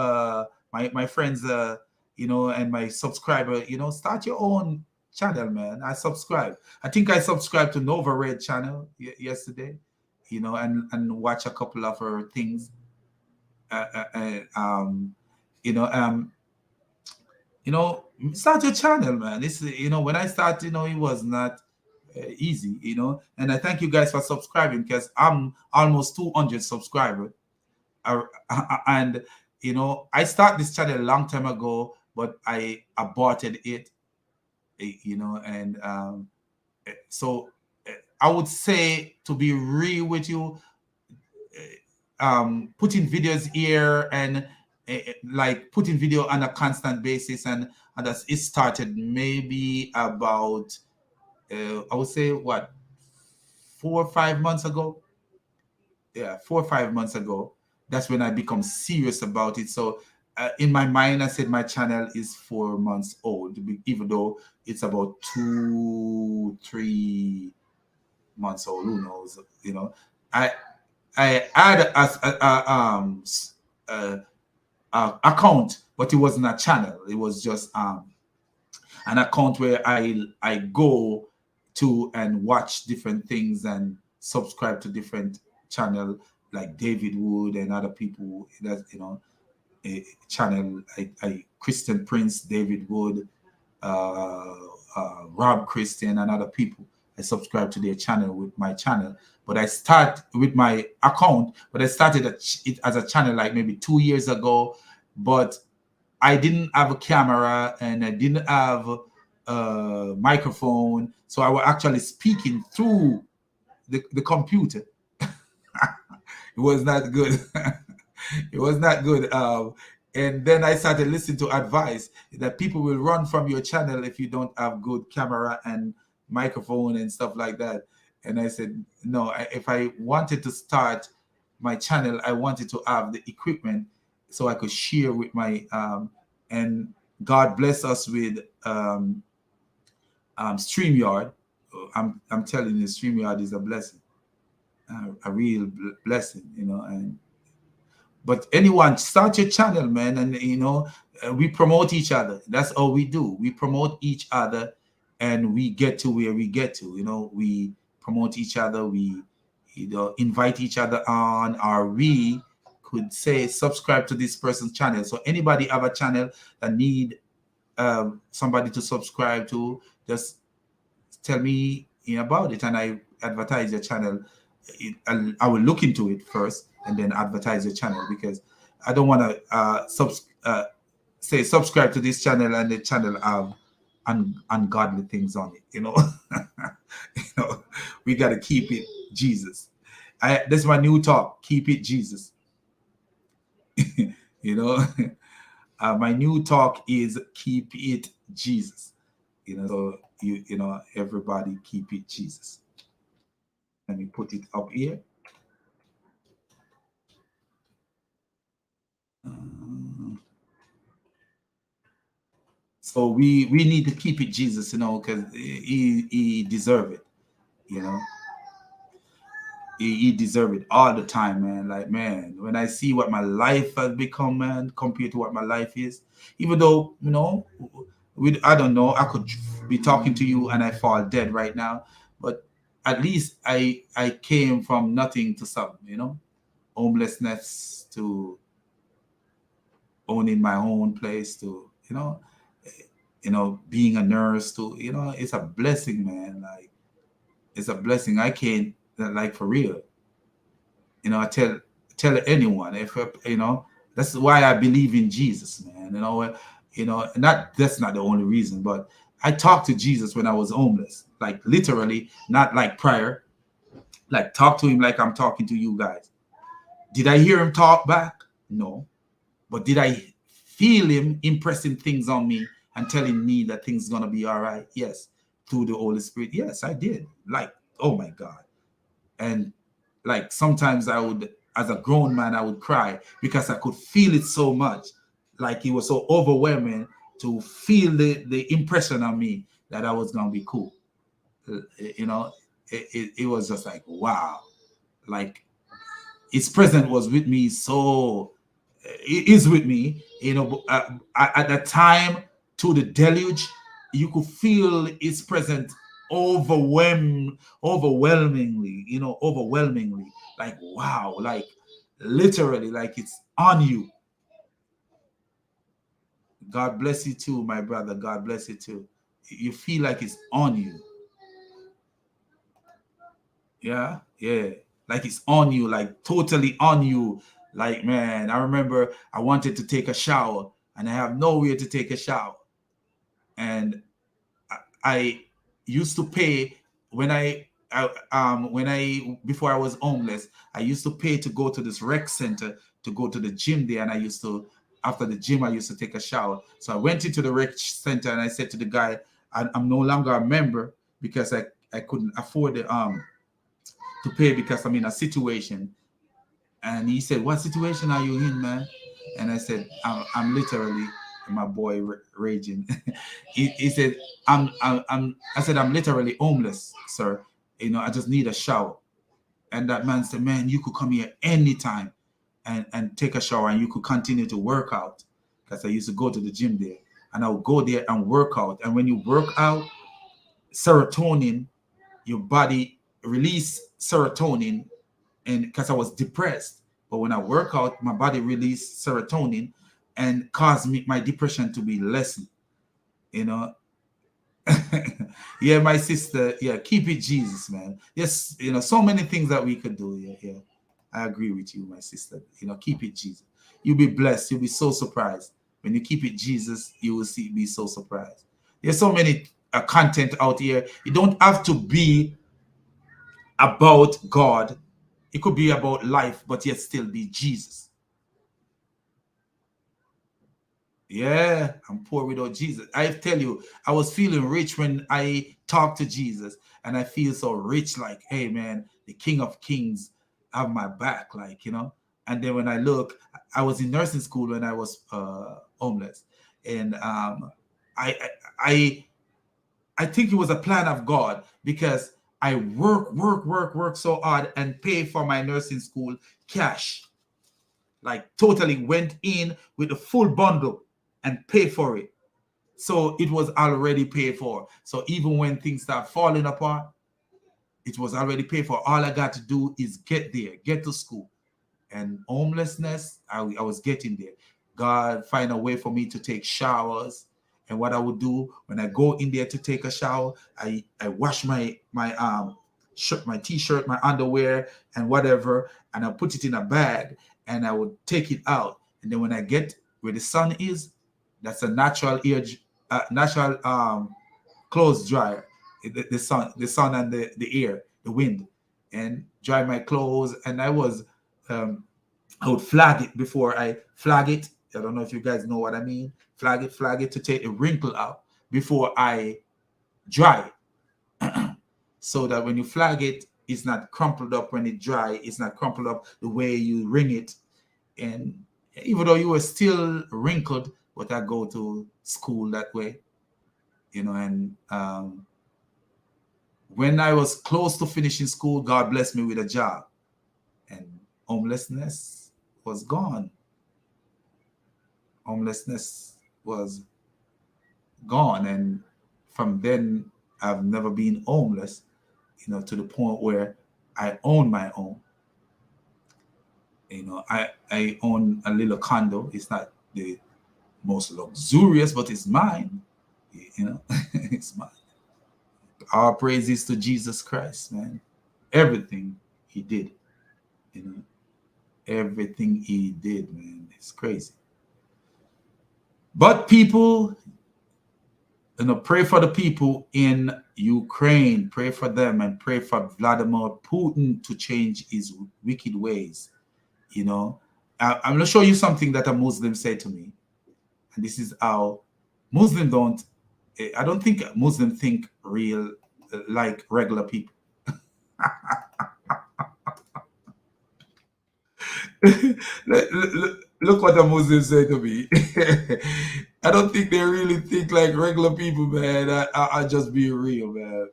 my friends, and my subscriber, start your own channel, man. I subscribe. I think I subscribed to Nova Red channel yesterday, and watch a couple of her things. Start your channel, man. This, when I started, it was not easy, and I thank you guys for subscribing, because I'm almost 200 subscribers. And I started this channel a long time ago, but I aborted it, and so I would say, to be real with you, putting videos here and like putting video on a constant basis, and that's it started maybe about I would say, what, 4 or 5 months ago. Yeah, 4 or 5 months ago. That's when I become serious about it. So in my mind, I said my channel is 4 months old, even though it's about 2, 3 months old. Who knows? I had a account, but it wasn't a channel. It was just an account where I go to and watch different things and subscribe to different channel, like David Wood and other people. That a channel, I Christian Prince, David Wood, Rob Christian, and other people. I subscribe to their channel with my channel, but I start with my account. But I started it as a channel like maybe 2 years ago, but I didn't have a camera and I didn't have a microphone, so I was actually speaking through the computer. It was not good. It was not good. And then I started listening to advice that people will run from your channel if you don't have good camera and microphone and stuff like that. And I said, no, if I wanted to start my channel, I wanted to have the equipment so I could share with my, and God bless us with StreamYard. I'm telling you, StreamYard is a blessing, a real blessing, and but anyone, start your channel, man, and we promote each other. That's all we do. We promote each other, and we get to where we get to. We promote each other. We invite each other on, or we could say subscribe to this person's channel. So anybody have a channel that need somebody to subscribe to, just tell me about it, and I advertise your channel. I will look into it first and then advertise your channel, because I don't want to say subscribe to this channel and the channel have ungodly things on it. We got to keep it Jesus. This is my new talk. Keep it Jesus. you know, my new talk is keep it Jesus. So everybody keep it Jesus. Let me put it up here. So we need to keep it Jesus, because he deserve it, he deserve it all the time, man. Like, man, when I see what my life has become, man, compared to what my life is, even though, I don't know, I could be talking to you and I fall dead right now, but at least I came from nothing to something, homelessness to owning my own place to, being a nurse to, it's a blessing, man. Like, it's a blessing. I can't, like, for real. I tell anyone, if that's why I believe in Jesus, man. Not that's not the only reason, but I talked to Jesus when I was homeless, like literally, not like prior, like talk to him like I'm talking to you guys. Did I hear him talk back? No. But did I feel him impressing things on me and telling me that things gonna be all right? Yes. Through the Holy Spirit. Yes, I did. Like, oh my God. And like sometimes I would, as a grown man, I would cry because I could feel it so much. Like it was so overwhelming to feel the impression on me that I was gonna be cool. It was just like, wow. Like, his presence was with me, so it is with me, at that time, to the deluge, you could feel his presence overwhelmingly, like, wow, like literally, like it's on you. God bless you too, my brother. God bless you too. You feel like it's on you. Yeah, yeah. Like it's on you, like totally on you. Like, man, I remember I wanted to take a shower and I have nowhere to take a shower. And I used to pay when I before I was homeless, I used to pay to go to this rec center to go to the gym there, and I used to, after the gym, I used to take a shower. So I went into the rec center and I said to the guy, I'm no longer a member because I couldn't afford to pay because I'm in a situation. And he said, "What situation are you in, man?" And I said, I'm literally, my boy raging. He said, I said, "I'm literally homeless, sir. I just need a shower." And that man said, "Man, you could come here anytime and take a shower and you could continue to work out." Because I used to go to the gym there and I would go there and work out. And when you work out, serotonin, your body release serotonin, and because I was depressed. But when I work out, my body released serotonin and caused me my depression to be lessened. You know, yeah, my sister, yeah, keep it Jesus, man. Yes, so many things that we could do. Yeah, yeah. I agree with you, my sister. Keep it Jesus. You'll be blessed. You'll be so surprised. When you keep it Jesus, you will be so surprised. There's so many content out here. You don't have to be about God. It could be about life, but yet still be Jesus. Yeah, I'm poor without Jesus. I tell you, I was feeling rich when I talked to Jesus, and I feel so rich, like, hey, man, the King of Kings have my back, like, And then when I look, I was in nursing school when I was homeless, and I, I, I think it was a plan of God because I work so hard and pay for my nursing school cash, like totally went in with the full bundle and pay for it. So it was already paid for. So even when things start falling apart, it was already paid for. All I got to do is get there, get to school. And homelessness, I was getting there. God find a way for me to take showers And what I would do when I go in there to take a shower, I wash my shirt, my t-shirt, my underwear, and whatever, and I put it in a bag, and I would take it out. And then when I get where the sun is, that's a natural natural clothes dryer. The sun and the air, the wind, and dry my clothes. And I would flag it before I flag it. I don't know if you guys know what I mean. Flag it to take the wrinkle out before I dry it. So that when you flag it, it's not crumpled up when it dry. It's not crumpled up the way you wring it. And even though you were still wrinkled, but I go to school that way, and when I was close to finishing school, God blessed me with a job, and homelessness was gone. Homelessness was gone, and from then I've never been homeless, to the point where I own my own. I own a little condo. It's not the most luxurious, but it's mine. It's mine. Our praises to Jesus Christ, man. Everything he did, everything he did, man. It's crazy. But people, pray for the people in Ukraine. Pray for them, and pray for Vladimir Putin to change his wicked ways. I'm going to show you something that a Muslim said to me. And this is how I don't think Muslims think real like regular people. Look what a Muslim said to me. I don't think they really think like regular people, man. I just be real, man.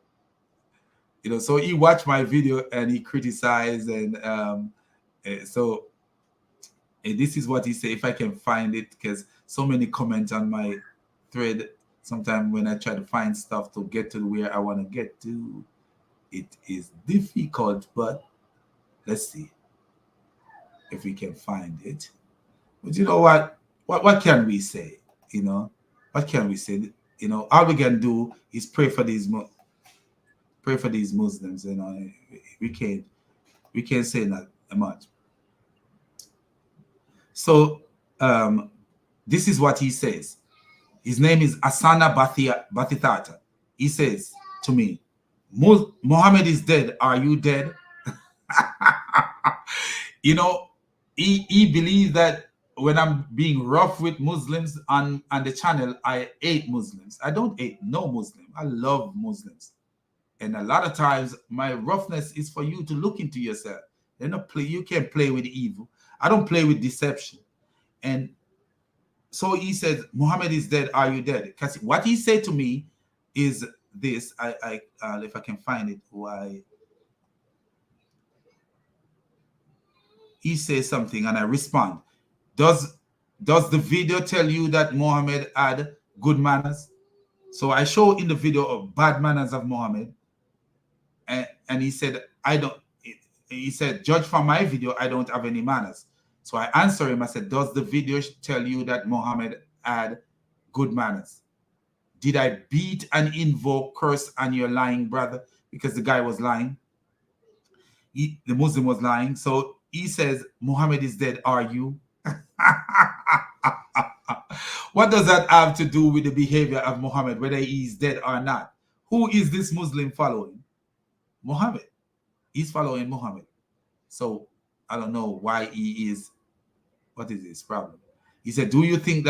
So he watched my video and he criticized, and so this is what he said. If I can find it, because so many comments on my thread. Sometimes when I try to find stuff to get to where I want to get to, it is difficult. But let's see if we can find it. But you know what? What can we say? What can we say? All we can do is pray for these Muslims. We can't say that much. So this is what he says. His name is Asana Bathitata. He says to me, Muhammad is dead. Are you dead? He believes that when I'm being rough with Muslims on the channel, I hate Muslims. I don't hate no Muslim. I love Muslims. And a lot of times my roughness is for you to look into yourself. You can't play with evil. I don't play with deception. And so he says, Muhammad is dead. Are you dead? Because what he said to me is this. If I can find it, why he says something and I respond. Does the video tell you that Muhammad had good manners? So I show in the video of bad manners of Muhammad, and he said, he said, judge from my video, I don't have any manners. So I answer him, I said, does the video tell you that Muhammad had good manners? Did I beat and invoke curse on your lying brother? Because the guy was lying. The Muslim was lying. So he says, Muhammad is dead, are you? What does that have to do with the behavior of Muhammad, whether he is dead or not? Who is this Muslim following? Muhammad. He's following Muhammad. So I don't know why he is. What is his problem? He said, do you think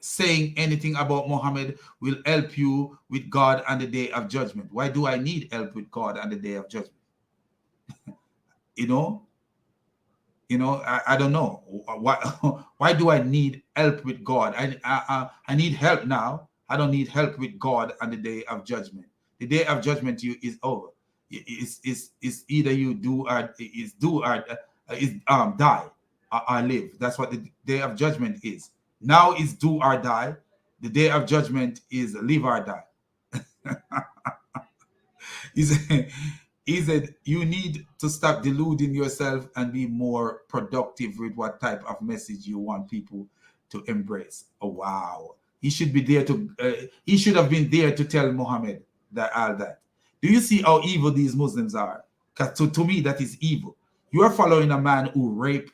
saying anything about Muhammad will help you with God on the day of judgment? Why do I need help with God on the day of judgment? I don't know. Why do I need help with God? I need help now. I don't need help with God on the day of judgment. The day of judgment is over. It's either you do or die or live. That's what the day of judgment is. Now is do or die. The day of judgment is live or die. He said you need to stop deluding yourself and be more productive with what type of message you want people to embrace. Oh, wow. He should be there to, he should have been there to tell Muhammad that all that. Do you see how evil these Muslims are? Because to me, that is evil. You are following a man who rape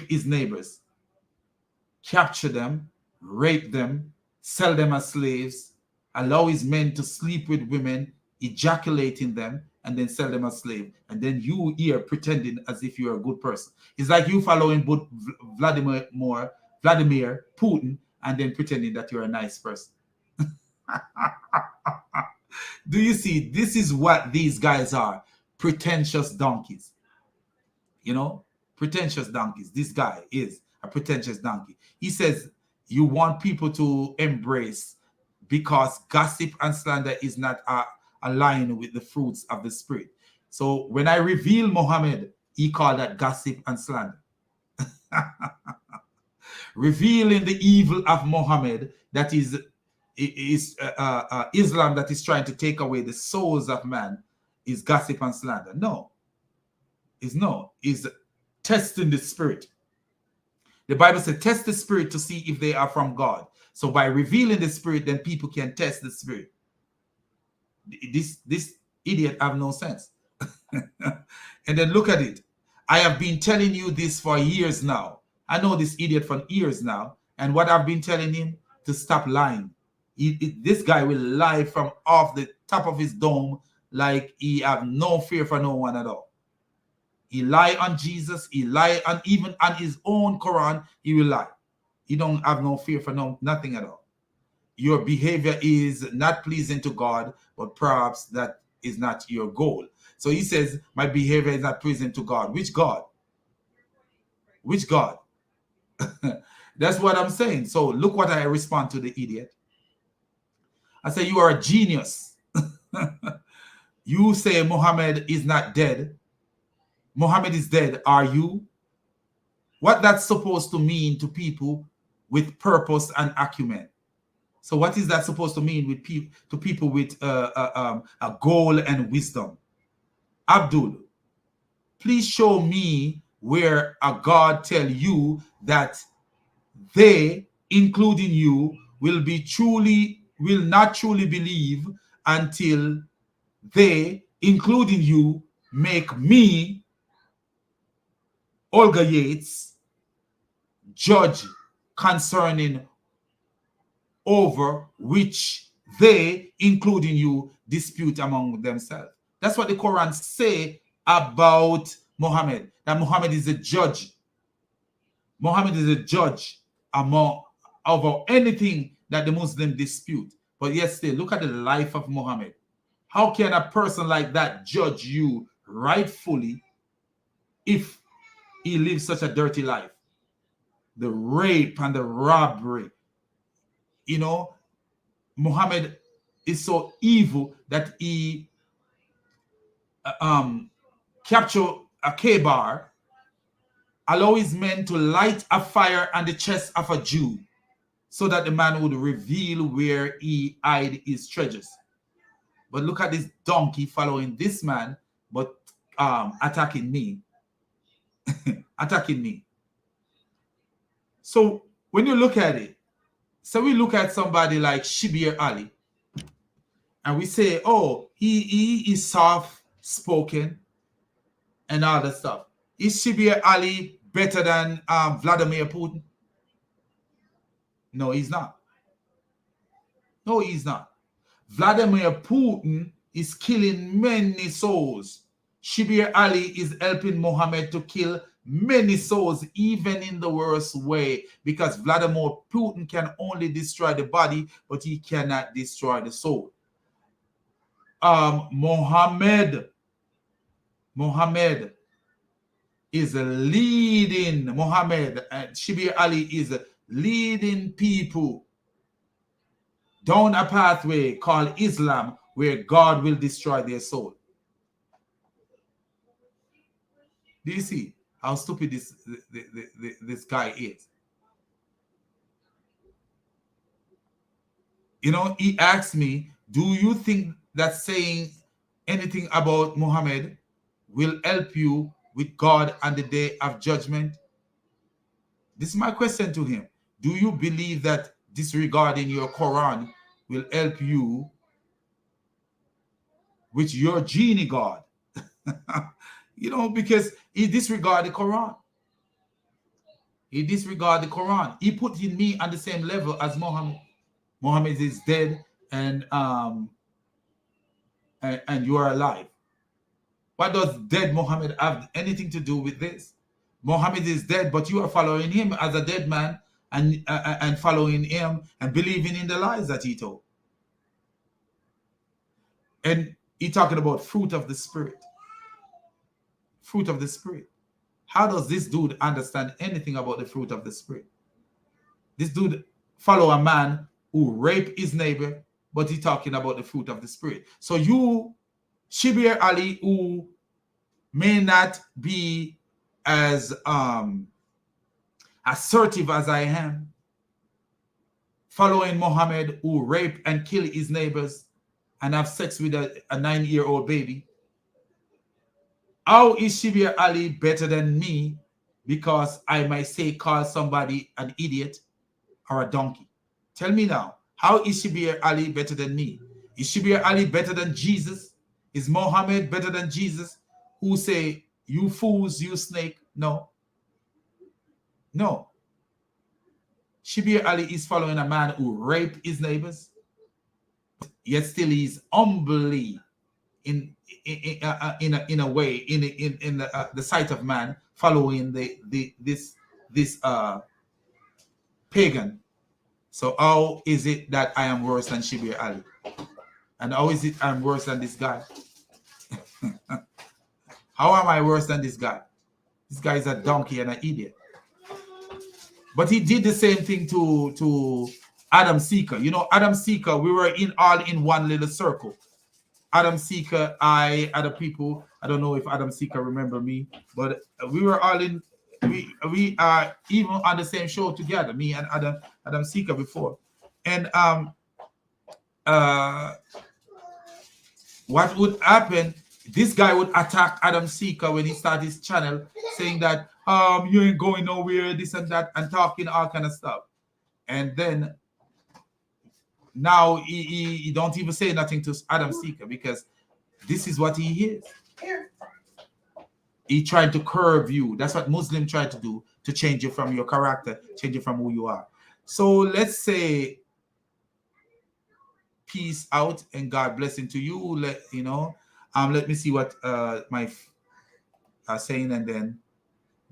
his neighbors, capture them, rape them, sell them as slaves, allow his men to sleep with women, ejaculating them, and then sell them as slaves. And then you here pretending as if you're a good person. It's like you following Vladimir Putin and then pretending that you're a nice person. Do you see? This is what these guys are. Pretentious donkeys. You know? Pretentious donkeys. This guy is a pretentious donkey. He says you want people to embrace because gossip and slander is not aligned with the fruits of the spirit. So when I reveal Muhammad, he called that gossip and slander. Revealing the evil of Muhammad, that is Islam, that is trying to take away the souls of man, is gossip and slander. No. Is testing the spirit. The Bible says, test the spirit to see if they are from God. So by revealing the spirit, then people can test the spirit. This idiot have no sense. And then look at it. I have been telling you this for years now. I know this idiot for years now. And what I've been telling him, to stop lying. This guy will lie from off the top of his dome like he have no fear for no one at all. He lie on Jesus. He lie on even on his own Quran. He will lie. He don't have no fear for nothing at all. Your behavior is not pleasing to God, but perhaps that is not your goal. So he says, my behavior is not pleasing to God. Which God? Which God? That's what I'm saying. So look what I respond to the idiot. I say, you are a genius. You say Muhammad is not dead. Muhammad is dead. Are you? What that's supposed to mean to people with purpose and acumen? So what is that supposed to mean with people with a goal and wisdom? Abdul, please show me where a God tell you that they, including you, will not truly believe until they, including you, make me, Olga Yates, judge concerning over which they, including you, dispute among themselves. That's what the Quran say about Muhammad, that Muhammad is a judge. Muhammad is a judge over anything that the Muslim dispute. But yet still, look at the life of Muhammad. How can a person like that judge you rightfully if he lives such a dirty life? The rape and the robbery. You know, Muhammad is so evil that he captured a K-bar, allow his men to light a fire on the chest of a Jew so that the man would reveal where he hid his treasures. But look at this donkey following this man, but attacking me. Attacking me. So when you look at it, so we look at somebody like Shibir Ali, and we say, oh, he is soft-spoken and all that stuff. Is Shibir Ali better than Vladimir Putin? No, he's not. No, he's not. Vladimir Putin is killing many souls. Shibir Ali is helping Muhammad to kill many souls, even in the worst way, because Vladimir Putin can only destroy the body, but he cannot destroy the soul. Muhammad is leading, Shibir Ali is leading people down a pathway called Islam, where God will destroy their soul. Do you see how stupid this guy is? You know, he asked me, do you think that saying anything about Muhammad will help you with God on the day of judgment? This is my question to him. Do you believe that disregarding your Quran will help you with your genie God? You know, because he disregarded the Quran. He disregarded the Quran. He put in me on the same level as Muhammad. Muhammad is dead, and you are alive. What does dead Muhammad have anything to do with this? Muhammad is dead, but you are following him as a dead man, and following him and believing in the lies that he told. And he talking about fruit of the Spirit. Fruit of the Spirit. How does this dude understand anything about the fruit of the Spirit? This dude follow a man who raped his neighbor, but he talking about the fruit of the Spirit. So you, Shibir Ali, who may not be as assertive as I am, following Muhammad, who rape and kill his neighbors and have sex with a 9-year-old baby. How is Shibir Ali better than me because I might say call somebody an idiot or a donkey? Tell me now, how is Shibir Ali better than me? Is Shibir Ali better than Jesus? Is Muhammad better than Jesus, who say, you fools, you snake? No. No. Shibir Ali is following a man who raped his neighbors, yet still he's humbly in a way in the sight of man, following this pagan. So how is it that I am worse than Shibir Ali? And how is it I'm worse than this guy? How am I worse than this guy? This guy is a donkey and an idiot. But he did the same thing to Adam Seeker. You know, Adam Seeker, we were all in one little circle. Adam Seeker, I, other people, I don't know if Adam Seeker remember me, but we were all in, we are even on the same show together, me and Adam Seeker before. And what would happen, this guy would attack Adam Seeker when he started his channel, saying that you ain't going nowhere, this and that, and talking all kind of stuff. And then now he don't even say nothing to Adam Seeker, because this is what he is. He tried to curve you. That's what Muslims try to do, to change you from your character, change you from who you are. So let's say peace out and God blessing to you. Let me see what my saying, and then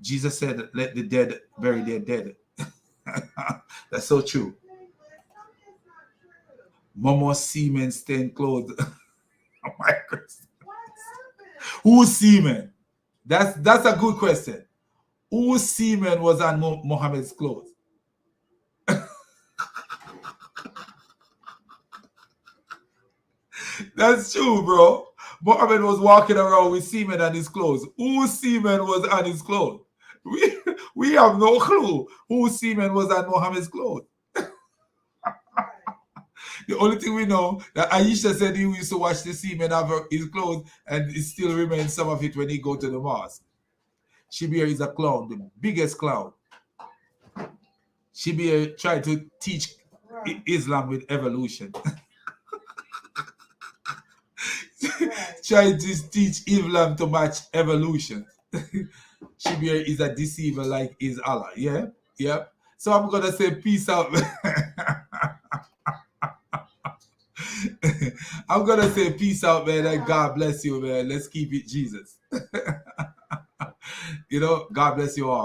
Jesus said, let the dead bury their dead. That's so true. Momo semen stained clothes. Oh my Christ. Whose semen? That's a good question. Whose semen was on Muhammad's clothes? That's true, bro. Muhammad was walking around with semen on his clothes. Whose semen was on his clothes? We have no clue whose semen was on Muhammad's clothes. The only thing we know that Aisha said he used to wash the semen of his clothes, and it still remains some of it when he go to the mosque. Shibir is a clown, the biggest clown. Shibir tried to teach Islam with evolution. Trying to teach Islam to match evolution. Shibir is a deceiver like is Allah. Yeah? Yeah. So I'm gonna say peace out. I'm gonna say peace out, man, and God bless you, man. Let's keep it Jesus. God bless you all.